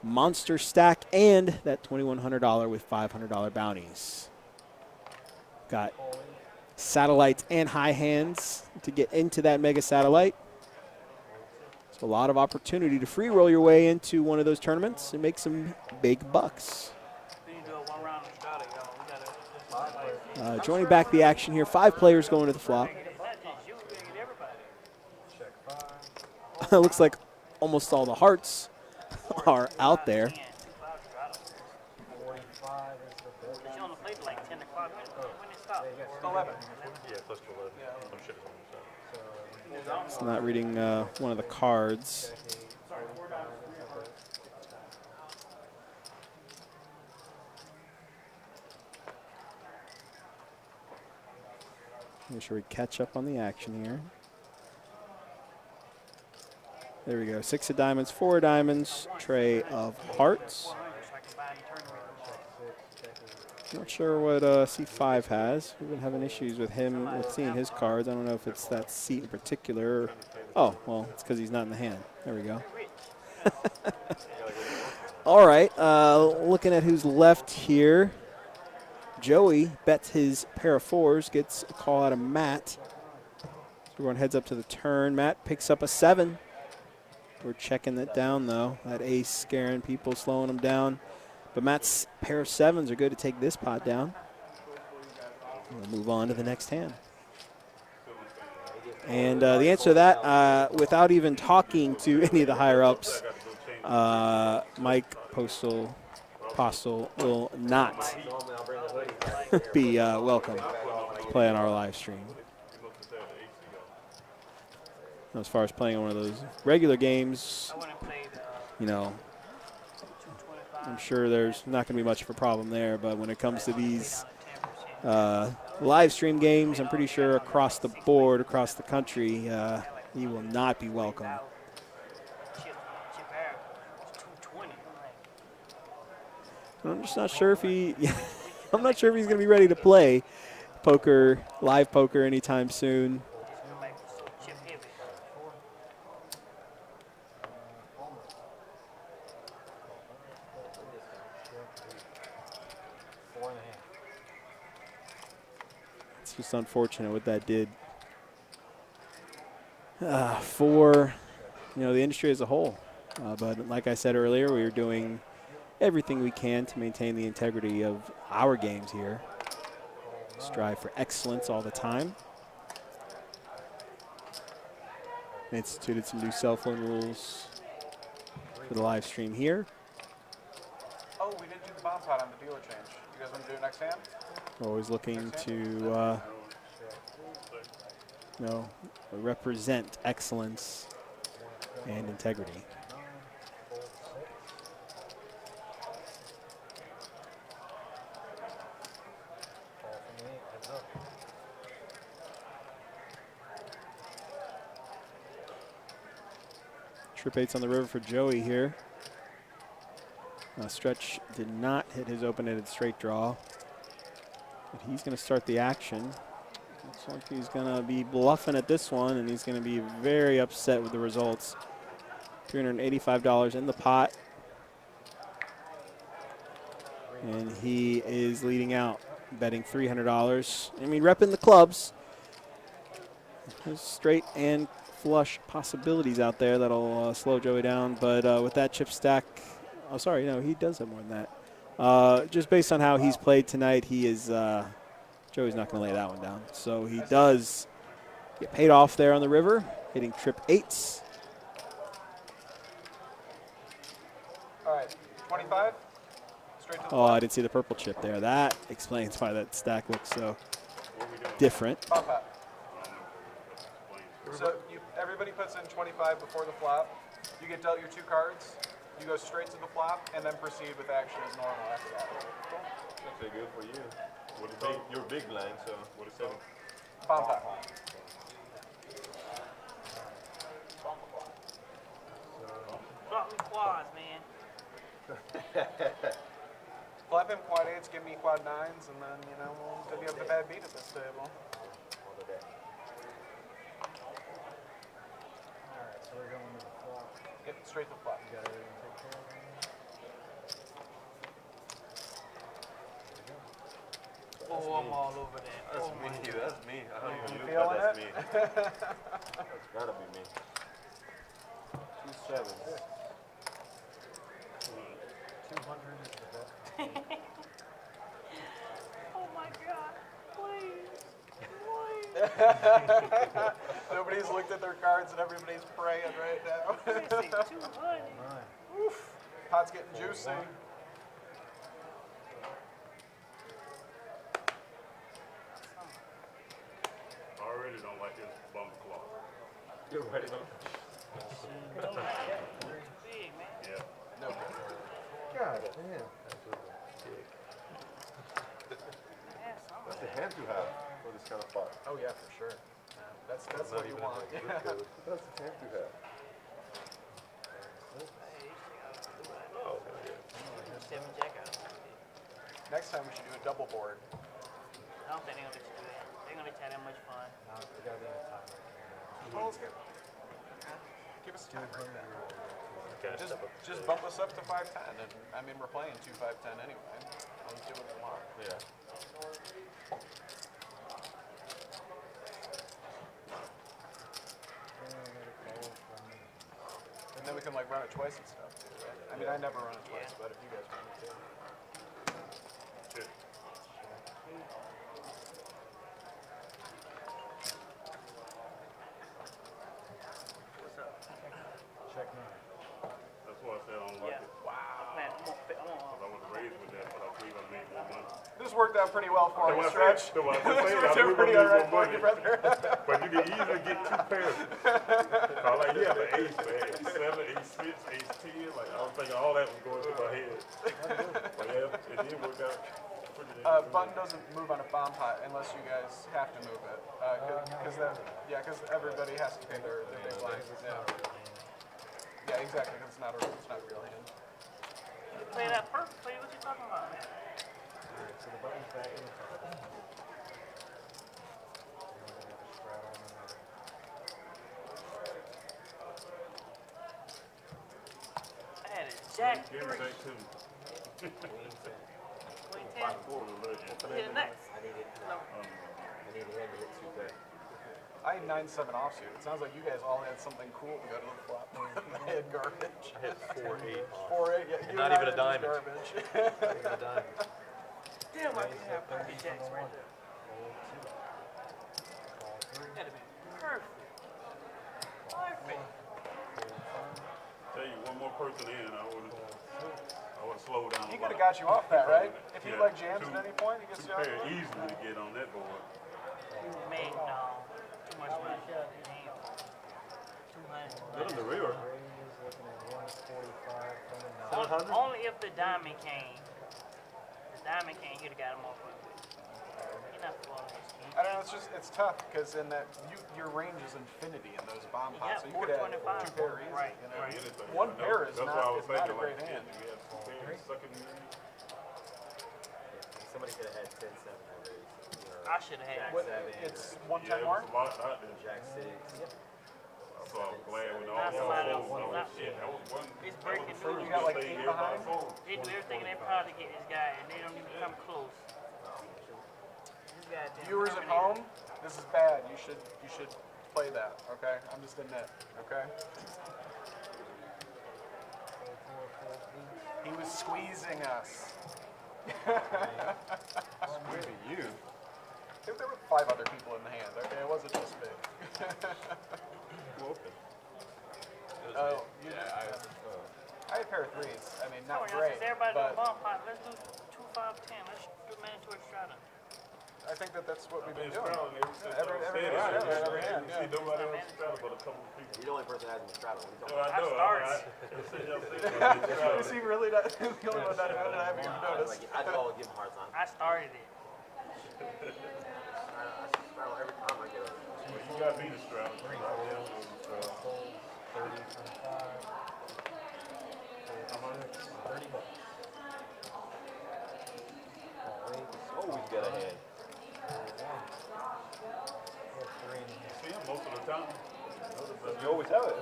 Monster Stack, and that $2,100 with $500 bounties. Got satellites and high hands to get into that mega satellite. So a lot of opportunity to free roll your way into one of those tournaments and make some big bucks. Joining back the action here, 5 players going to the flop. It looks like almost all the hearts are out there. 11. Yeah, close to 11. Yeah. Some shit is on the side. It's not reading one of the cards. Make sure we catch up on the action here. There we go. 6 of diamonds, 4 of diamonds, tray of hearts. Not sure what C5 has. We've been having issues with him with seeing his cards. I don't know if it's that seat in particular. Oh, well, it's because he's not in the hand. There we go. All right, looking at who's left here. Joey bets his pair of 4s, gets a call out of Matt. So everyone heads up to the turn. Matt picks up a 7. We're checking that down, though. That ace scaring people, slowing them down. But Matt's pair of 7s are good to take this pot down. We'll move on to the next hand. And the answer to that, without even talking to any of the higher-ups, Mike Postel will not be welcome to play on our live stream. As far as playing on one of those regular games, you know, I'm sure there's not going to be much of a problem there. But when it comes to these live stream games, I'm pretty sure across the board, across the country, he will not be welcome. I'm just not sure if he. I'm not sure if he's going to be ready to play poker, live poker, anytime soon. It's just unfortunate what that did for, you know, the industry as a whole. But like I said earlier, we are doing everything we can to maintain the integrity of our games here. Strive for excellence all the time. Instituted some new cell phone rules for the live stream here. Oh, we didn't do the bomb pot on the dealer change. You guys want to do it next hand? Always looking to you know, represent excellence and integrity. Trip 8's on the river for Joey here. Stretch did not hit his open-ended straight draw, but he's going to start the action. Looks like he's going to be bluffing at this one, and he's going to be very upset with the results. $385 in the pot, and he is leading out, betting $300. I mean, repping the clubs. There's straight and flush possibilities out there that'll slow Joey down, but with that chip stack, oh, sorry, no, he does have more than that. Just based on how he's played tonight, he is, Joey's not going to lay that one down. So he does get paid off there on the river, hitting trip 8s. All right, 25. Straight to the Oh, I didn't see the purple chip there. That explains why that stack looks so different. Bomb pot. So everybody puts in 25 before the flop. You get dealt your 2 cards. You go straight to the flop and then proceed with action as normal after that. Cool? That's good for you. What is big? You're big blind, so what is 7? Bomb pot. Flop me quads, man. Flop him quad 8s, give me quad 9s, and then, you know, we'll divvy up the bad beat at this table. Alright, so we're going to the flop. Yep, straight to the flop. You got everything taken care of? Oh, I'm all over that. That's Oh, me. That's me. I don't even You look feeling like that's it? me. That's gotta be me. 2 7s. 200 is the best. Oh my God, please. Nobody's looked at their cards and everybody's praying right now. Please. 200. Oof. Pot's getting juicy. don't like this bum clock. You're right. Big, man. Yeah. No good. God damn. Yeah, some That's the hand you have for this kind of spot. Oh yeah, for sure. That's what you want. Yeah. That's the hand you have. Oh, seven jack out. Next time we should do a double board. I don't think they're gonna let you do that. They're gonna let you have that much fun. No, we gotta be in the time. Well, let's get. Give us time right now. okay. Just bump us up to 510, and I mean we're playing 2 510 anyway. Let's do what we want. Yeah. And then we can like run it twice and stuff too, right? I mean I never run it twice, but if you guys run it too. Shit. What's up? Check 9. That's why I said I don't like Yeah. it. I'm on. Because I want to raise with that, but I believe I made more money. This worked out pretty well for you, That's Stretch. what I This said. worked I out believe pretty I made alright more for you, money. brother. But you can easily get 2 pairs. I was like, yeah, but ace, man. Ace 7, ace 6, ace 10. Like, I was thinking all that was going through my head. But yeah, it did work out pretty damn good. Button doesn't move on a bomb pot unless you guys have to move it. Because everybody has to pay their big blinds. Yeah, exactly. Because it's not a real hand. You play that perfectly. What you talking about, man? Alright, so the button's back in the top. And we're gonna get the straddle on another. I had a jack Give 3. me that too. Queen 10. 5-4 was legend. Hit it next. I need it. No. I need him to hit 2 I had 9-7 offsuit. It sounds like you guys all had something cool to go to the flop. I had garbage. I hit 4-8. 4-8. Yeah, you Not and I even a had just diamond. Garbage. Not even a diamond. Damn, I Raise can the have 30 perfect jacks from the right one. there. Fold 2. Call 3. That'd be perfect. Perfect. Fold 5. Tell you, one more person in, I would slow down. He a could have lot. got you off that, right? If he Yeah, like jams two- at any point, he gets you Two off. pair easily to get on that board. Man, no. Too much money. Damn. 200. Good on the river. Raise looking at 145 from the 9. 700? Only if the diamond came. The diamond came, you'd have got him off with it. You're not falling this game. I don't know. It's tough because in that your range is infinity in those bomb pots. So you could have 425. 2 pair easy. Right, You know? right. Anything. One I know. pair is That's not- why I was it's not a thinking, great like, hand. shit, you have 2 pairs sucking in. Somebody could have had 10-7 I raised. I should have had What, it. it's Yeah, 110 it more? was a lot out there. Jack 6. So I was glad when all Not the somebody folds, I was not- shit, that was one. It's that was breaking the first news. You got like mistake 8 everybody behind? folded. They do everything in their power to get this guy, and they don't even come close. This goddamn Viewers at Terminator. home, this is bad. You should play that. Okay, I'm just a nit. Okay. Fold 4, fold 8. He was squeezing us. Squeezing you. There were 5 other people in the hand. Okay, it wasn't just me. Oh, you I had a pair of 3s. I mean, not Come on, great, since everybody doing but bump pot, let's do 2, 5, 10. Let's do mandatory strata. I think that's what we've been It's doing. straddling Every hand, every hand, You see yeah. nobody else straddle but a couple of people. You're the only person that has me straddle. What are you No, talking I know. started. Is he really not the only one that I haven't even about? noticed? I'd go give him a hard time. I started it. I straddle every time I get over. You got me to straddle. Fold 30 from 5. Fold 6. 30 bucks. Call 8. Always got a hand. Fold 1. Fold 3 and a half. See him most of the time. You always have it.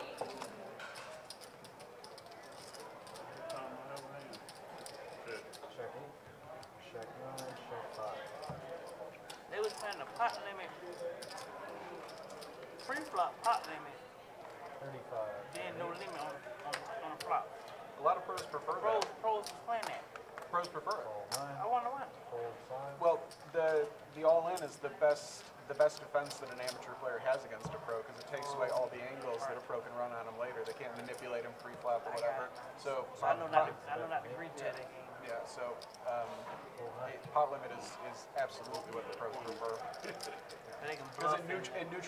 Check 8. Check 9. Check 5. They was playing the pot limit. Preflop pot limit. 35. Then no limit on the flop. A lot of pros prefer that. Pros was playing that. Pros prefer it. Fold 9. I wonder why. Fold 5. Well, the all-in is the best defense that an amateur player has against a pro because it takes away all the angles that a pro can run on him later. They can't manipulate him pre-flop or whatever. So I know not to read that game. yeah, so pot limit is absolutely what the pros prefer. They can Because bluff it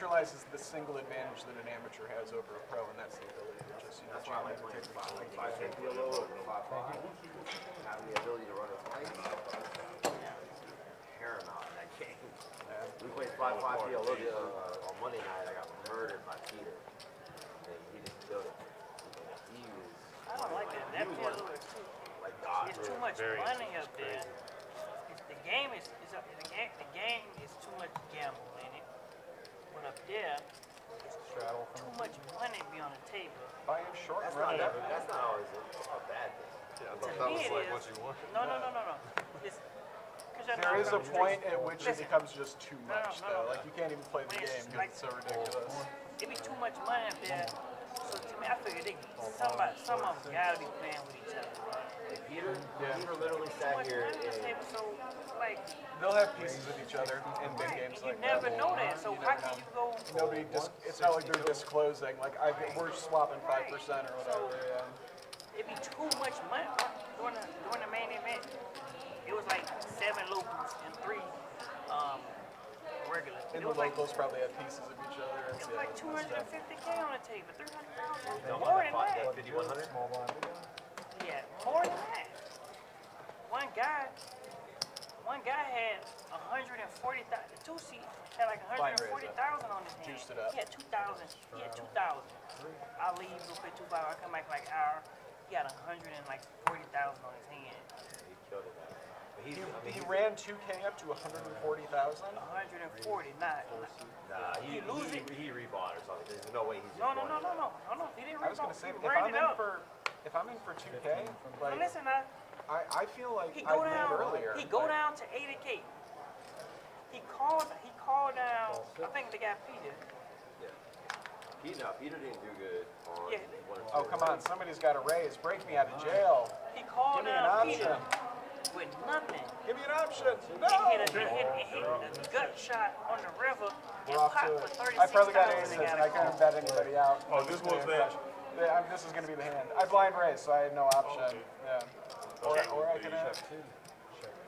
neutralizes the single advantage that an amateur has over a pro, and that's the ability to just, That's why I like playing 5 PLO over 5-5. Having the ability to run a fight paramount in that game. We played 5-5 PLO on Monday night. I got murdered by Peter. And he didn't do it. He was. I don't like that. That PLO is too. Like It's too much money up there. The game is too much gamble in it. But up there, it's too much money be on the table. Buy him short That's run. not always a bad thing. Yeah, I To thought that me was it like is. what you want. No. It's, There is a point at which it Listen. becomes just too much, No. though. Like, you can't even play the It's game because like- it's so ridiculous. it be too much money up there. So to me, I figure some of them gotta be playing with each other. Right? Peter literally Too sat much here money on the and table, so like. They'll have pieces of each other in big Right, games and like you never that. know that. So how can you go? Nobody it's not like they're disclosing, like, we're swapping 5% or whatever, It'd be too much money during the main event. It was like 7 locals and 3 regular. And It the was like, locals probably have pieces of each other. it was like 250K on the table, 300,000. No, More than that. that 5100. Yeah, more than that. One guy had 140,000. The 2 seat had like 140,000 on his hand. Juiced it up. He had 2,000. He had 2,000. I leave, go pay 2,500. I come back like an hour. He had 140,000 on his hand. He killed it. But He ran 2K up to 140,000. 140, not. Nah, he rebought or something. There's no way he's just No. He didn't I was gonna rebound. say, He if ran it up. I'm in for 2K, But like, listen, I feel like he I go ran down. earlier. He go like, down to 80K. He called down. I think they got Peter. Peter didn't do good on Yeah. Oh, come on, somebody's got to raise. Break me out of jail. He called Give me an down option. Peter with nothing. Give me an option. He No! hit a gut shot on the river We're and off popped to for it. 36,000. I probably got aces. and got I a couldn't call. bet anybody out. Oh, this was that. Yeah, this is going to be the hand. I blind raised, so I had no option. Yeah. Or I can have.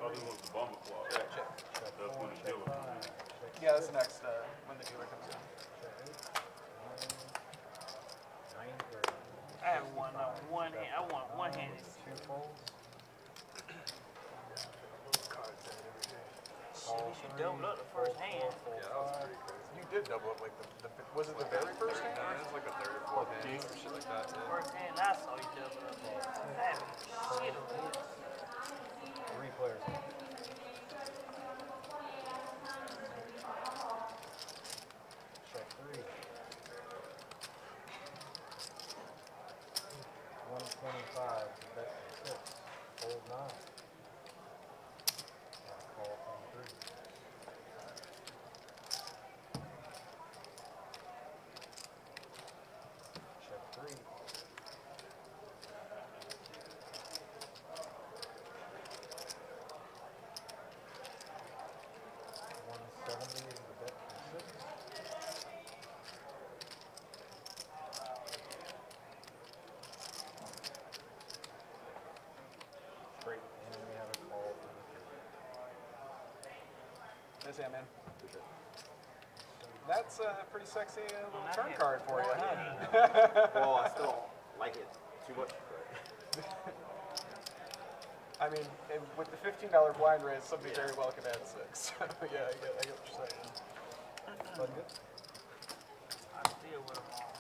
Oh, this was the bomber claw. That's when the dealer. Yeah, that's next when the dealer comes in. I have one hand. I want one handed. Shit, we should double up the first hand. Yeah, that was pretty crazy. You did double up, like, was it the very first hand? Yeah, it was like a third or fourth hand or shit like that. Yeah. First hand I saw you double up. I had shit over here. 3 players. Check 3. 125. Bet 6. Hold 9. Call from 3. Check 3. $170 is the bet from 6. Straight, and we have a call from 3. Yes, yeah, man. That's a pretty sexy little turn card for you, huh? Well, I still don't like it too much. But I mean, and with the $15 blind raise, somebody very well could add 6. Yeah, I get what you're saying. But good. I still with them all.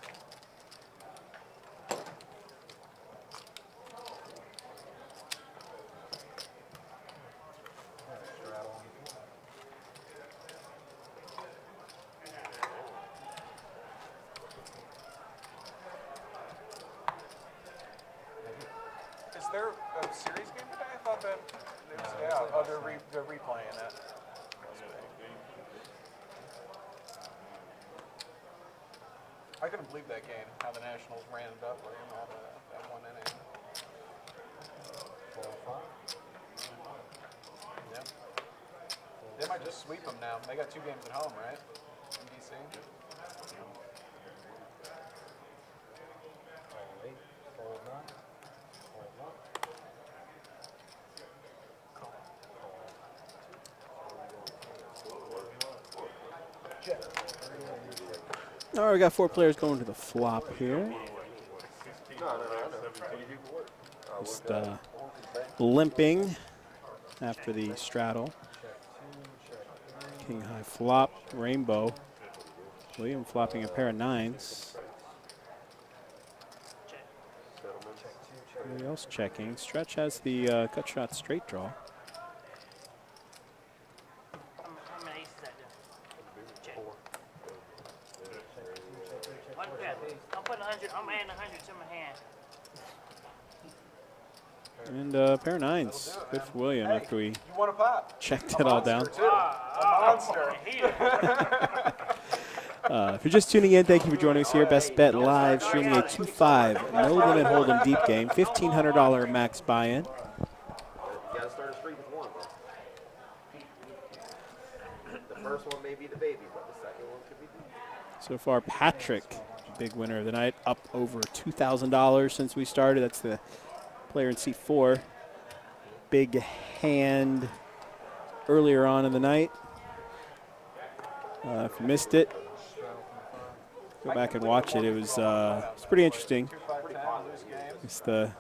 Straddle on 4. Is there a series game today? I thought that there was, yeah, oh, they're replaying it. I couldn't believe that game, how the Nationals ran it up in that one inning. 4-5. Yeah. They might just sweep them now. They got 2 games at home, right? In DC. Call 8. Hold 9. Hold 1. Call 2. Check. 3 and you check. All right, we got 4 players going to the flop here. Just limping after the straddle. King high flop, rainbow. William flopping a pair of 9s. Everybody else checking. Stretch has the cut shot straight draw. How many aces is that there? Check. One pair. I'm putting 100. I'm adding 100 to my hand. And a pair of 9s. Good for William after we You want a pop? checked it all down. A monster. If you're just tuning in, thank you for joining us here. Best Bet Live, streaming a 2-5 no limit hold'em deep game, $1,500 max buy-in. You gotta start a streak with one, bro. The first one may be the baby, but the second one could be the So far, Patrick, big winner of the night, up over $2,000 since we started. That's the player in seat 4. Big hand earlier on in the night. If you missed it, go back and watch it. It was pretty interesting. It's I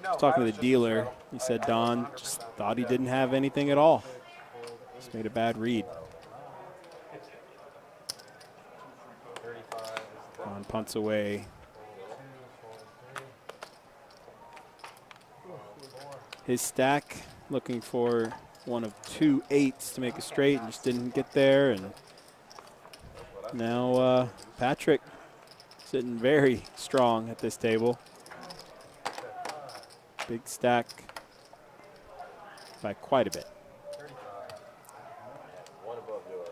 was talking to the dealer. He said Don just thought he didn't have anything at all. Just made a bad read. Don punts away. His stack looking for one of 2 8s to make a straight and just didn't get there. And now Patrick sitting very strong at this table. Big stack by quite a bit. one above yours.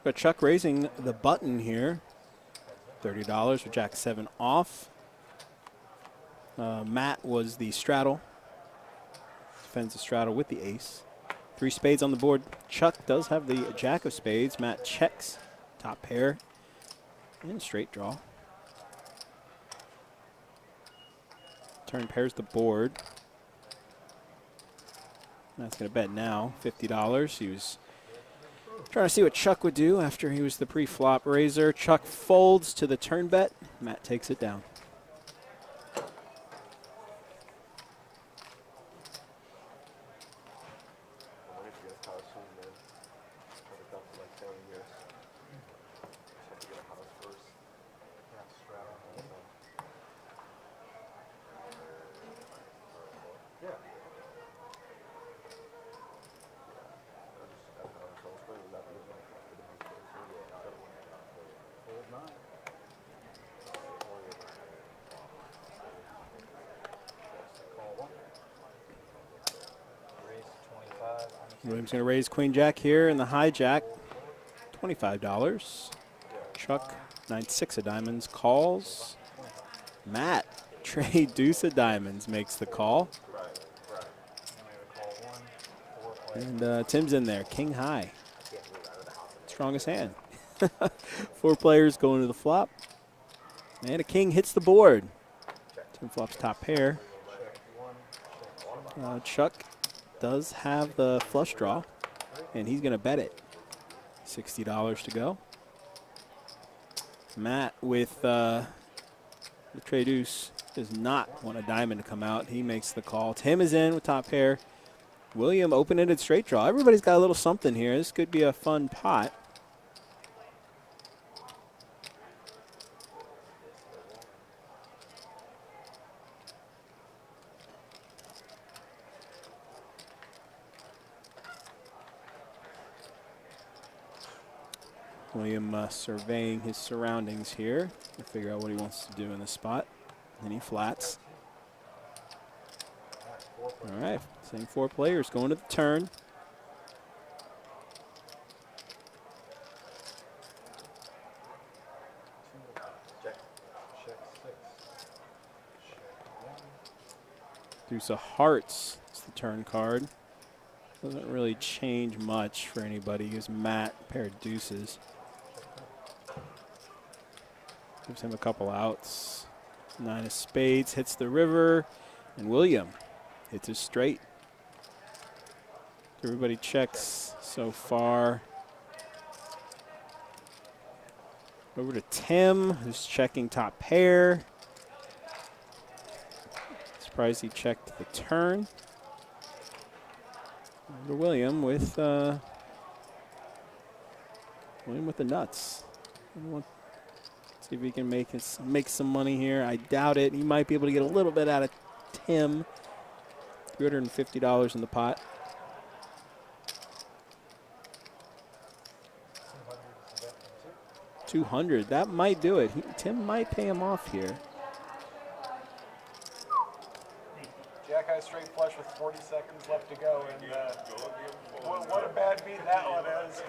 Got Chuck raising the button here. $30 with Jack 7 off. Matt was the straddle. Defends the straddle with the ace. 3 spades on the board. Chuck does have the Jack of spades. Matt checks top pair and straight draw. Turn pairs the board. Matt's going to bet now $50. He was trying to see what Chuck would do after he was the pre-flop raiser. Chuck folds to the turn bet. Matt takes it down. Williams going to raise Queen Jack here in the hijack. $25. Chuck, 9-6 of diamonds, calls. Matt, trade deuce of diamonds, makes the call. And Tim's in there, king high. Strongest hand. 4 players going to the flop. And a king hits the board. Tim flops top pair. Chuck does have the flush draw, and he's going to bet it. $60 to go. Matt with the trade deuce does not want a diamond to come out. He makes the call. Tim is in with top pair. William open-ended straight draw. Everybody's got a little something here. This could be a fun pot. William surveying his surroundings here to figure out what he wants to do in the spot. And he flats. All right, same 4 players going to the turn. Deuce of hearts. It's the turn card. Doesn't really change much for anybody. Gives Matt a pair of deuces. Gives him a couple outs. 9 of spades hits the river, and William hits a straight. Everybody checks so far. Over to Tim, who's checking top pair. Surprised he checked the turn. Over to William with the nuts. See if he can make some money here. I doubt it. He might be able to get a little bit out of Tim. $350 in the pot. $200. That might do it. Tim might pay him off here. Jack high straight flush with 40 seconds left to go, and what a bad beat that one is.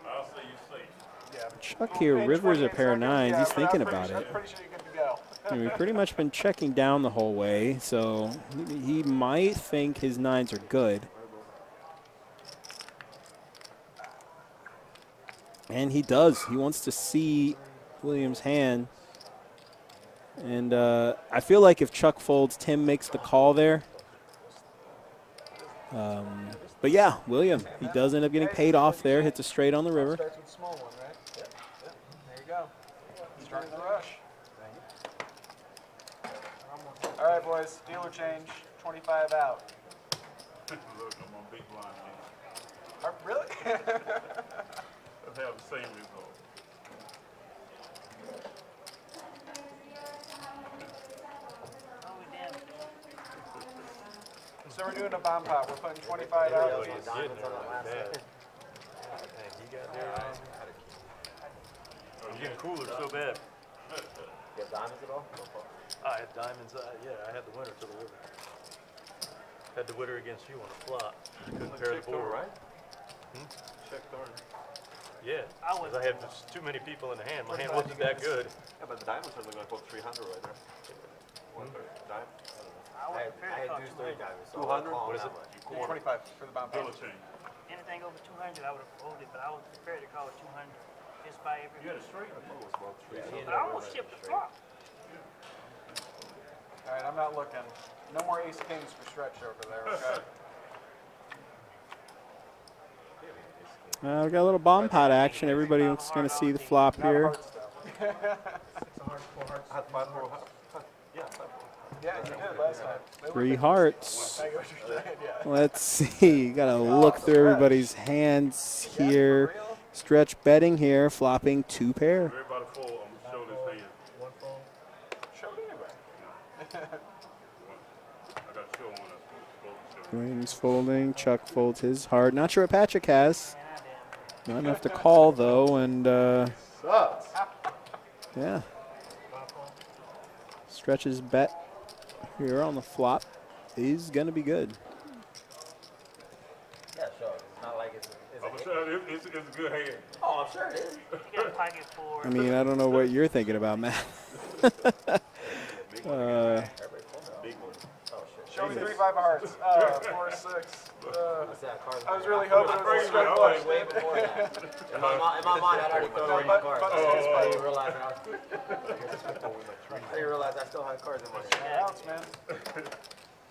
I'll say you safe. Yeah. Chuck here, River's a pair of 9s. He's thinking about it. I'm pretty sure you're good to go. We've pretty much been checking down the whole way, so he might think his 9s are good. And he does. He wants to see William's hand. And I feel like if Chuck folds, Tim makes the call there. But yeah, William, he does end up getting paid off there. Hits a straight on the river. Starts with small one, right? Yep. There you go. Starting the rush. All right, boys. Dealer change. 25 out. Look, I'm on big blind, man. Really? Let's have the same result. So we're doing a bomb pot. We're putting 25 out. He got there. It's getting cooler so bad. You have diamonds at all? I had diamonds. Yeah, I had the winner to the river. Had the winner against you on the flop. Couldn't pair the board. Right? Check turn. Yeah, because I had just too many people in the hand. My hand wasn't that good. Yeah, but the diamonds are going to put 300 right there. 130 diamond. I had deuce 3 diamonds. So 200? What is it? 25 for the bomb pot. Dealer change. Anything over 200, I would have folded, but I was prepared to call it 200. Just by every. You had a straight? But I almost shipped the flop. All right, I'm not looking. No more ace kings for stretch over there, okay? We got a little bomb pot action. Everybody's going to see the flop here. Yeah, you did last time. 3 hearts. I get what you're saying, yeah. Let's see. Got to look through everybody's hands here. Stretch betting here, flopping 2 pair. Everybody fold. I'm going to show this hand. Show it anyway. I got to show one. Williams folding. Chuck folds his heart. Not sure what Patrick has. Not enough to call, though, and yeah. Stretch's bet here on the flop is going to be good. Yeah, sure. It's not like it's I'm sure it's a good hand. Oh, I'm sure it is. You got a pocket for. I mean, I don't know what you're thinking about, Matt. Big one. Show me 3 5 hearts. 4 6. What's that card? I was really hoping it was a straight flush. Way before that. In my mind, I'd already thrown away my cards. I didn't realize I still had cards in my hand. Outs, man.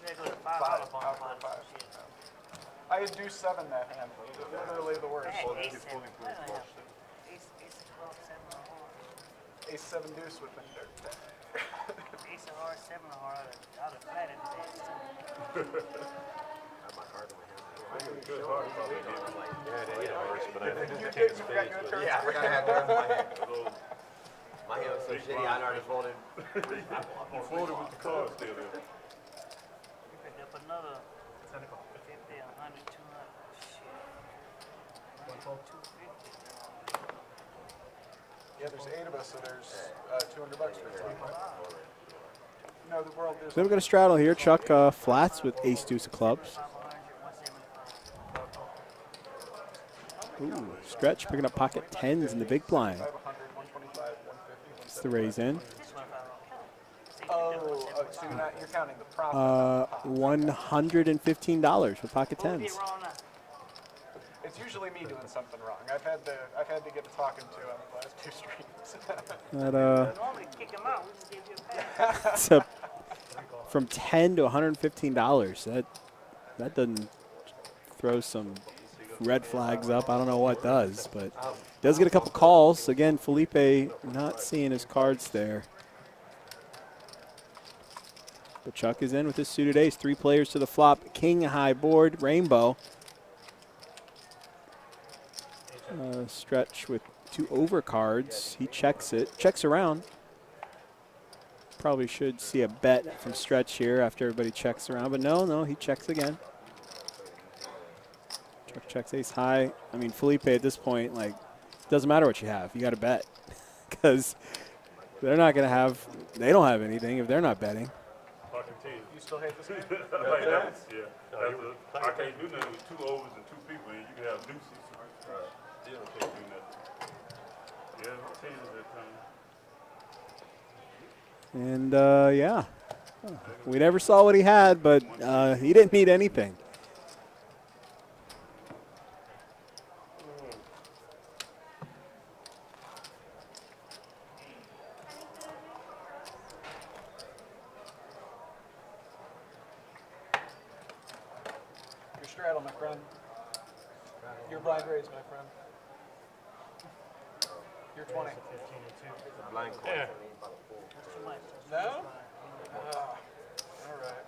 They go to $5 Five. bomb pot. Shit. I had deuce 7 that hand. Literally the worst. I had ace 7. I don't have ace 12, 7 Ace 7 deuce would have been dirt. Ace of hearts, 7 of hearts. I'd have flatted his ass too. I have my card in my hand. Good heart. Probably did. Yeah, it hurts, but I didn't You take did. You spades got with good it. Yeah, I forgot I had cards in my hand. Those- My hand was so shitty, I'd already folded. You folded with the card still there. You picked up another 50, 100, 200. Shit. Yeah, there's 8 of us, so there's $200 for each one. No, the world is. So we're going to straddle here. Chuck flats with ace deuce of clubs. Ooh, stretch picking up pocket tens in the big blind. 100, 125, 150. It's the raise in. Oh, so you're counting the profit. $115 for pocket tens. It's usually me doing something wrong. I've had to get to talking to him the last 2 streams. Normally kick him out. We just give you a pass. It's from $10 to $115. That doesn't throw some red flags up. I don't know what does, but does get a couple calls. Again, Felipe not seeing his cards there. But Chuck is in with his suited ace. 3 players to the flop. King high board, rainbow. Stretch with 2 overcards. He checks it, checks around. Probably should see a bet from Stretch here after everybody checks around, but no, he checks again. Chuck checks ace high. I mean, Felipe at this point, like, doesn't matter what you have. You got to bet because they're not going to have, they don't have anything if they're not betting. You still hate this game? Like that? Yeah. I can't do nothing with 2 overs and 2 people. You can have deuces. Still can't do nothing. Yeah, tens at times. And, yeah, we never saw what he had, but he didn't need anything. Your straddle, my friend. Your blind raise, my friend. You're 20. Blind call. Yeah. No? All right.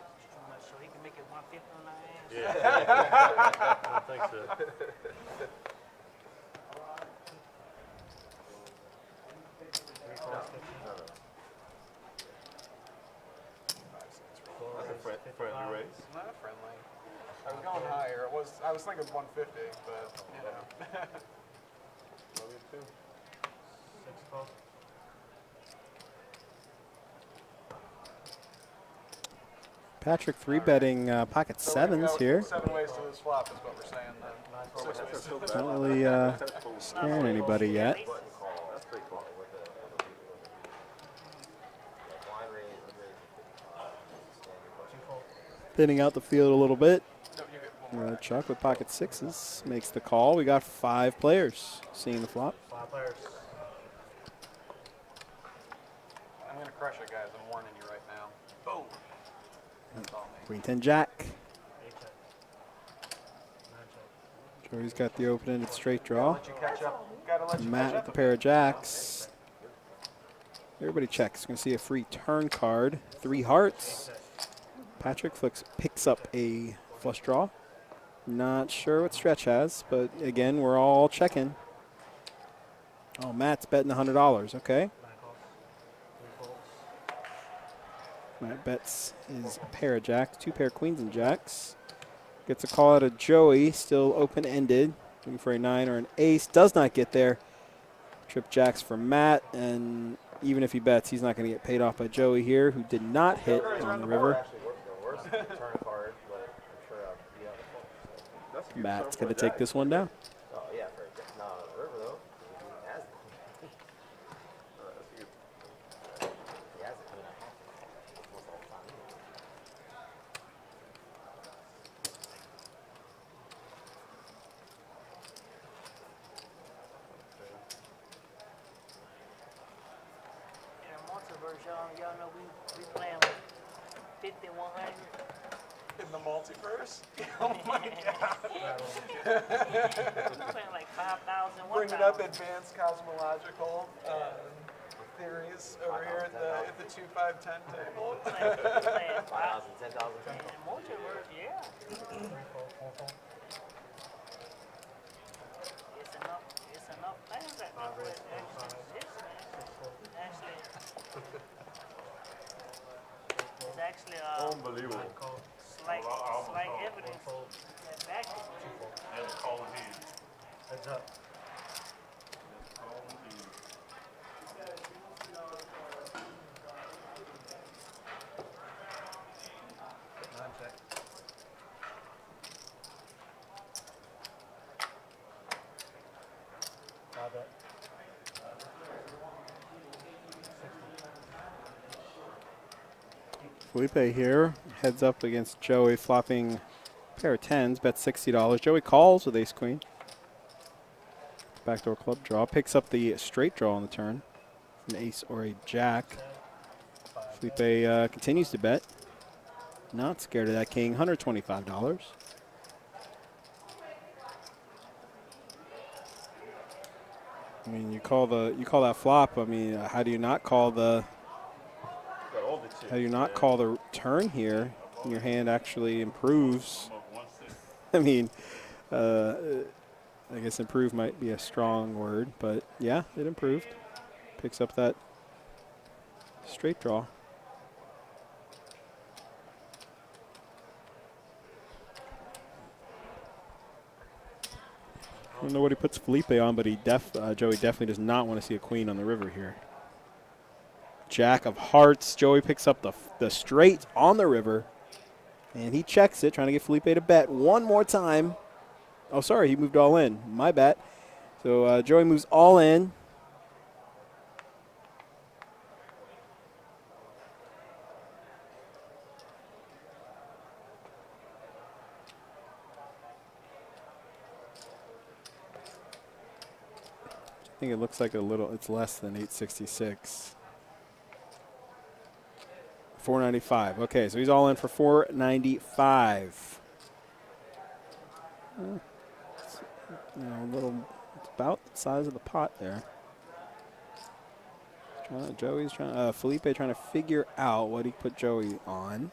So he can make it 150 on our ass. Yeah. I don't think so. That's a friendly race. Not friendly. I was going higher. I was thinking 150, but you know. Patrick 3-betting pocket So sevens here. 7 ways to this flop is what we're saying then. 6 ways to this. Not really scaring anybody yet. That's pretty cool. Thinning out the field a little bit. No, you get one more. Chuck with pocket sixes makes the call. We got 5 players seeing the flop. 5 players. I'm going to crush it, guys. I'm warning you right now. Boom. That's all me. Queen 10 jack. 8 check. 9 check. Joey's got the open-ended straight draw. Let you catch up. Gotta let you Matt catch with up. the pair of jacks. Everybody checks. Going to see a free turn card. 3 hearts. Patrick picks up a flush draw. Not sure what Stretch has, but again, we're all checking. Oh, Matt's betting $100. Okay. 9 calls. 3 folds. Matt bets his pair of jacks, 2 pair of queens and jacks. Gets a call out of Joey, still open-ended. Looking for a 9 or an ace. Does not get there. Trip jacks for Matt, and even if he bets, he's not going to get paid off by Joey here, who did not hit on the river. Matt's going to take this one down. Oh, yeah, for no, river though. He has it. He has it. In the multiverse, y'all know we playing like 50, 100. In the multiverse? Oh my god. We playing like 5,000, 1,000. Bringing up advanced cosmological theories over here at the 2, 5, 10 table. We playing 5,000, 10,000. in the multiverse, yeah. 3 fold, 4 fold. It's enough things that people actually exist, man. It's actually Unbelievable. 9 calls. slight evidence that back it. And calling in. Heads up. Non-check. Five bet. 60. Felipe here heads up against Joey, flopping a pair of tens, bets $60. Joey calls with ace queen. Backdoor club draw, picks up the straight draw on the turn, an ace or a jack. Felipe continues to bet. Not scared of that king, $125. I mean, you call that flop. I mean, how do you not call the turn here? Your hand actually improves. I mean, I guess improve might be a strong word, but yeah, it improved. Picks up that straight draw. I don't know what he puts Felipe on, but Joey definitely does not want to see a queen on the river here. Jack of hearts. Joey picks up the straight on the river, and he checks it, trying to get Felipe to bet one more time. Oh, sorry, he moved all in. My bad. So Joey moves all in. I think it looks like it's less than 866. 495. Okay, so he's all in for 495. It's about the size of the pot there. Felipe trying to figure out what he put Joey on.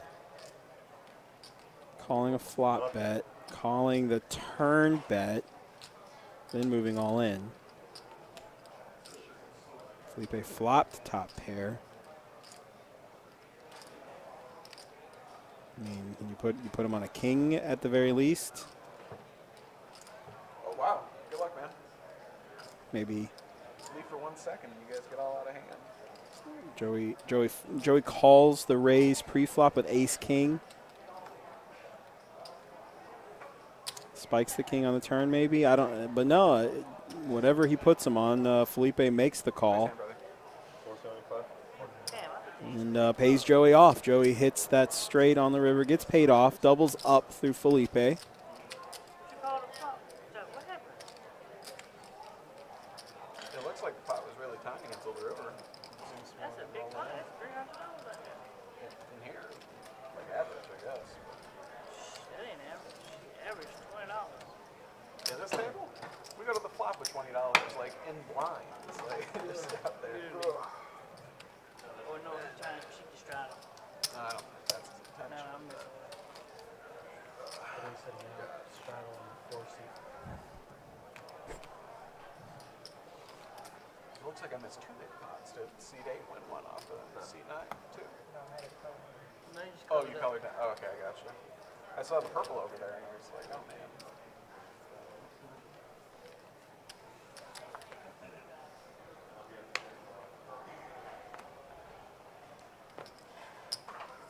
Calling a flop bet, calling the turn bet, then moving all in. Felipe flopped top pair. I mean, you put him on a king at the very least. Oh wow! Good luck, man. Maybe. Leave for 1 second, and you guys get all out of hand. Joey calls the raise pre-flop with ace king. Spikes the king on the turn, maybe. I don't. But no, whatever he puts him on, Felipe makes the call. And pays Joey off. Joey hits that straight on the river, gets paid off, doubles up through Felipe. It looks like the pot was really tiny until the river. That's a big pot. That's $300 In here, like average, I guess. That ain't average. Average $20. Is this table? We go to the flop with $20, like in blind. It's like just out there. Or no, she just tried it. No, I don't think that's his intention. No, I'm missing. But he said no, straddle and 4 seat. It looks like I missed 2 big pots. Did seat 8 win one off of seat 9 too? No, you just Oh, colored you up. colored that. Oh, okay, I got you. I saw the purple over there, and I was like, oh man.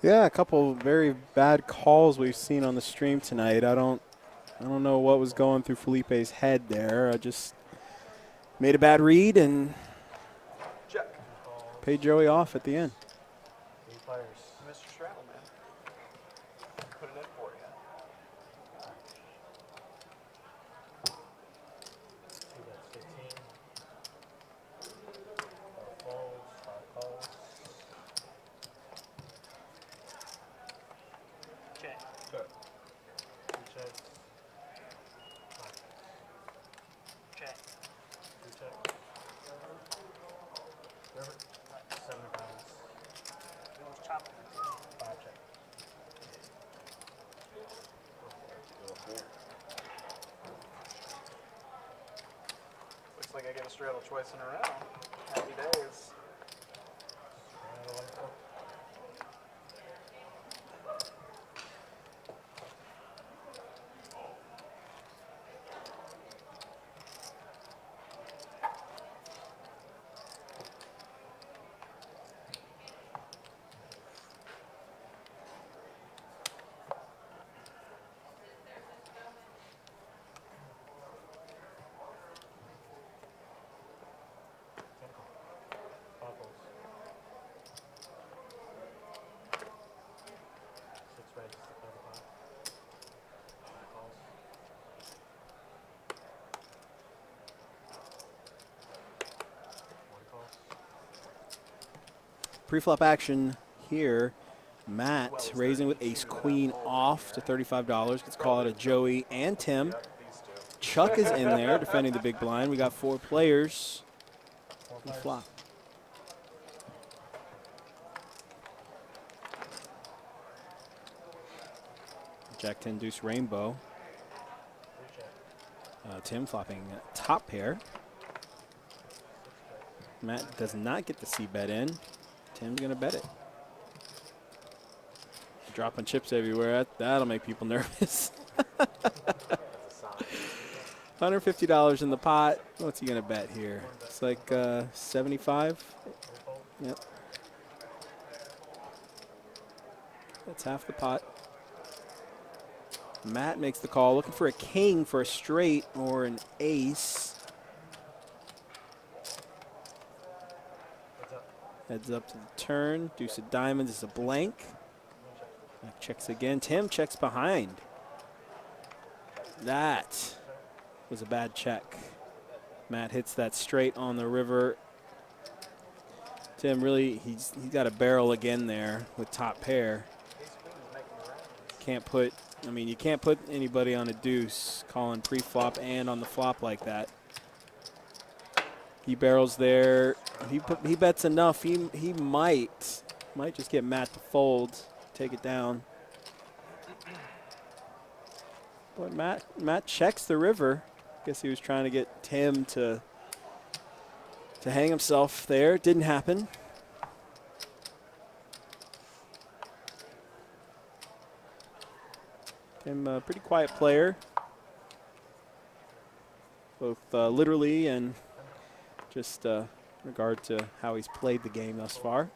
Yeah, a couple very bad calls we've seen on the stream tonight. I don't know what was going through Felipe's head there. I just made a bad read and Check. paid Joey off at the end. 3 players. Mr. Straddle, man. Put it in for you. 2 bets 15. 4 folds, 5 calls. Check. 2 checks. 5 Check. 2 checks. River. 7 pounds. It was chopping. 5 checks. Looks like I get a straddle twice in a row. Happy days. Another 1 4. Preflop action here. Matt raising with ace queen off to $35. Gets called out of Joey and Tim. Chuck is in there defending the big blind. We got 4 players. The flop. Jack 10 deuce rainbow. Tim flopping top pair. Matt does not get the C bet in. Tim's gonna bet it. Dropping chips everywhere. That'll make people nervous. $150 in the pot. What's he gonna bet here? It's like 75. Yep. That's half the pot. Matt makes the call, looking for a king for a straight or an ace. Heads up to the turn. Deuce of diamonds is a blank. Matt checks again. Tim checks behind. That was a bad check. Matt hits that straight on the river. Tim really, he's got a barrel again there with top pair. Can't put, I mean, you can't put anybody on a deuce calling pre-flop and on the flop like that. He barrels there. He bets enough. He might just get Matt to fold, take it down. But Matt checks the river. Guess he was trying to get Tim to hang himself there. Didn't happen. Tim, a pretty quiet player, both literally and just in regard to how he's played the game thus far.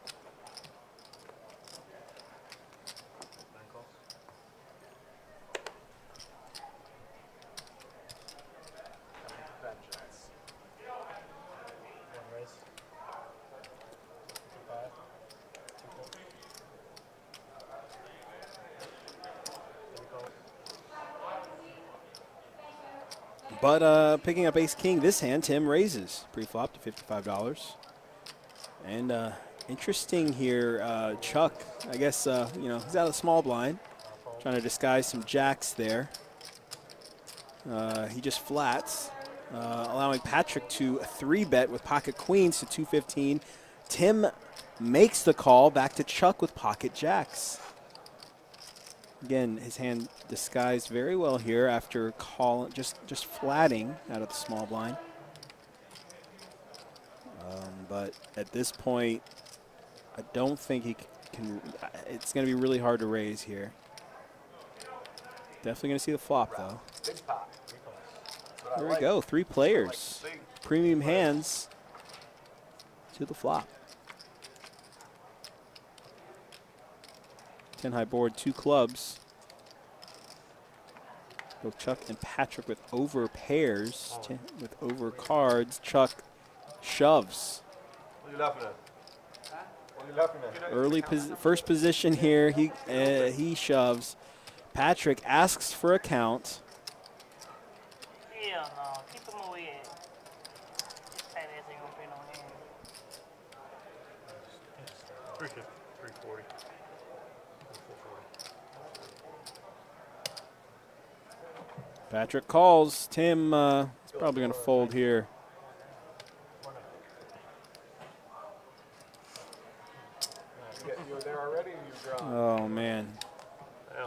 But picking up ace-king this hand, Tim raises pre-flop to $55. And interesting here, Chuck, I guess, you know, he's out of the small blind, trying to disguise some jacks there. He just flats, allowing Patrick to 3-bet with pocket queens to 215. Tim makes the call back to Chuck with pocket jacks. Again, his hand disguised very well here after just flatting out of the small blind. But at this point, I don't think he can. It's going to be really hard to raise here. Definitely going to see the flop though. There we go. 3 players, premium hands to the flop. 10 high board, 2 clubs. Both Chuck and Patrick with over pairs, with over cards. Chuck shoves. What are you laughing at? What are you laughing at? Early first position here. He shoves. Patrick asks for a count. Hell no, keep him away. This fat ass ain't gonna pay no hand. 350, 340. Patrick calls. Tim is probably going to fold here. Oh, man.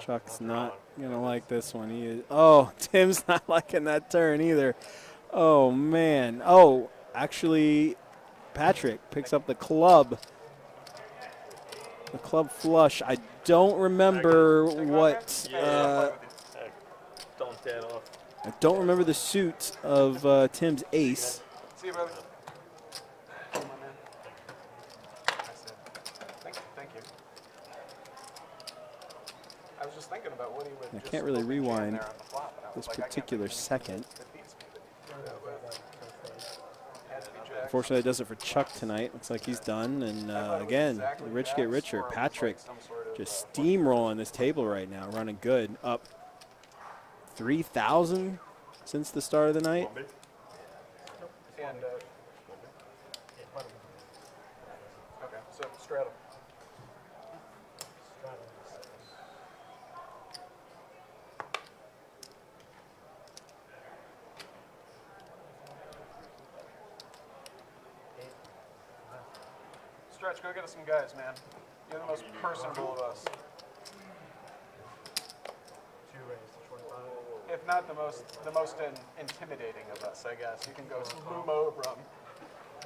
Chuck's not going to like this one. He is. Oh, Tim's not liking that turn either. Oh, man. Oh, actually, Patrick picks up the club. The club flush. I don't remember what. I don't remember the suit of Tim's ace. See you, brother. Thank you. I was just thinking about what he would. I can't really rewind this particular second. Unfortunately, it does it for Chuck tonight. Looks like he's done. And again, the rich get richer. Patrick just steamrolling this table right now, running good. Up 3,000 since the start of the night. And, okay, so Straddle. Stretch, go get us some guys, man. You're the most personable of us. 2 raise to 25. If not the most intimidating of us, I guess. You can go boom over.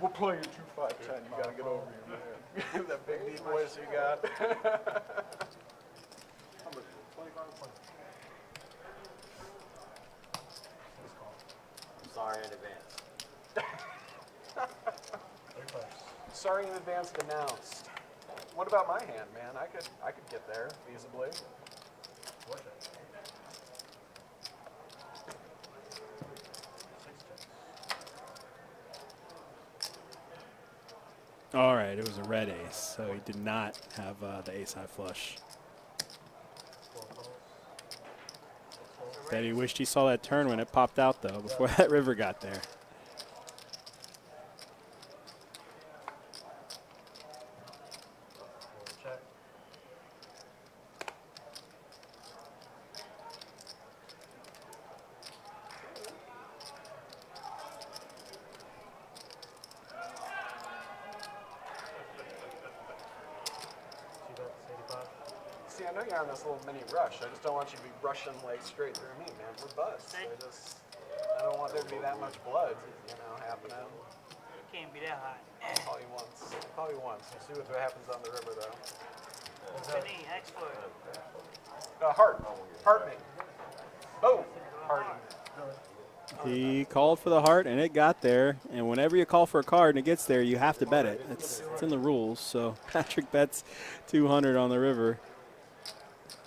We'll play you 2-5-10. You gotta get over here, man. That big deep voice you got. I'm sorry in advance. Sorry in advance announced. What about my hand, man? I could get there feasibly. All right, it was a red ace, so he did not have the ace-high flush. Said he wished he saw that turn when it popped out, though, before that river got there. See, I know you're on this little mini rush. I just don't want you to be rushing like straight through me, man. We're busts. I don't want there to be that much blood, you know, happening. It can't be that hot. I'll call you once. I'll call you once. We'll see what happens on the river, though. Vinny, ask for it. Heart. Heart me. Oh, heart. He called for the heart, and it got there. And whenever you call for a card and it gets there, you have to bet it. It's in the rules. So Patrick bets 200 on the river.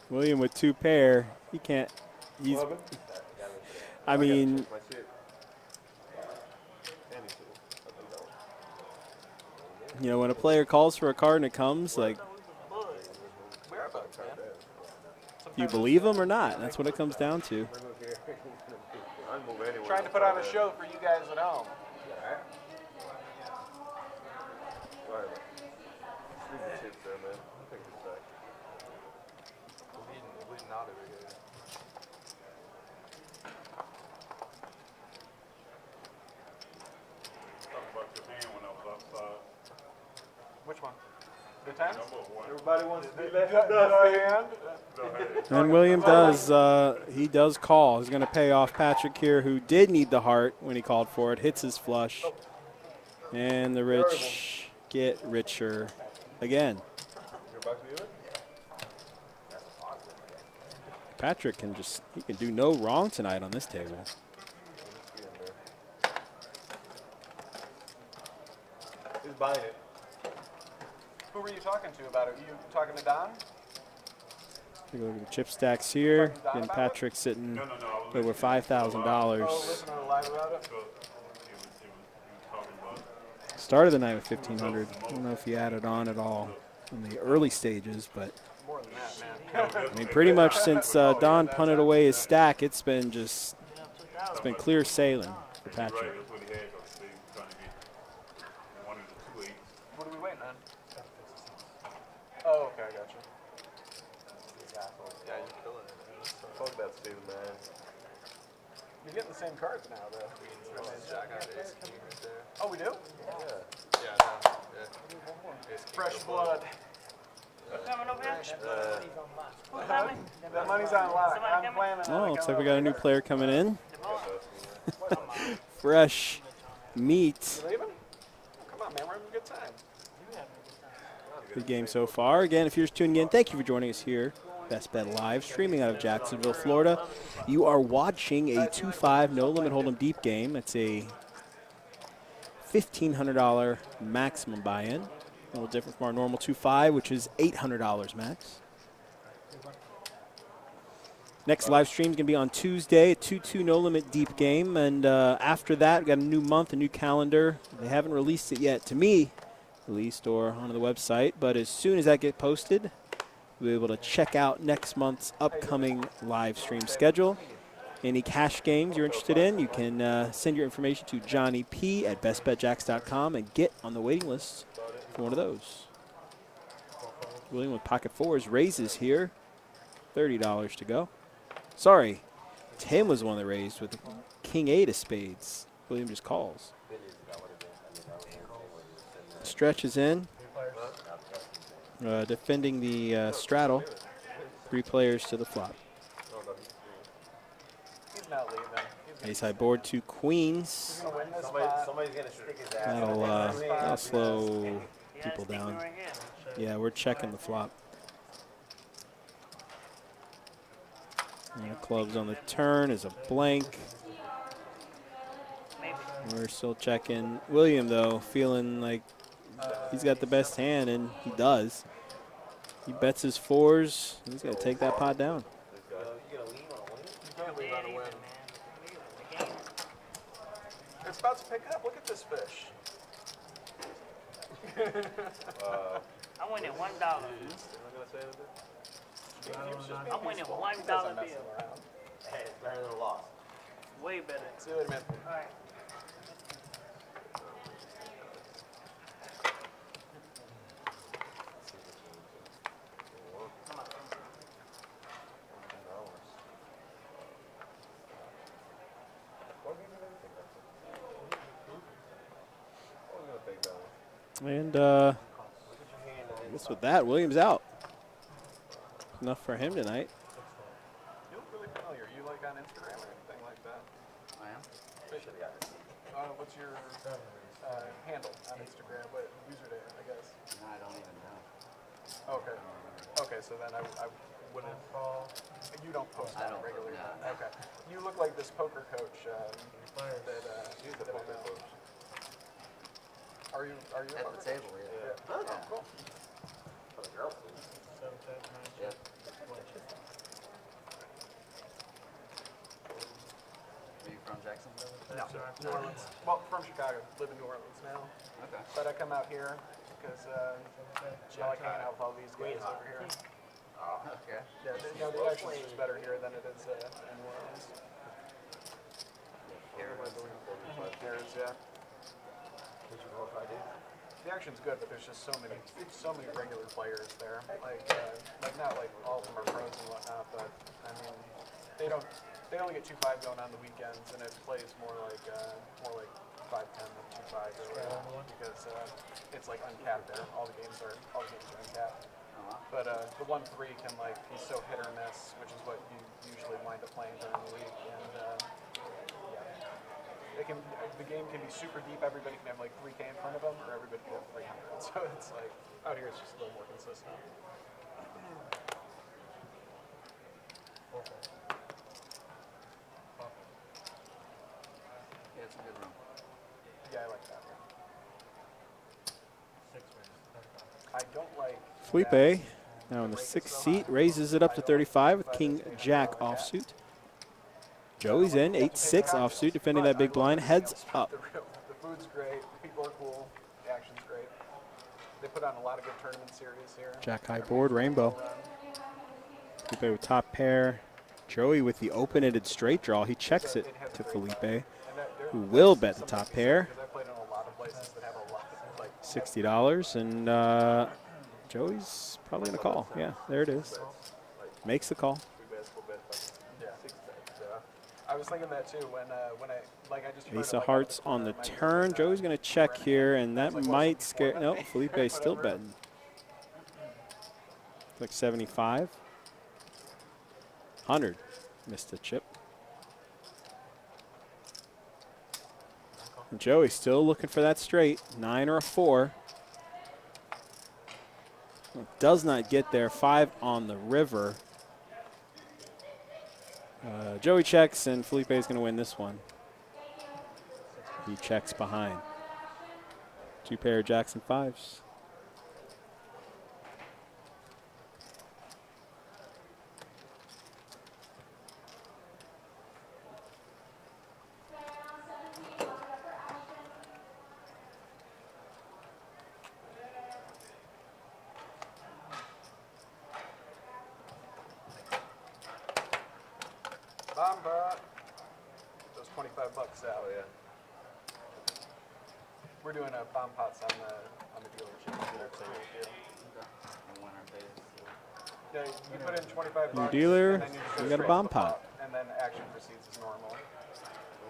William with 2 pair. He can't. He's. I mean. You know, when a player calls for a card and it comes, like, do you believe him or not? That's what it comes down to. Trying to put on a show for you guys at home. Which one? The 10s? Everybody wants to be left hand. And William does, he does call. He's going to pay off Patrick here, who did need the heart when he called for it, hits his flush. And the rich get richer again. Patrick can just, he can do no wrong tonight on this table. He's buying it. Who were you talking to about it? You talking to Don? Take a look at the chip stacks here. And Patrick sitting over $5,000. Oh, listen to the live about it? Started the night with 1,500. I don't know if he added on at all in the early stages, but more than that, man. I mean, pretty much since Don punted away his stack, it's been just, it's been clear sailing for Patrick. What are we waiting on? Oh, okay, I got you. Yeah, you're killing it, man. Fuck that Steve, man. You're getting the same cards now, though. Jack got ace king right there. Oh, we do? Yeah, no, yeah. Ace king, Fresh no blood. Coming over here? Who's coming? That money's on lock. I'm planning on Oh, looks like we got a new player coming in. Fresh meat. You leaving? Come on, man. We're having a good time. Good game so far. Again, if you're just tuning in, thank you for joining us here. Best Bet Live, streaming out of Jacksonville, Florida. You are watching a 2-5 no limit hold'em deep game. It's a $1,500 maximum buy-in. A little different from our normal 2-5, which is $800 max. Next live stream is going to be on Tuesday, a 2-2 no limit deep game. And after that, we've got a new month, a new calendar. They haven't released it yet to me, at least, or onto the website. But as soon as that gets posted, we'll be able to check out next month's upcoming live stream schedule. Any cash games you're interested in, you can send your information to Johnny P at bestbetjacks.com and get on the waiting list for one of those. William with pocket fours, raises here. $30 to go. Sorry, Tim was the one that raised with the king 8 of spades. William just calls. Stretches in. Defending the straddle. 3 players to the flop. He's not leaving. Ace high board, 2 queens. Somebody's gonna stick his ass. That'll slow people down. Yeah, we're checking the flop. And the clubs on the turn is a blank. We're still checking. William, though, feeling like he's got the best hand, and he does. He bets his fours. He's going to take that pot down. It's about to pick up. Look at this fish. I'm winning $1. I'm winning $1 bill. Hey, it's better than a loss. Way better. See you later, man. All right. And I guess with that, William's out. Enough for him tonight. You look really familiar. You like on Instagram or anything like that? I am. What's your handle on Instagram? What username, I guess? No, I don't even know. Okay. Okay, so then I wouldn't. You don't post on it regularly. No. Okay. You look like this poker coach that I know. Are you At the table, yeah. Oh, cool. For the girls. Yeah. Are you from Jacksonville? No, New Orleans. Well, from Chicago. Live in New Orleans now. Okay. But I come out here because I like hanging out with all these guys over here. Okay. Yeah, the action's just better here than it is in New Orleans. There's, yeah. The action's good, but there's just so many regular players there. Like not like all of them are pros and whatnot, but I mean, they only get 2-5 going on the weekends, and it plays more like 5-10 than 2-5 or whatever, because it's like uncapped there. All the games are uncapped. But the 1-3 can like be so hit or miss, which is what you usually wind up playing during the week, and the game can be super deep. Everybody can have like 3K in front of them, or everybody can have 300. So it's like out here, it's just a little more consistent. Yeah, it's a good room. Yeah, I like that one. I don't like. Felipe, now in the 6th seat, raises it up to 35 with King Jack offsuit. Joey's in, 8-6 offsuit, defending that big blind, heads up. The food's great, the people are cool, the action's great. They put on a lot of good tournament series here. Jack high board, rainbow. Felipe with top pair. Joey with the open-ended straight draw. He checks it to Felipe, who will bet the top pair. $60, and Joey's probably going to call. Yeah, there it is. Makes the call. I was thinking that too when I just heard Ace of hearts on the turn. Joey's going to check here, and that might scare. No, Felipe's still betting. Like 75. 100. Missed a chip. And Joey still looking for that straight. 9 or a 4. Does not get there. 5 on the river. Joey checks, and Felipe is going to win this one. He checks behind. 2 pair of jacks and 5s. Bomba. Those $25 out. Oh, yeah. We're doing bomb pots on the dealership. And when are they You put in 25 New bucks. dealer, and then you just go we got a straight bomb to the pot. And then action proceeds as normal.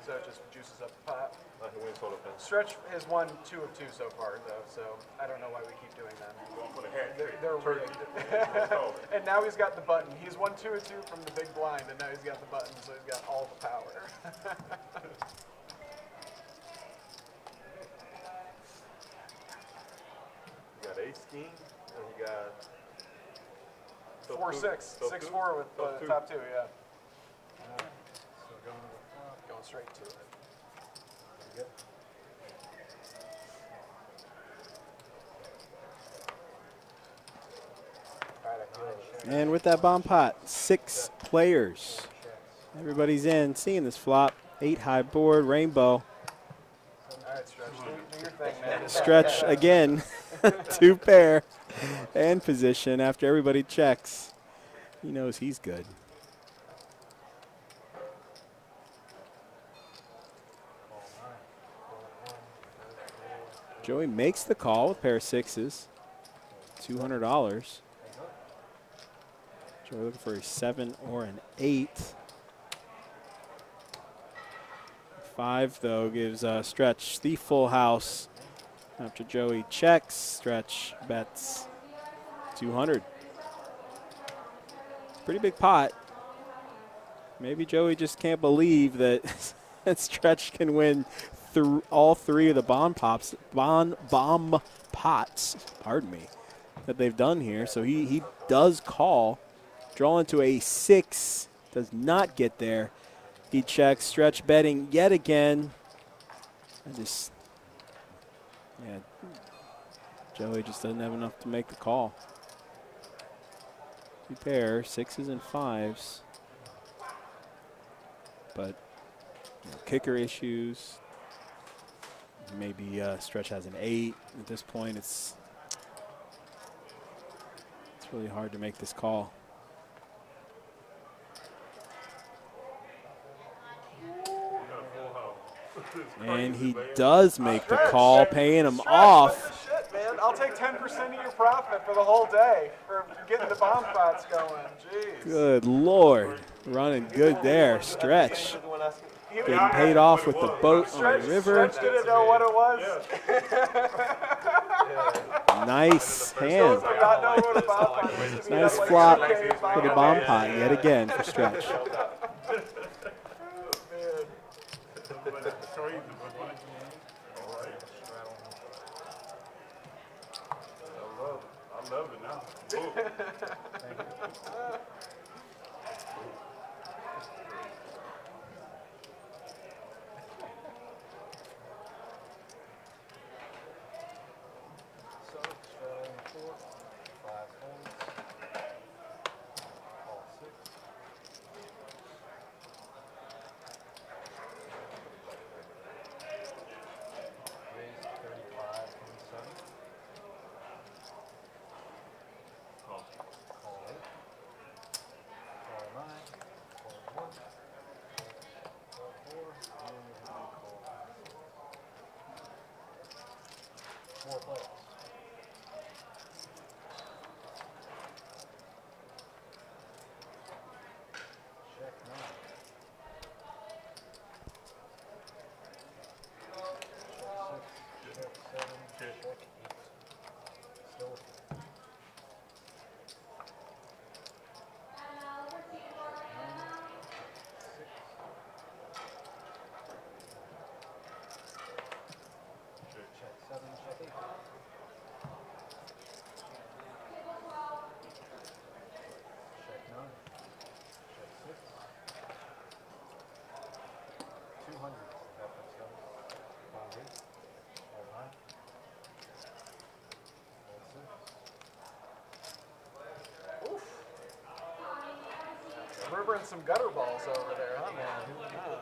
So it just juices up the pot. Like a win total pin. Stretch has won 2 of 2 so far, though, so I don't know why we keep doing them. They're rigged. And now he's got the button. He's won 2 of 2 from the big blind, and now he's got the button, so he's got all the power. You got ace king, and you got 4-6. 6-4 with the top 2, yeah. Going straight to it. And with that bomb pot, 6 players. Everybody's in, seeing this flop. 8 high board, rainbow. All right, Stretch, do your thing, man. Stretch again, 2 pair and position after everybody checks. He knows he's good. Joey makes the call with pair of 6s, $200. Joey looking for a 7 or an 8. 5 though gives Stretch the full house. After Joey checks, Stretch bets 200. Pretty big pot. Maybe Joey just can't believe that, that Stretch can win all 3 of the bomb pots, pardon me, that they've done here. So he does call. Draw into a 6, does not get there. He checks, Stretch betting yet again. Yeah, Joey just doesn't have enough to make the call. 2 pair, 6s and 5s. But kicker issues. Maybe Stretch has an 8. At this point, it's really hard to make this call. And he does make the call, paying him off. Shit, man. I'll take 10% of your profit for the whole day for getting the bomb pots going. Jeez. Good Lord. Running good there. Stretch. Getting paid off with the boat on the river. Stretch didn't know what it was. Nice hand. Nice flop for the bomb pot yet again for Stretch. I love it now. River and some gutter balls over there, huh, man? Yeah.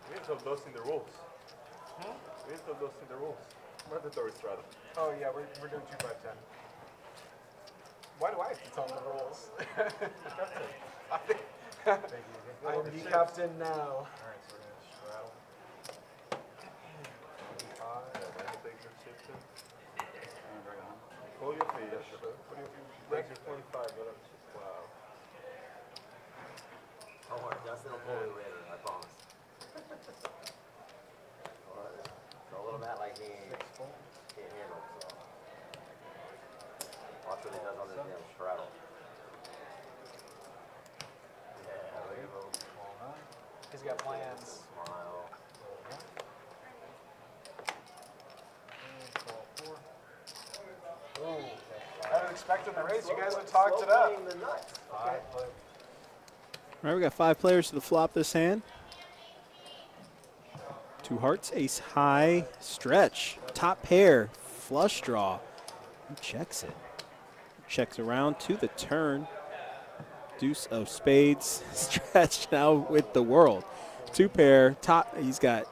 We have to stop boasting the rules. We have to stop boasting the rules. Mandatory strata. Oh, yeah, we're doing 2, 5, 10. Why do I have to tell them the rules? I am the captain now. Alright, so we're going to straddle. Pull your fish. Take your 25 minutes. Wow. Don't worry, Justin will pull it later, I promise. So a little bit like he can't handle it, so. Watch what he does on this damn straddle. Yeah, look at him. He's got plans. Smile. Ooh. I was expecting the raise. You guys have talked it up. Okay. All right, we got 5 players to the flop this hand. 2 hearts, ace high, stretch, top pair, flush draw. He checks it. Checks around to the turn. Deuce of spades, stretch now with the world. 2 pair, top, he's got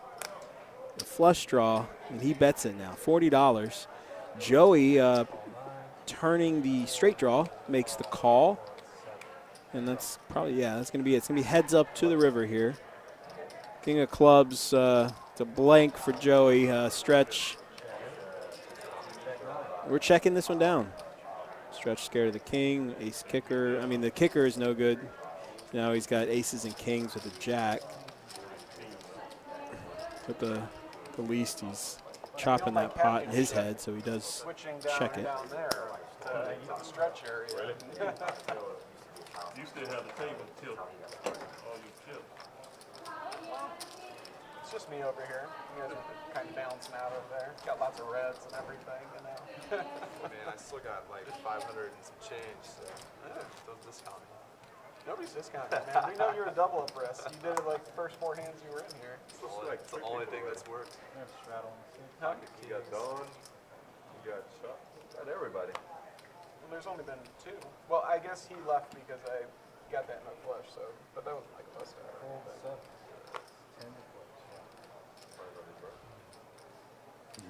the flush draw, and he bets it now, $40. Joey turning the straight draw, makes the call. And that's probably, yeah, that's going to be it. It's going to be heads up to the river here. King of clubs, it's a blank for Joey. Stretch. We're checking this one down. Stretch scared of the king. Ace kicker. I mean, the kicker is no good. Now he's got aces and kings with a jack. But the least he's chopping that pot in his head, so he does check it. Down there to the stretch area. You still have the table tilt. All your chips. It's just me over here. You guys are kind of balancing out over there. Got lots of reds and everything, you know. Man, I still got like 500 and some change, so don't discount me. Nobody's discounting, man. We know you're a double up risk. You did it like the first 4 hands you were in here. It's the only thing that's worked. You got Dawn. You got Chuck. Got everybody. Well, there's only been 2. Well, I guess he left because I got that no flush, so, but that wasn't like a bust out.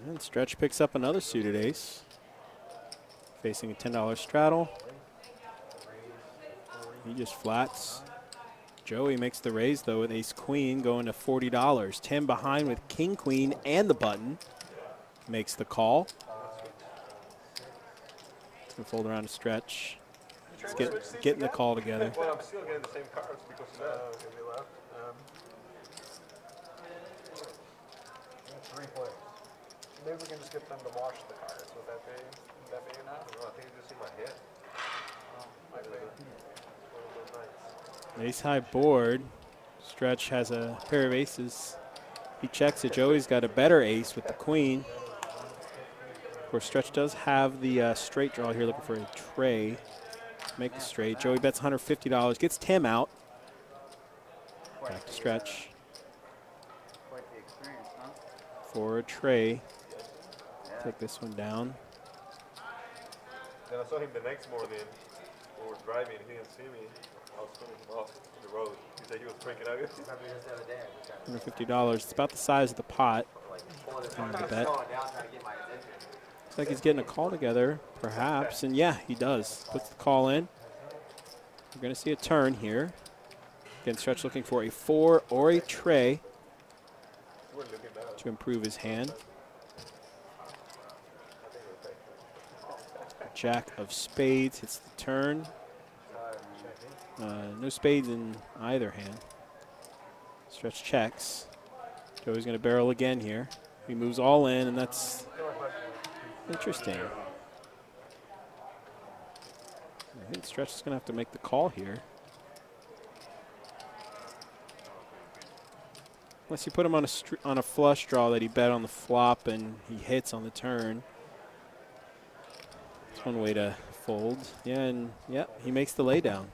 And Stretch picks up another suited ace. Facing a $10 straddle. He just flats. Joey makes the raise, though, with ace queen going to $40. 10 behind with king queen and the button. Makes the call. Gonna fold around to Stretch. Let's getting the call together. Well, I'm still getting the same cards because of that. Maybe left. 3 players. Maybe we can just get them to wash the cards. Would that be enough? I think it's just in my head. Might be. Ace high board. Stretch has a pair of aces. He checks it. Joey's got a better ace with the queen. Of course, Stretch does have the straight draw here, looking for a tray. Make the straight. Joey bets $150. Gets Tim out. Back to Stretch. Quite the experience, huh? For a tray. Take this one down. Then I saw him the next morning when we were driving. He didn't see me. I was putting him off the road. He said he was breaking out. $150. It's about the size of the pot. Time to bet. Looks like he's getting a call together, perhaps. And yeah, he does. Puts the call in. We're going to see a turn here. Again, Stretch looking for a 4 or a tray to improve his hand. Jack of spades hits the turn. No spades in either hand. Stretch checks. Joey's going to barrel again here. He moves all in, and that's interesting. I think Stretch is going to have to make the call here. Unless you put him on a flush draw that he bet on the flop and he hits on the turn. That's one way to fold. Yeah, and yeah, he makes the laydown.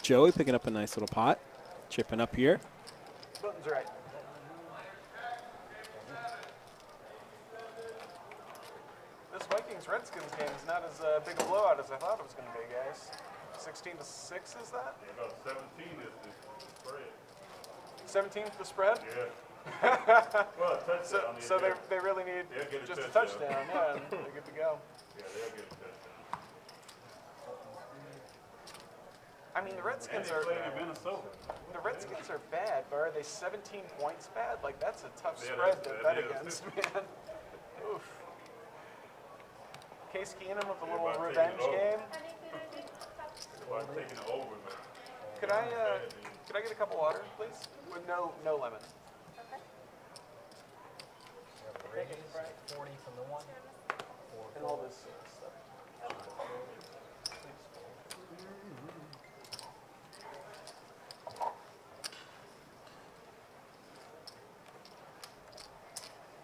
Joey picking up a nice little pot. Chipping up here. Button's right. This Vikings-Redskins game is not as big a blowout as I thought it was going to be, guys. 16-6 is that? Yeah, no, 17 is the spread. 17th the spread? Yeah. Well, a touchdown. So they really need just a touchdown, yeah, and they're good to go. Yeah, they'll get a touchdown. I mean, the Redskins are playing in Minnesota. The Redskins are bad, but are they 17 points bad? Like, that's a tough Yeah, spread to that bet is. against, man. Oof. Case Keenum with a little revenge game. About taking it over, man. Could I get a cup of water, please? With no lemon. Raise 40 from the 1. And all this stuff.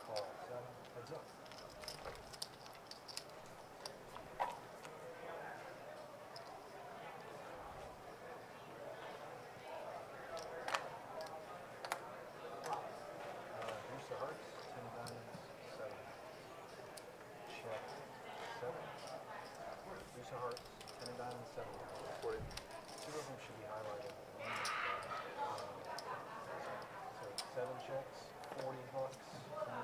Call 7. Heads up. Deuce of hearts, 10 diamonds, 7. Check 7. Deuce of hearts, 10 diamonds, 7. 2 of them should be highlighted. So 7 checks, $40 from the 1.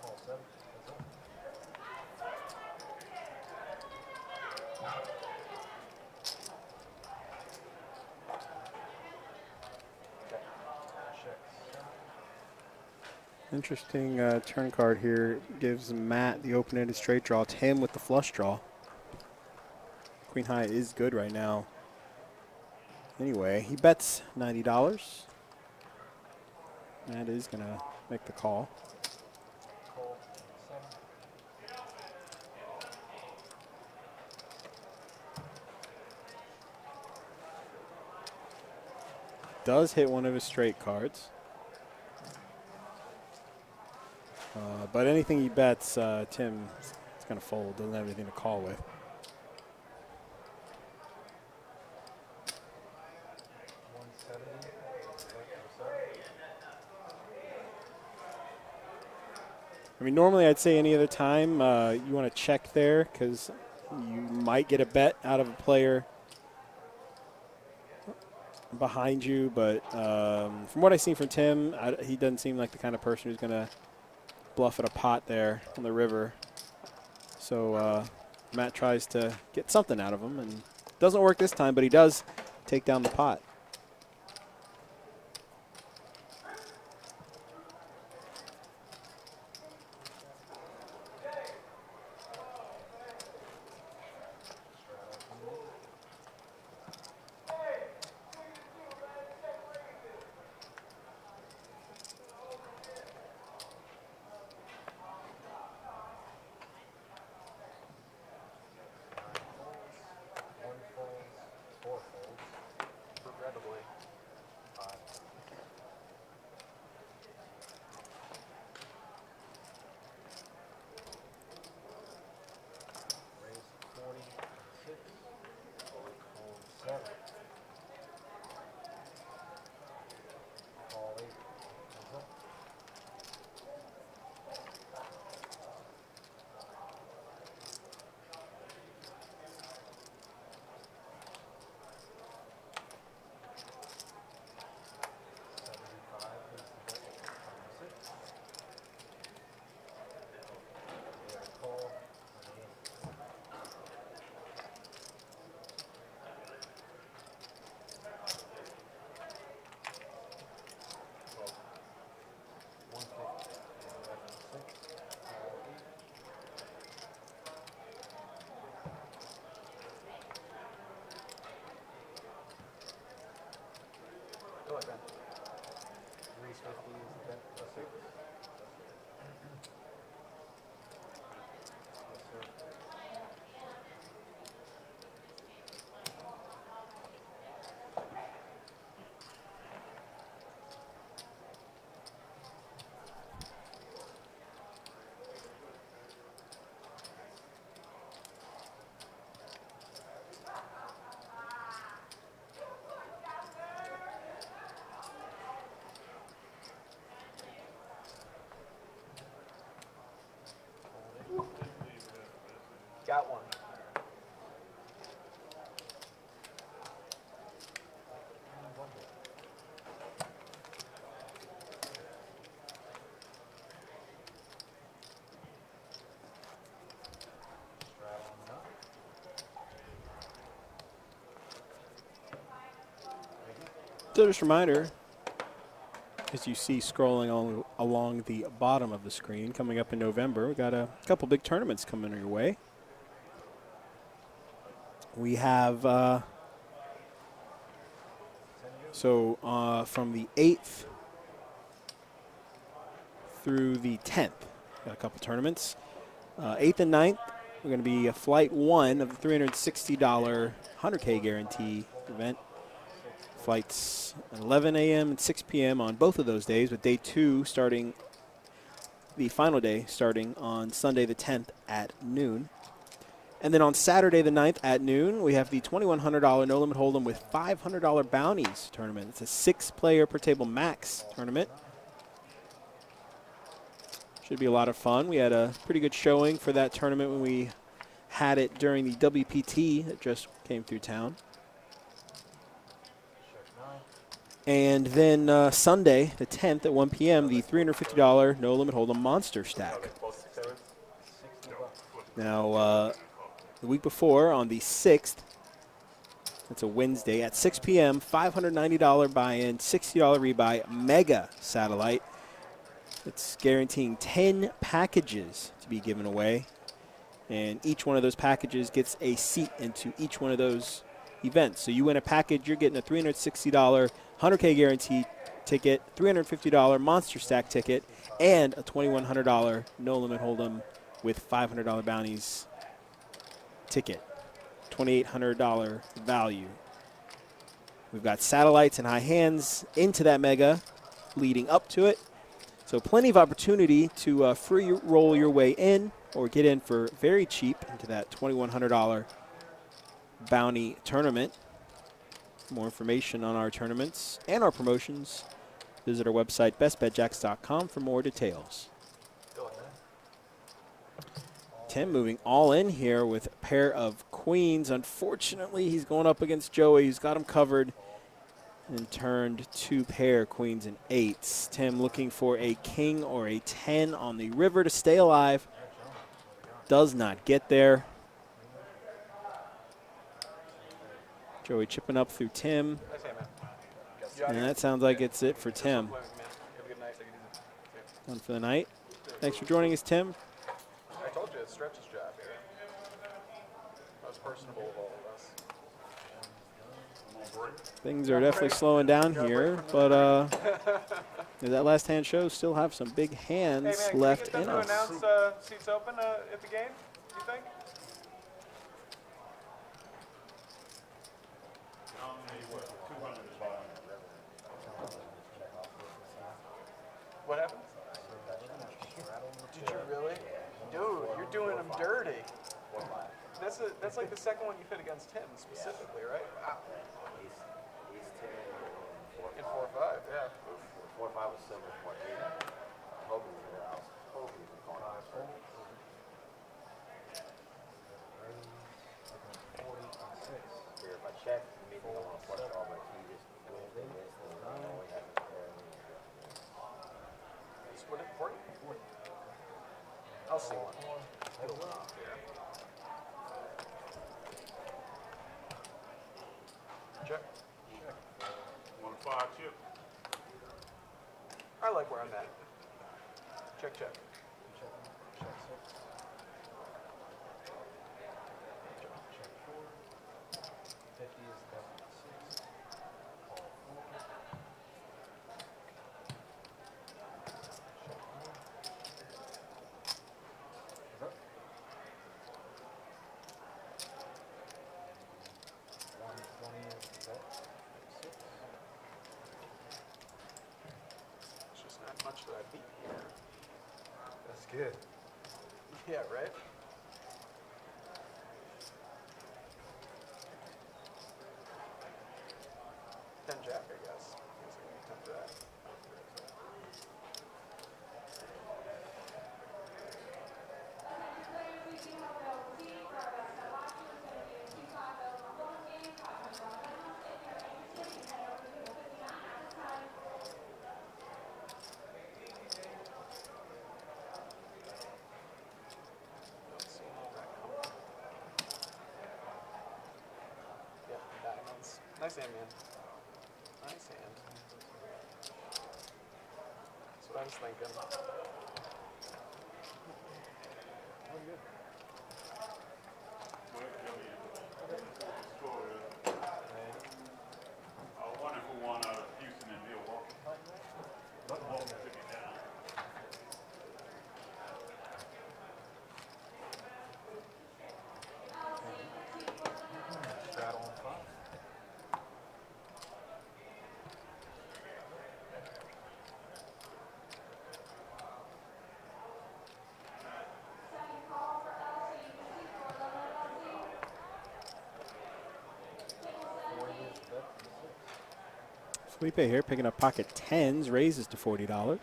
Call 7. Heads up. Interesting turn card here. Gives Matt the open-ended straight draw. Tim with the flush draw. Queen high is good right now. Anyway, he bets $90. Matt is going to make the call. Call 7. Does hit one of his straight cards. But anything he bets, Tim is going to fold. Doesn't have anything to call with. I mean, normally I'd say any other time you want to check there because you might get a bet out of a player behind you. But from what I've seen from Tim, he doesn't seem like the kind of person who's going to bluff at a pot there on the river. So Matt tries to get something out of him, and doesn't work this time, but he does take down the pot. So just a reminder, as you see scrolling along the bottom of the screen, coming up in November, we got a couple big tournaments coming your way. We have, from the 8th through the 10th, got a couple tournaments. 8th and 9th, we're going to be a Flight 1 of the $360 100K guarantee event. Flights at 11 a.m. and 6 p.m. on both of those days, with day 2 starting, the final day starting on Sunday the 10th at noon. And then on Saturday the 9th at noon, we have the $2,100 No Limit Hold'em with $500 bounties tournament. It's a 6-player per table max tournament. Should be a lot of fun. We had a pretty good showing for that tournament when we had it during the WPT that just came through town. And then Sunday, the 10th at 1 p.m., the $350 No Limit Hold'em Monster Stack. Now, the week before, on the 6th, that's a Wednesday, at 6 p.m., $590 buy-in, $60 rebuy, Mega Satellite. It's guaranteeing 10 packages to be given away. And each one of those packages gets a seat into each one of those events. So you win a package, you're getting a $360 100K guarantee ticket, $350 Monster Stack ticket, and a $2,100 No Limit Hold'em with $500 bounties ticket. $2,800 value. We've got satellites and high hands into that mega leading up to it. So plenty of opportunity to free roll your way in or get in for very cheap into that $2,100 bounty tournament. For more information on our tournaments and our promotions, visit our website, bestbetjacks.com, for more details. Tim moving all in here with a pair of queens. Unfortunately, he's going up against Joey. He's got him covered and turned 2 pair, queens and 8s. Tim looking for a king or a 10 on the river to stay alive. Does not get there. Joey chipping up through Tim. And that sounds like it's it for Tim. Done for the night. Thanks for joining us, Tim. I told you, it's Stretch's job here. Most personable of all of us. Things are definitely slowing down here, but as that last hand shows, still have some big hands left in us. Announce seats open at the game, do you think? What happened? Did you really? Dude, you're doing them dirty. That's like the second one you hit against him specifically, right? Wow. He's 10 in 4-5, yeah. 4-5 was similar to what he had. I'm hoping he was out. Hoping he was going on first. Here, if I check, maybe I want to flush all my keys. Split it 40? I'll see one. It'll win off, yeah. Check. 1-5 chip. I like where I'm at. Check, check. That's good. Yeah, right? Ten jack, I guess. Ten jack. Nice hand, man. Nice hand. That's what I was thinking. I wonder who won out of Houston and Milwaukee. Milwaukee took it down. Straddle on front. Felipe here picking up pocket tens, raises to $40.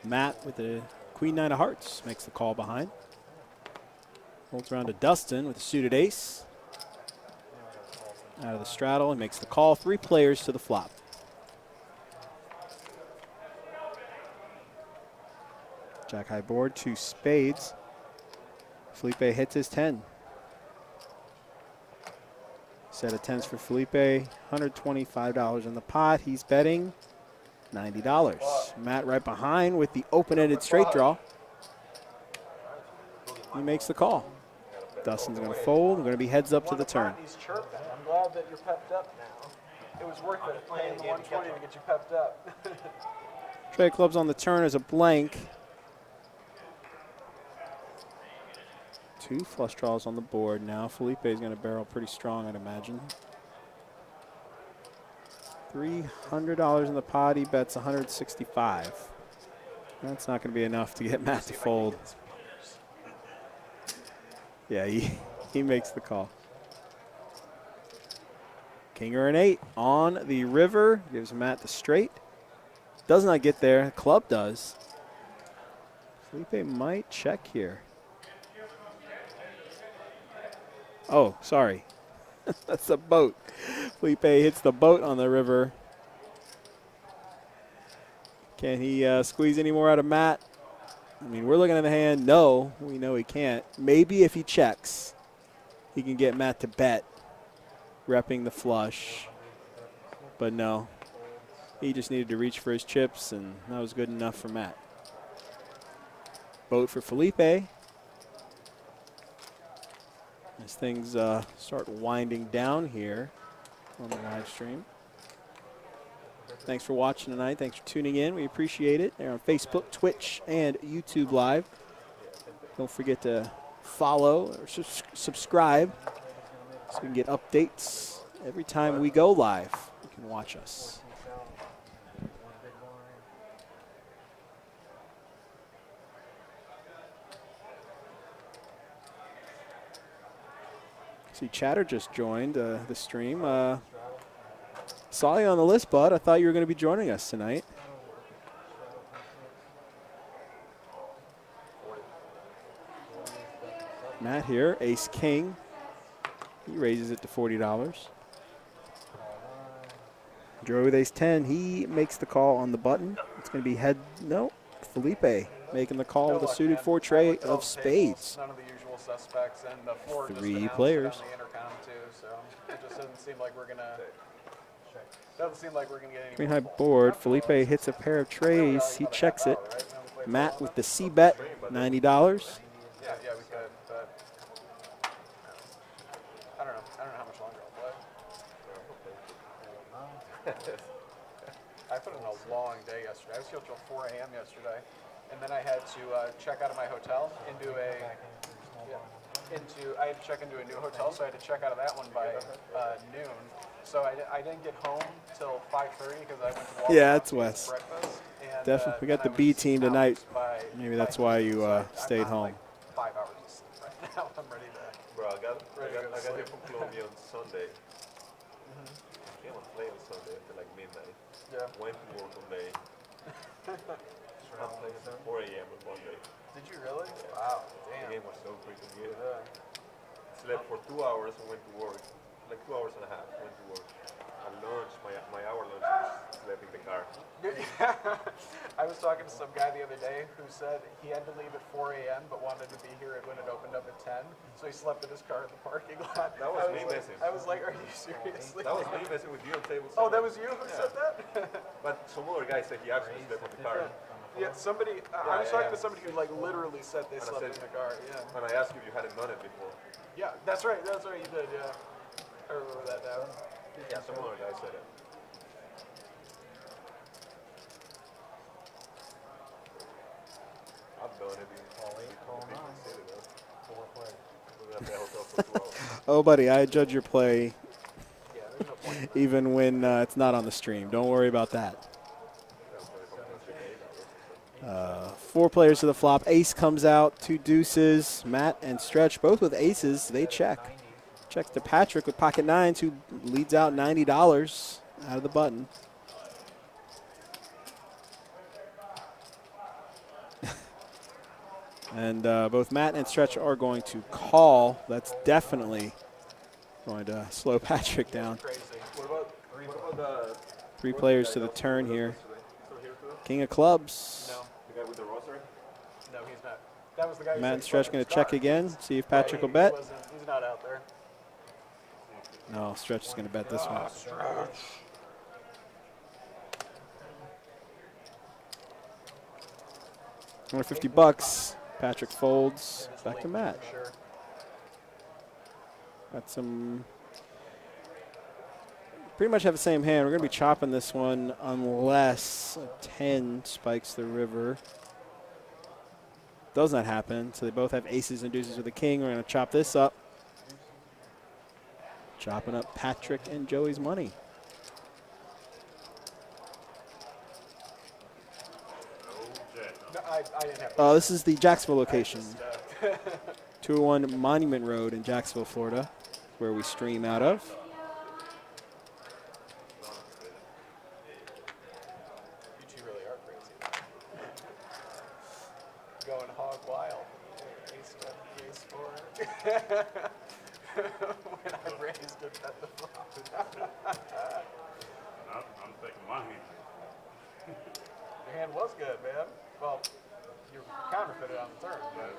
Matt with the queen nine of hearts makes the call behind. Holds around to Dustin with a suited ace. Out of the straddle and makes the call. 3 players to the flop. Jack high board, 2 spades. Felipe hits his 10. Set of 10s for Felipe, $125 in the pot. He's betting $90. Matt right behind with the open-ended straight draw. He makes the call. Dustin's going to fold. Going to be heads up to the turn. He's chirping. I'm glad that you're pepped up now. It was worth it playing the 120 to get you pepped up. Trey clubs on the turn is a blank. 2 flush draws on the board now. Felipe is going to barrel pretty strong, I'd imagine. $300 in the pot. He bets $165. That's not going to be enough to get Matt to fold. Yeah, he makes the call. King or an 8 on the river. Gives Matt the straight. Does not get there. Club does. Felipe might check here. Oh, sorry. That's a boat. Felipe hits the boat on the river. Can he squeeze any more out of Matt? I mean, we're looking at the hand. No, we know he can't. Maybe if he checks, he can get Matt to bet, repping the flush. But no, he just needed to reach for his chips, and that was good enough for Matt. Boat for Felipe. As things start winding down here on the live stream. Thanks for watching tonight. Thanks for tuning in. We appreciate it. They're on Facebook, Twitch, and YouTube Live. Don't forget to follow or subscribe so you can get updates every time we go live. You can watch us. See, Chatter just joined the stream. Saw you on the list, bud. I thought you were going to be joining us tonight. Matt here, ace king. He raises it to $40. Joey with ace 10. He makes the call on the button. It's going to be head. No, Felipe making the call with a suited 4 tray of spades. None of the usual suspects, and the floor 3 players. on the intercom too, so it just doesn't seem like we're gonna. Doesn't seem like we're gonna get any. Green high board. Felipe hits a pair of trays. He checks it. Matt with the C bet, $90. Yeah, we could, but I don't know. I don't know how much longer I'll play. I put in a long day yesterday. I was here till 4 a.m. yesterday, and then I had to check out of my hotel into a. I had to check into a new hotel, so I had to check out of that one by noon. So I didn't get home till 5:30 because I went to walk. Yeah, that's Wes. Breakfast. And, Definitely. We got the B team tonight. Maybe that's why you stayed home. Like 5 hours of sleep right now. I'm ready to. Bro, I got here from Colombia on Sunday. Came on plane on Sunday until like midnight. Yeah. Went to work on May. I'm playing at 4 a.m. on Monday. Did you really? Wow. Damn. The game was so freaking good. Slept for 2 hours and went to work. Like 2 hours and a half. Went to work. And lunch, my hour lunch was flipping the car. I was talking to some guy the other day who said he had to leave at 4 a.m. but wanted to be here when it opened up at 10, so he slept in his car in the parking lot. That was me messing. I was like, are you seriously? That was me messing with you on table 7. Oh, that was you who said that? But some other guy said he actually slept in the car. Yeah, somebody, I was talking to somebody who like literally said they slept in the car, yeah. And I asked you if you hadn't done it before. Yeah, that's right, you did, yeah. I remember that now. Yeah, some other guy said it. I've done it. Oh, buddy, I judge your play even when it's not on the stream. Don't worry about that. 4 players to the flop. Ace comes out, 2 deuces. Matt and Stretch both with aces. They check. Checks to Patrick with pocket 9s, who leads out $90 out of the button. And both Matt and Stretch are going to call. That's definitely going to slow Patrick down. What about the 3 players to the turn here. King of clubs. No. The guy with the rosary? No, he's not. That was the guy who Matt said and he Stretch slept going in to his check car. again, see if Patrick will bet. He's not out there. No, Stretch is going to bet this one. $150. Patrick folds. Back to Matt. Sure. Got some. Pretty much have the same hand. We're going to be chopping this one unless a 10 spikes the river. Does not happen. So they both have aces and deuces with a king. We're going to chop this up. Chopping up Patrick and Joey's money. No, I didn't have This is the Jacksonville location. 201 Monument Road in Jacksonville, Florida, where we stream out of. You two really are crazy. Going hog wild. Ace 10, ace 4. When I raised it at the flop. I'm taking my hand. Your hand was good, man. Well, you counterfeited on the turn, but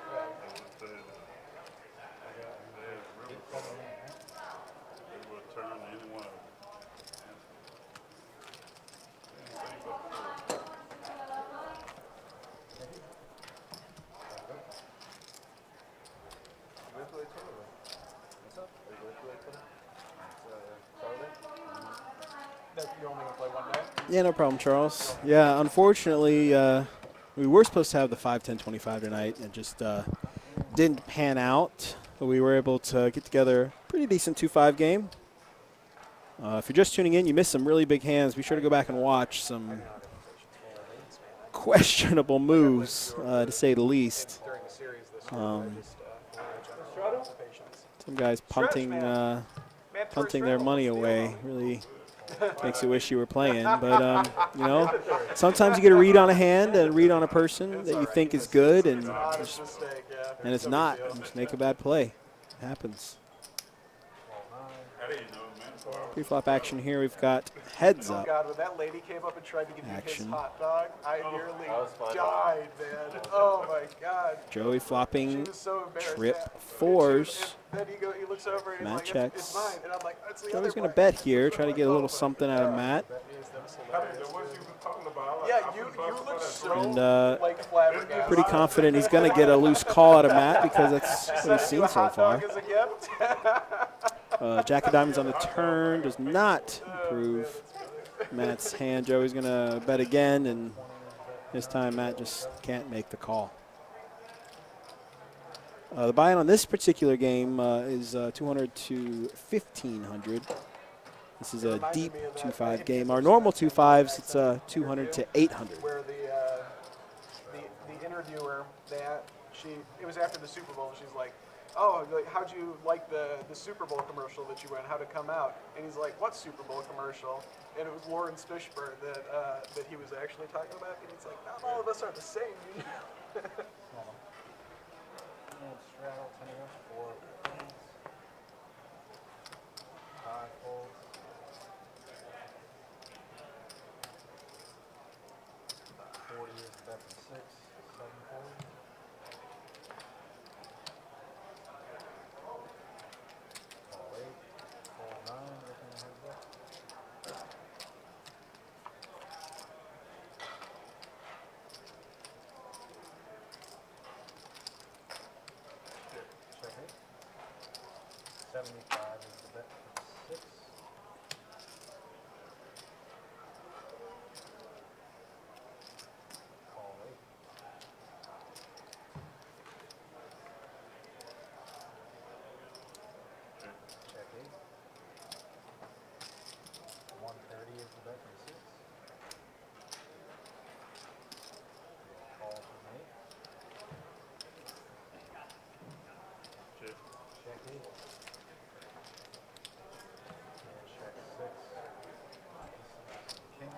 It will turn any one of you only gonna play one day? Yeah, no problem, Charles. Yeah, unfortunately, we were supposed to have the 5-10-25 tonight and just didn't pan out. But we were able to get together a pretty decent 2-5 game. If you're just tuning in, you missed some really big hands. Be sure to go back and watch some questionable moves, to say the least. During the series this year, Some guys punting their money away. Really makes you wish you were playing. But, you know, sometimes you get a read on a hand and a read on a person that you think is good, and it's not. You just make a bad play. It happens. Preflop action here. We've got heads Oh up. God, when that lady came up and tried to give me his Action. hot dog, I nearly died, man. Oh my God. Joey flopping She was so embarrassed. trip Yeah. fours. Then he looks over and he's Matt like, checks. it's mine. And I'm like, that's the Joey's other going to part. bet here, try to get a little something out of Matt. Yeah, you look so And like flabbergasted. pretty confident he's going to get a loose call out of Matt because that's what he's seen so far. As a gift. Jack of diamonds on the turn does not improve Matt's hand. Joey's going to bet again, and this time Matt just can't make the call. The buy-in on this particular game is 200 to 1,500. This is a deep 2-5 game. Our normal 2-5s, it's 200 to 800. Where the interviewer, it was after the Super Bowl. She's like, oh, like, how'd you like the Super Bowl commercial that you went? How'd it come out? And he's like, what Super Bowl commercial? And it was Lawrence Fishburne that he was actually talking about. And he's like, not all of us are the same. You know? Straddle, 10 4 queens. 5 folds. 6, 740. Call 8, call 9, looking at heads up. Check it. 75 is the bet for 6. Call 8. Check 8. 130 is the bet for 6. Call from 8. Check. Check 8. And check 6. King.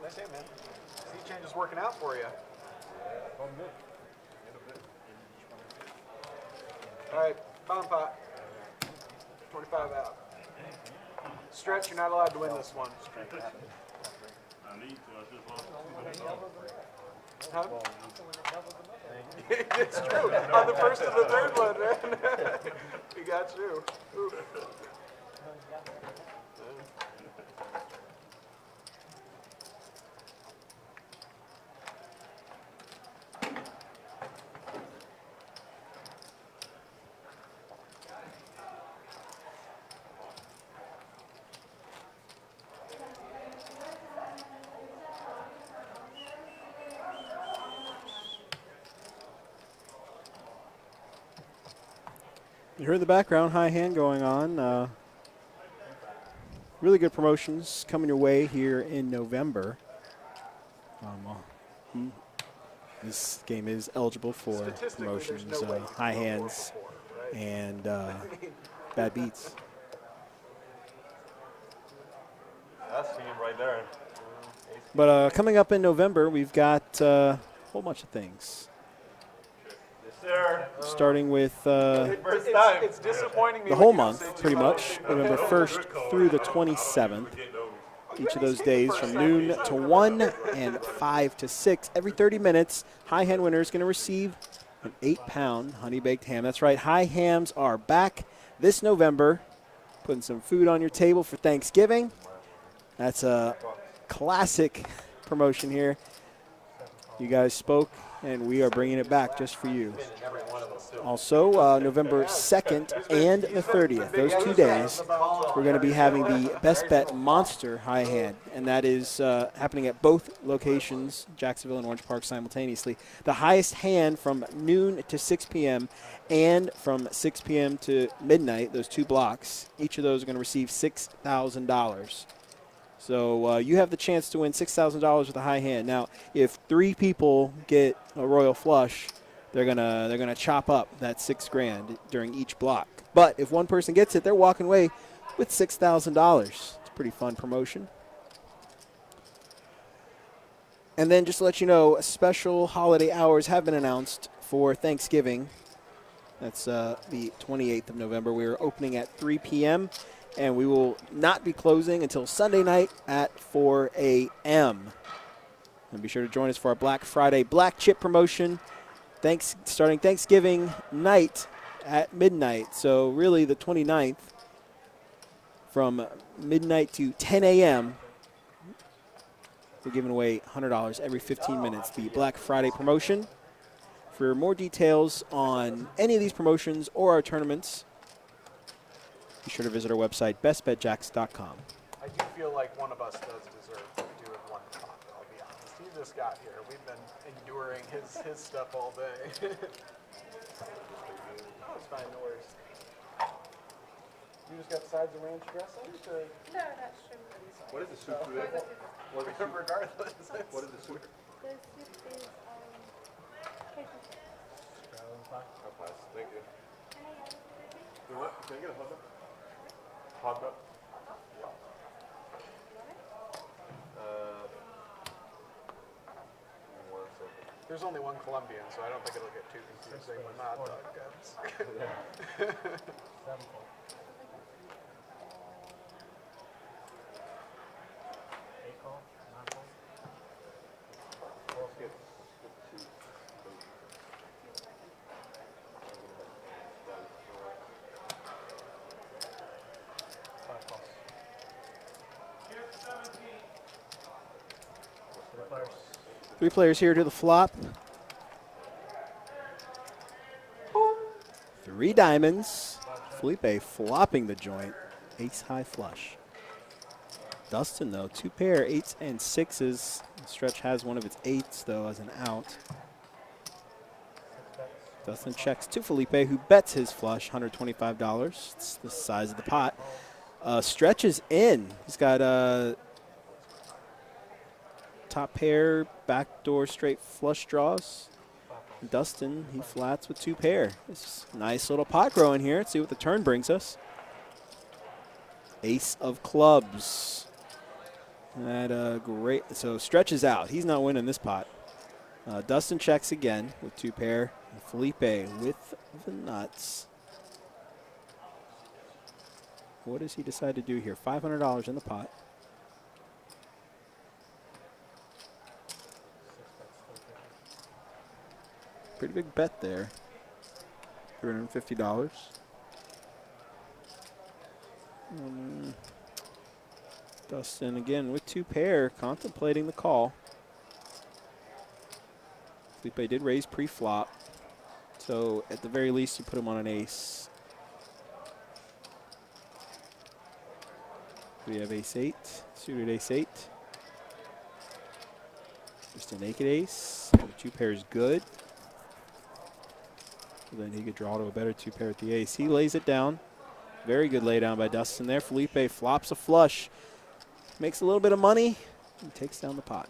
Nice hand, man. Sea change is working out for you. Going good. All right, bottom pot. 25 out. Stretch, you're not allowed to win this one. I need to. I just lost. Huh? It's true. On the first and the third one, man. We got you. Ooh. You heard the background, high hand going on. Really good promotions coming your way here in November. This game is eligible for promotions, high hands, and bad beats. That's the team right there. But coming up in November, we've got a whole bunch of things. Sir. Starting with It's disappointing me the when whole you don't month, say too pretty much. much, November 1st through the 27th. Each of those days from noon to 1 and 5 to 6. Every 30 minutes, high hand winner is going to receive an 8-pound honey-baked ham. That's right, high hams are back this November, putting some food on your table for Thanksgiving. That's a classic promotion here. You guys spoke, and we are bringing it back just for you. Also, November 2nd and the 30th, those 2 days, we're going to be having the Best Bet Monster High Hand, and that is happening at both locations, Jacksonville and Orange Park, simultaneously. The highest hand from noon to 6 p.m. and from 6 p.m. to midnight, those 2 blocks, each of those are going to receive $6,000. So you have the chance to win $6,000 with a high hand. Now, if 3 people get a royal flush, they're gonna chop up that $6,000 during each block. But if one person gets it, they're walking away with $6,000. It's a pretty fun promotion. And then just to let you know, special holiday hours have been announced for Thanksgiving. That's the 28th of November. We're opening at 3 p.m. and we will not be closing until Sunday night at 4 a.m. And be sure to join us for our Black Friday Black Chip promotion, starting Thanksgiving night at midnight. So really the 29th from midnight to 10 a.m. We're giving away $100 every 15 minutes, the Black Friday promotion. For more details on any of these promotions or our tournaments, be sure to visit our website, bestbetjacks.com. I do feel like one of us does deserve to do it one top, I'll be honest. He just got here. We've been enduring his stuff all day. Oh, it's fine, no worries. You just got sides of ranch dressing? Or? No, that's shrimp and sauce. What is the soup today? What is the soup? Regardless. What is the soup? The soup is Cajun chicken. Oh, pass. Thank you. You know what? Can I get a hot dog? Hot dog? One second. There's only one Colombian, so I don't think it'll get too confusing when the hot dog comes. 7 players. 3 players here to the flop. 3 diamonds. Felipe flopping the joint. Ace high flush. Dustin, though, 2 pair, 8s and 6s. Stretch has one of its 8s, though, as an out. Dustin checks to Felipe, who bets his flush, $125. It's the size of the pot. Stretch is in. He's got top pair, backdoor straight flush draws. Dustin, he flats with 2 pair. It's a nice little pot growing here. Let's see what the turn brings us. Ace of clubs. That great. So Stretch is out. He's not winning this pot. Dustin checks again with 2 pair. And Felipe with the nuts. What does he decide to do here? $500 in the pot. Pretty big bet there. $350. Dustin again with 2 pair, contemplating the call. Felipe did raise pre-flop, so at the very least you put him on an ace. We have ace-8, suited ace-8. Just a naked ace. The 2 pair is good. So then he could draw to a better 2 pair at the ace. He lays it down. Very good lay down by Dustin there. Felipe flops a flush. Makes a little bit of money and takes down the pot.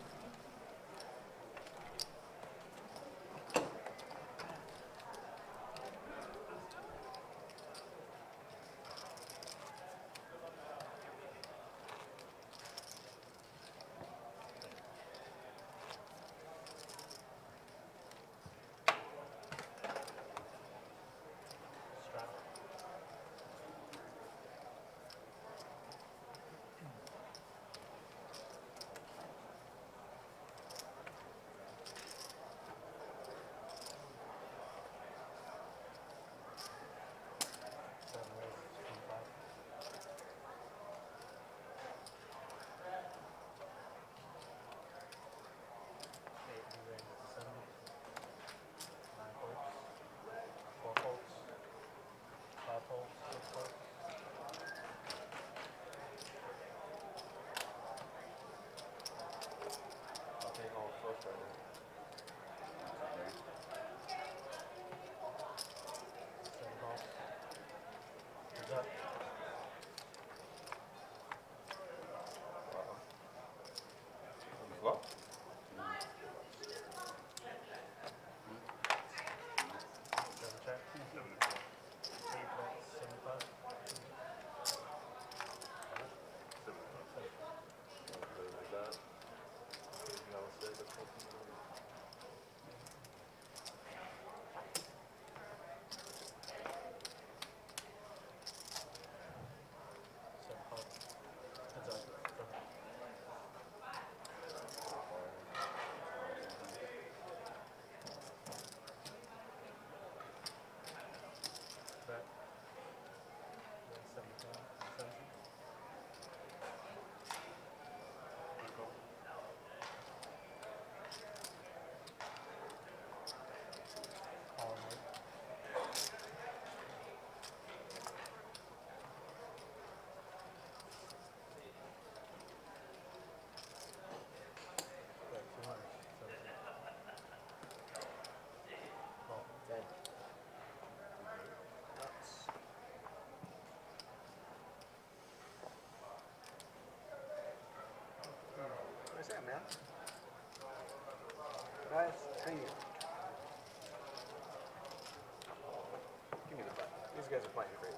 Where's that, man? Guys, hang here. Give me the button. These guys are playing crazy.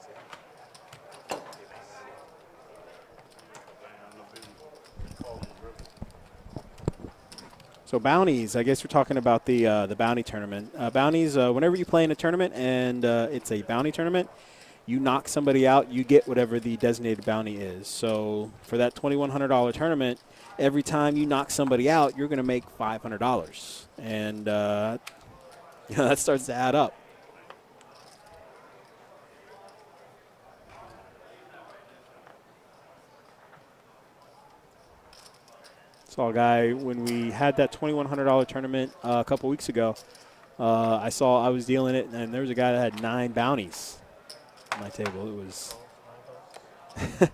So bounties, I guess you're talking about the bounty tournament. Bounties, whenever you play in a tournament and it's a bounty tournament, you knock somebody out, you get whatever the designated bounty is. So for that $2,100 tournament, every time you knock somebody out, you're going to make $500. And that starts to add up. Saw a guy when we had that $2,100 tournament a couple weeks ago. I was dealing it, and there was a guy that had 9 bounties on my table. It was it's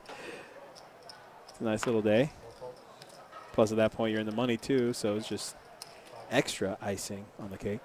a nice little day. Plus, at that point, you're in the money too, so it's just extra icing on the cake.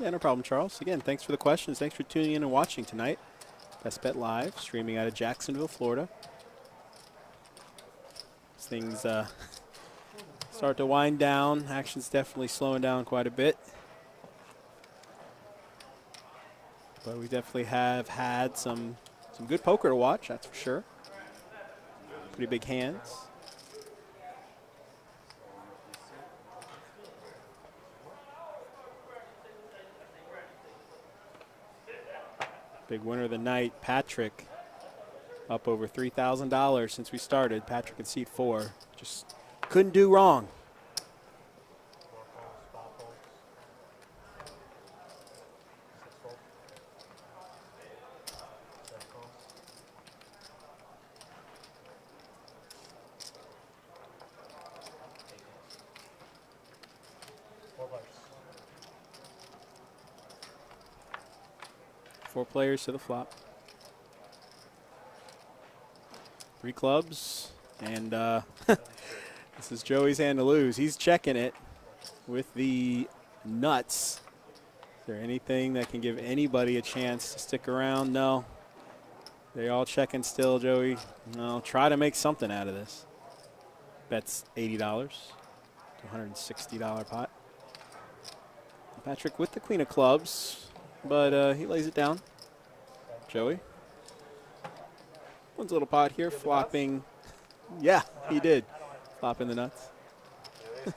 Yeah, no problem, Charles. Again, thanks for the questions. Thanks for tuning in and watching tonight. Best Bet Live, streaming out of Jacksonville, Florida. As things start to wind down, action's definitely slowing down quite a bit. But we definitely have had some good poker to watch, that's for sure. Pretty big hands. Big winner of the night, Patrick, up over $3,000 since we started. Patrick in seat 4, just couldn't do wrong. Four players to the flop. 3 clubs, and this is Joey's hand to lose. He's checking it with the nuts. Is there anything that can give anybody a chance to stick around? No. They all checking still, Joey. No, try to make something out of this. Bets $80 to $160 pot. Patrick with the queen of clubs, but he lays it down. Joey. One's a little pot here, flopping. Yeah, he did. Flopping the nuts. I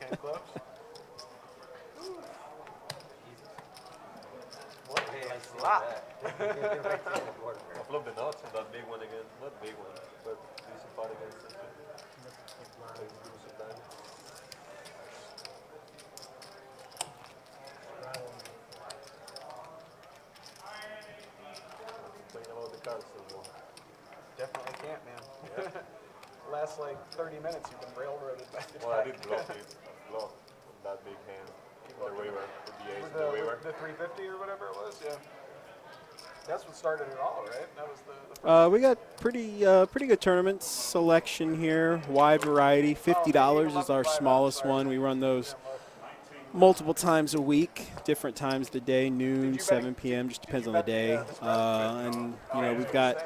flipped the nuts and that big one again. Not big one, but decent pot against it. Definitely can't, man. Yeah. Last like 30 minutes, you've been railroaded by the Well, I did block it. Block that big hand. The waiver, the ace, the waiver. The 350 or whatever it was, yeah. That's what started it all, right? That was the we got pretty good tournament selection here. Wide variety. $50 is our smallest one. We run those multiple times a week, different times of the day, noon, 7 p.m. Just depends on the day. And you know, we've got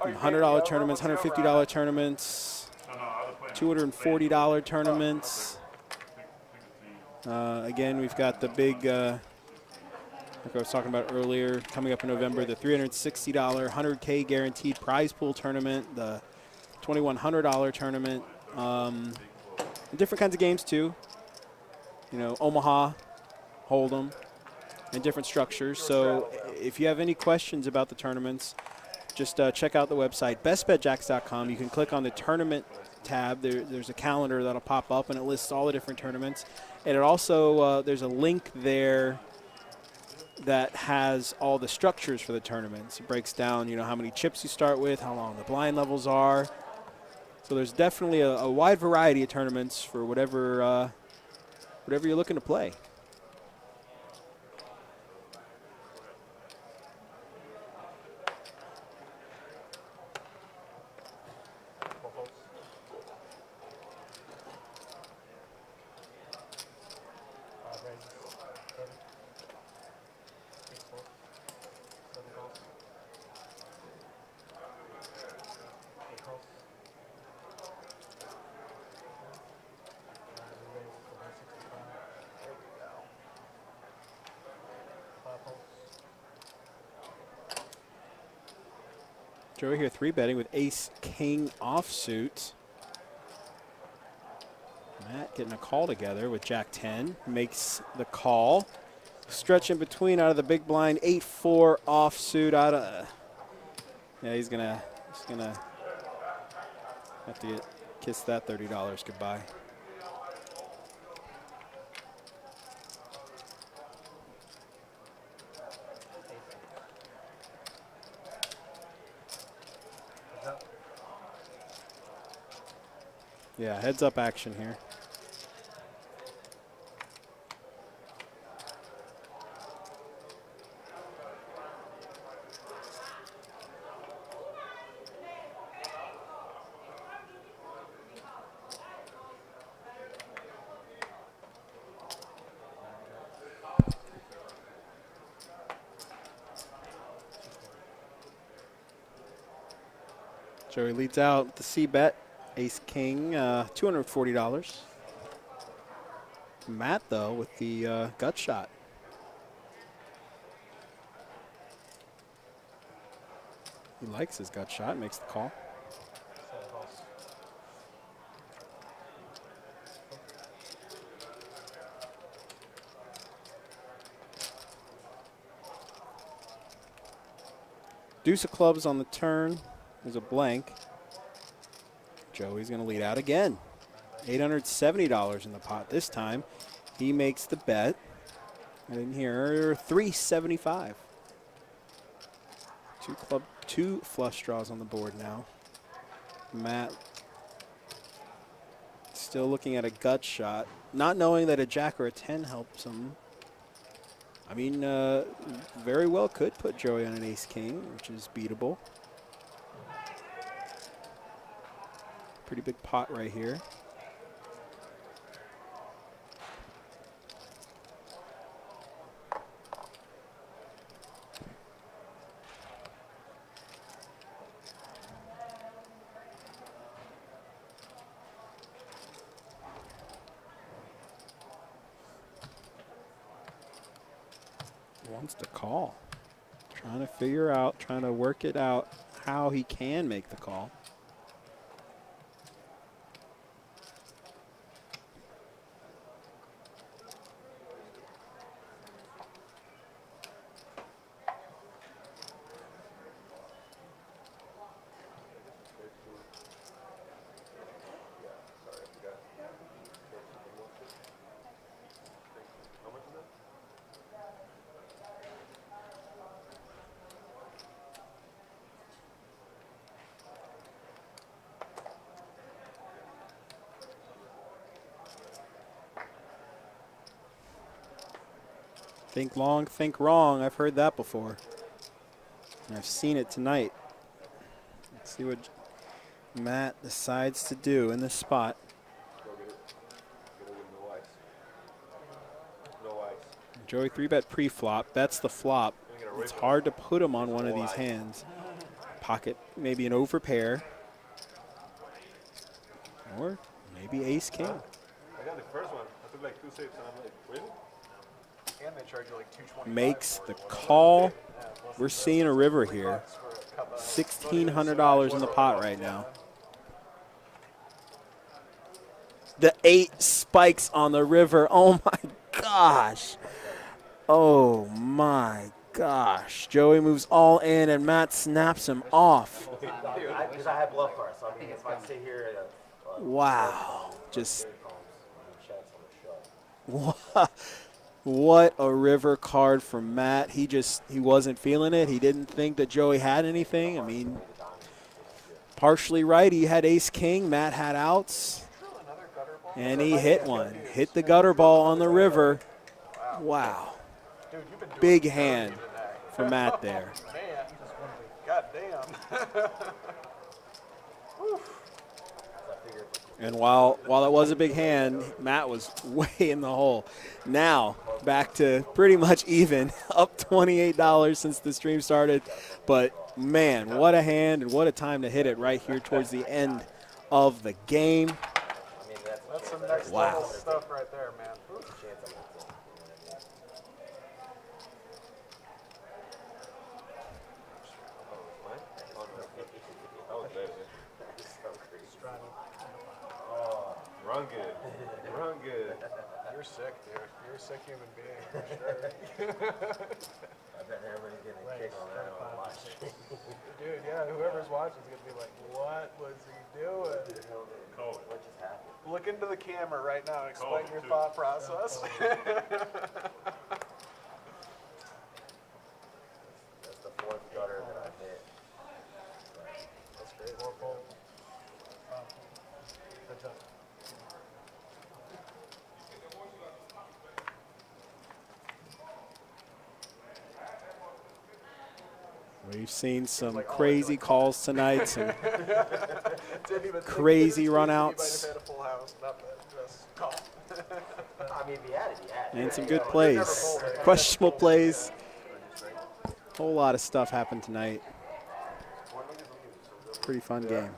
$100 tournaments, $150 tournaments, $240 tournaments. Again, we've got the big, like I was talking about earlier, coming up in November, the $360 100K guaranteed prize pool tournament, the $2,100 tournament, and different kinds of games too. You know, Omaha, Hold'em, and different structures. So if you have any questions about the tournaments, just check out the website, bestbetjacks.com. You can click on the tournament tab, there's a calendar that'll pop up, and it lists all the different tournaments. And it also, there's a link there that has all the structures for the tournaments. It breaks down, you know, how many chips you start with, how long the blind levels are. So there's definitely a wide variety of tournaments for whatever you're looking to play. Joey here 3-betting with ace-king offsuit. Matt getting a call together with jack-10. Makes the call. Stretch in between out of the big blind. 8-4 offsuit out of... Yeah, he's gonna have to kiss that $30 goodbye. Yeah, heads up action here. Joey leads out the C-bet. Ace-king, $240. Matt, though, with the gut shot. He likes his gut shot, makes the call. Deuce of clubs on the turn. There's a blank. Joey's going to lead out again. $870 in the pot this time. He makes the bet. And here, $375. Two flush draws on the board now. Matt still looking at a gut shot, not knowing that a jack or a 10 helps him. I mean, very well could put Joey on an ace-king, which is beatable. Pretty big pot right here. Wants to call. Trying to figure out, trying to work it out how he can make the call. Think long, think wrong. I've heard that before. And I've seen it tonight. Let's see what Matt decides to do in this spot. Joey 3-bet pre-flop. Bets the flop. It's hard to put him on one of these hands. Pocket maybe an overpair. Or maybe ace-king. I got the first one. I took like 2 saves and I'm like, really? And they charge you like $225. Makes the call. We're seeing a river here. $1,600 in the pot right now. The 8 spikes on the river. Oh my gosh. Oh my gosh. Joey moves all in and Matt snaps him off. Because I have bluff cards, so I mean, if I sit here Wow. Just what a river card from Matt. He wasn't feeling it. He didn't think that Joey had anything. I mean, partially right. He had ace king. Matt had outs. And he hit one. Hit the gutter ball on the river. Wow. Big hand for Matt there. Man, God damn. And while it was a big hand, Matt was way in the hole. Now, back to pretty much even, up $28 since the stream started. But, man, what a hand and what a time to hit it right here towards the end of the game. That's some next level stuff right there, man. Run good. Run good. You're sick, dude. You're a sick human being, for sure. I bet everybody's getting a kick on that on watch. Dude, yeah, whoever's watching is going to be like, what was he doing? What just happened? Look into the camera right now and explain your thought process. That's the fourth gutter that I've hit. That's great. We've seen some crazy calls tonight, some crazy runouts. I mean, if he had it, he had it. And some good plays. Questionable plays. Whole lot of stuff happened tonight. Pretty fun game.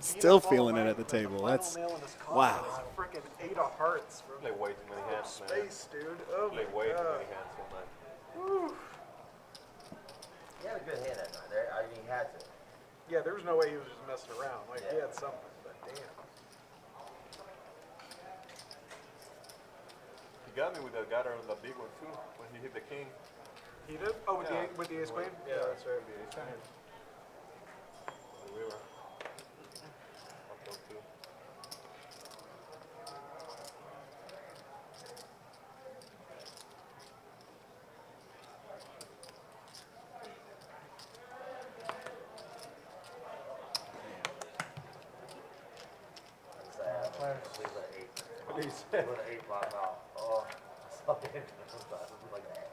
Still feeling it at the table. That's wow. Freaking 8 of hearts from They way too many hands, man. space, dude. Oh They my way too God. many hands on that. Whew. He had a good hand that night. I mean, he had to. Yeah, there was no way he was just messing around. Like, he had something, but damn. He got me with that gutter on the big one too when he hit the king. He did? Oh, with Yeah. the ace queen? Yeah. That's right. The ace queen. The river. Up those two. What did he say? With an 8 block out. Oh, I saw it. Like that.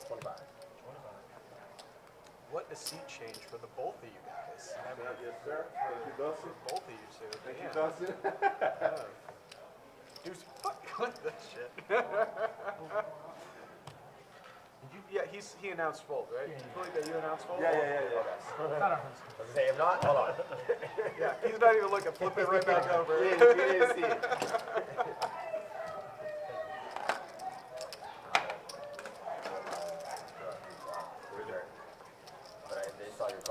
25. What a seat change for the both of you guys. I mean, Yes, sir. Thank you, Dustin. both of you two. Thank you, Damn. Dustin. Dude, fuck with this shit. Yeah, he announced fold, right? Felipe, you announced fold? Yeah. Say, if not, hold on. Yeah, he's not even looking. Flip it right back over. You didn't see it.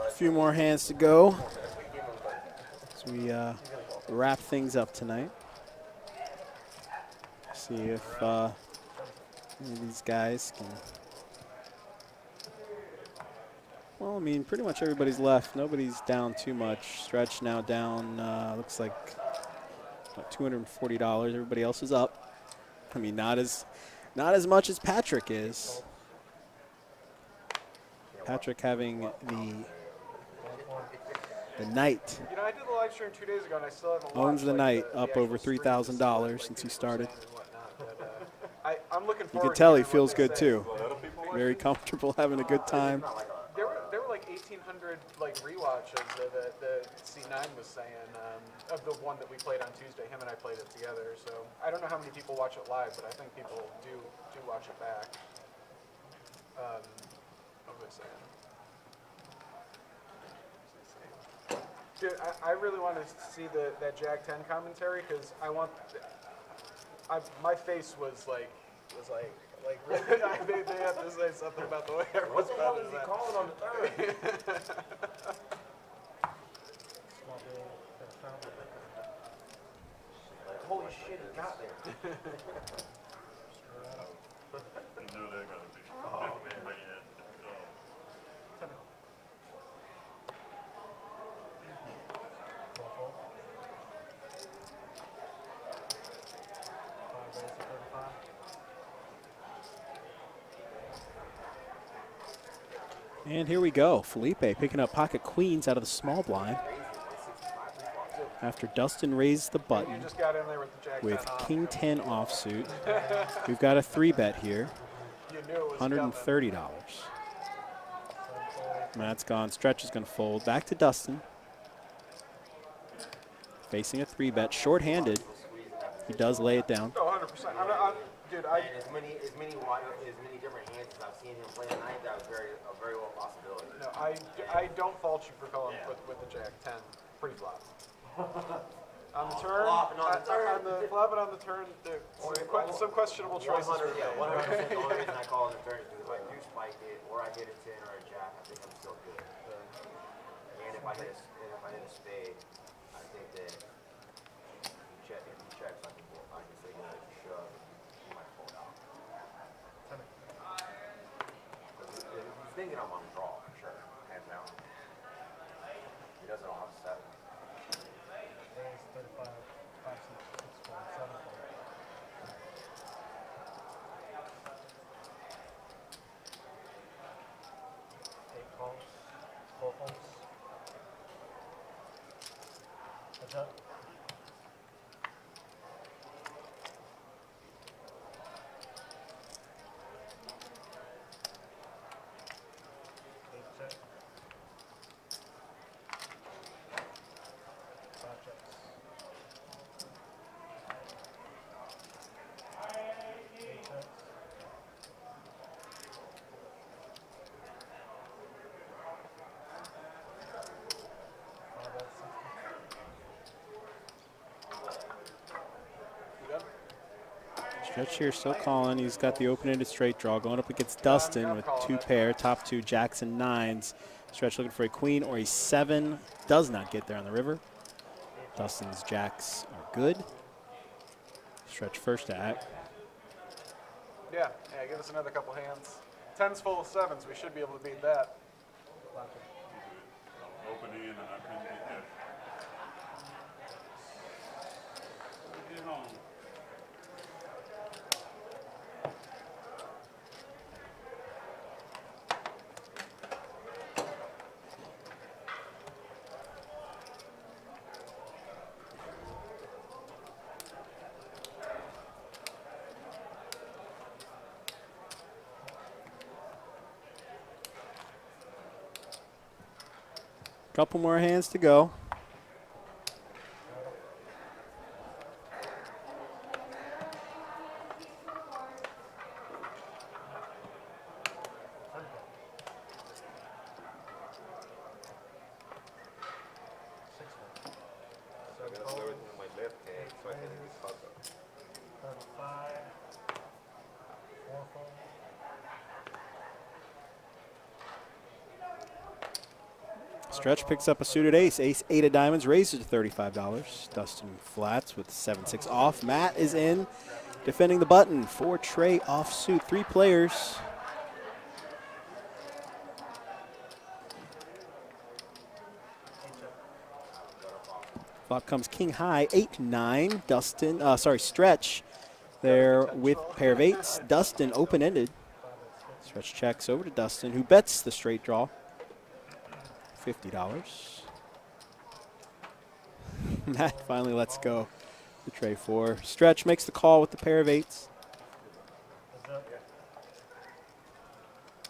A few more hands to go as we wrap things up tonight. See if any of these guys can. Well, I mean, pretty much everybody's left. Nobody's down too much. Stretch now down, looks like what, $240. Everybody else is up. I mean, not as much as Patrick is. Patrick having the night. You know, I did the live stream 2 days ago, and I still haven't watched. Owns the night, up actual over stream $3,000 since he started. and whatnot, but, I'm looking You forward can tell to he hearing feels what they good say. too. Very comfortable, having a good time. There were like 1,800 like rewatches that the C9 was saying of the one that we played on Tuesday. Him and I played it together. So I don't know how many people watch it live, but I think people do watch it back. What was I saying? Dude, I really want to see that Jack 10 commentary because my face was like they have to say something about the way everyone's What the hell is he calling on the third? Like, holy shit, he got there. You know they're gonna be. Oh man, And here we go. Felipe picking up pocket queens out of the small blind after Dustin raised the button You just got in there with the Jack 10 with off. King 10 offsuit. We've got a 3-bet here, You knew it was $130. Matt's gone. Stretch is going to fold. Back to Dustin. Facing a 3-bet, short-handed. He does lay it down. Oh, 100%. Dude, And as many different hands as I've seen him play tonight, that was a very well possibility. No, I don't fault you for calling with the Jack 10 pre-flop. On the turn, Flop and on the turn. on the flop and on the turn, some questionable choices. 100, yeah, 100%. The only reason I call it a turn is because if I do spike it, or I hit a 10 or a jack, I think I'm still good. And if I hit a spade, I think that if he checks, I can say that it's a shove. He might fold out. He's thinking I'm on the draw, for sure. Hands down. He doesn't know how to set. 35, 5, 6, 6, 4, 7, 8 calls, 4 folds. Heads up. Check. 5 checks. 8 checks. Stretch here still calling. He's got the open-ended straight draw going up against Dustin with 2 pair, top 2 jacks and 9s. Stretch looking for a queen or a 7. Does not get there on the river. Dustin's jacks are good. Stretch first to act. Yeah, give us another couple hands. 10's full of 7s. We should be able to beat that. open in and I couldn't get that. Get home. Couple more hands to go. So I gotta throw everything in my left hand so I can hit this fuck up. 35, 4 folds. Stretch picks up a suited ace. Ace 8 of diamonds raises to $35. Dustin flats with 7-6 off. Matt is in, defending the button. 4 tray offsuit, 3 players. Flop comes king high, 8-9. Dustin, Stretch there with pair of 8s. Dustin open-ended. Stretch checks over to Dustin, who bets the straight draw. $50. Matt finally lets go the tray 4. Stretch makes the call with the pair of 8s.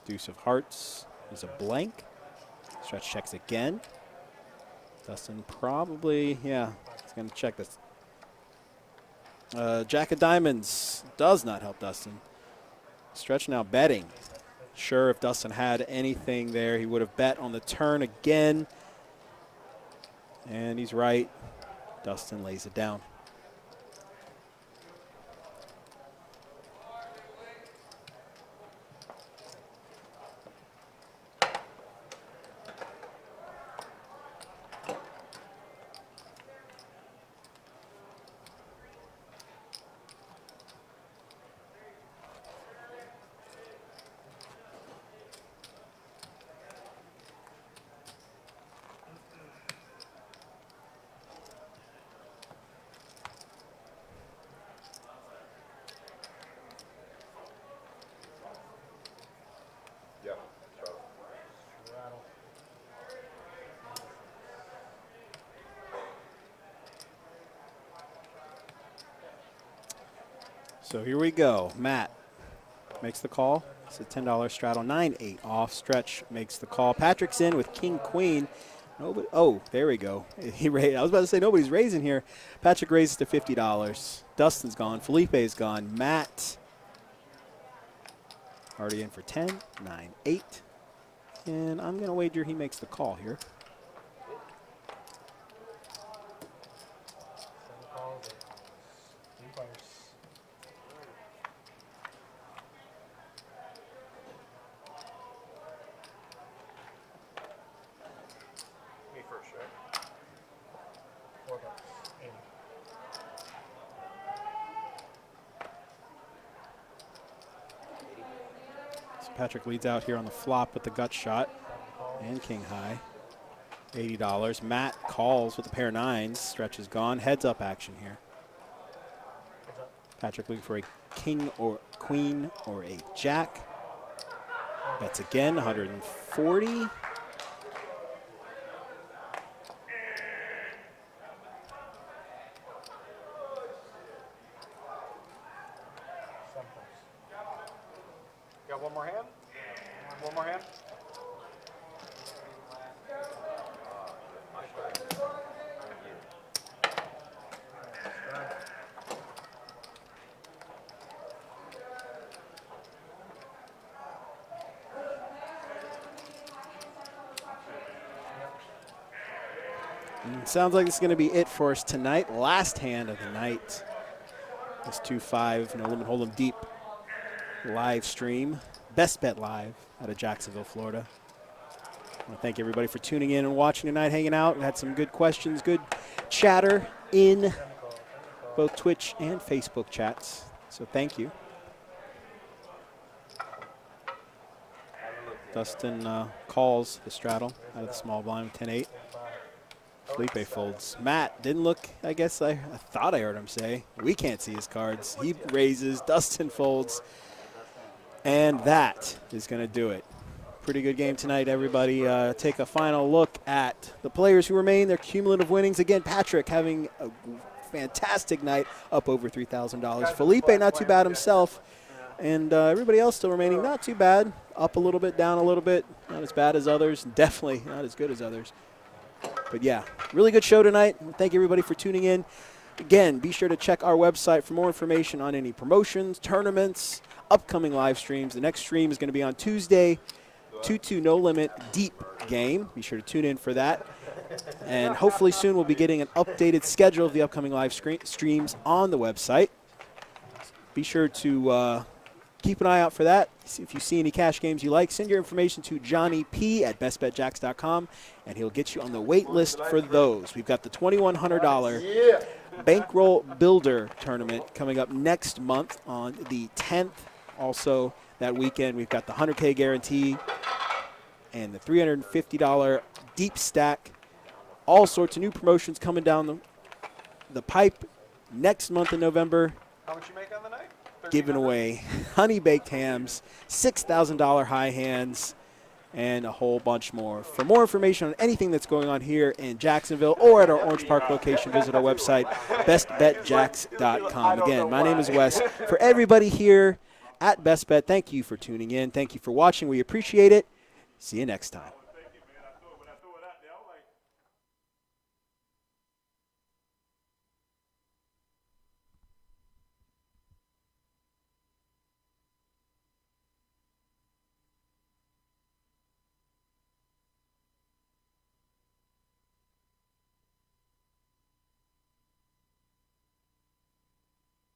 Deuce of hearts is a blank. Stretch checks again. Dustin probably, yeah, he's going to check this. Jack of diamonds does not help Dustin. Stretch now betting. Sure, if Dustin had anything there, he would have bet on the turn again. And he's right. Dustin lays it down. So here we go. Matt makes the call. It's a $10 straddle. 9-8 off. Stretch makes the call. Patrick's in with king queen. Nobody, oh, there we go. He raised, I was about to say nobody's raising here. Patrick raises to $50. Dustin's gone. Felipe's gone. Matt already in for 10. 9-8. And I'm going to wager he makes the call here. Patrick leads out here on the flop with the gut shot and king high. $80. Matt calls with a pair of nines. Stretch is gone. Heads up action here. Patrick looking for a king or queen or a jack. Bets again, 140. Got one more hand? One more hand? Sounds like it's going to be it for us tonight. Last hand of the night. This 2-5, no limit hold'em deep live stream. Best Bet Live out of Jacksonville, Florida. I want to thank everybody for tuning in and watching tonight, hanging out. We had some good questions, good chatter in both Twitch and Facebook chats. So thank you. Dustin calls the straddle out of the small blind with 10-8. Felipe folds. Matt didn't look, I guess I thought I heard him say, we can't see his cards. He raises, Dustin folds, and that is going to do it. Pretty good game tonight, everybody. Take a final look at the players who remain, their cumulative winnings. Again, Patrick having a fantastic night, up over $3,000. Felipe not too bad himself, and everybody else still remaining not too bad. Up a little bit, down a little bit. Not as bad as others, definitely not as good as others. But yeah, really good show tonight. Thank you everybody for tuning in. Again, be sure to check our website for more information on any promotions, tournaments, upcoming live streams. The next stream is going to be on Tuesday, 2-2 No Limit Deep game. Be sure to tune in for that. And hopefully soon we'll be getting an updated schedule of the upcoming live streams on the website. Be sure to keep an eye out for that. If you see any cash games you like, send your information to Johnny P at bestbetjacks.com, and he'll get you on the wait list for those. We've got the $2,100 Bankroll Builder Tournament coming up next month on the 10th. Also, that weekend, we've got the 100K guarantee and the $350 deep stack. All sorts of new promotions coming down the pipe next month in November. How much you make on the night? Giving away honey baked hams, $6,000 high hands, and a whole bunch more. For more information on anything that's going on here in Jacksonville or at our Orange Park location, visit our website, bestbetjacks.com. Again, my name is Wes. For everybody here at Best Bet, thank you for tuning in. Thank you for watching. We appreciate it. See you next time.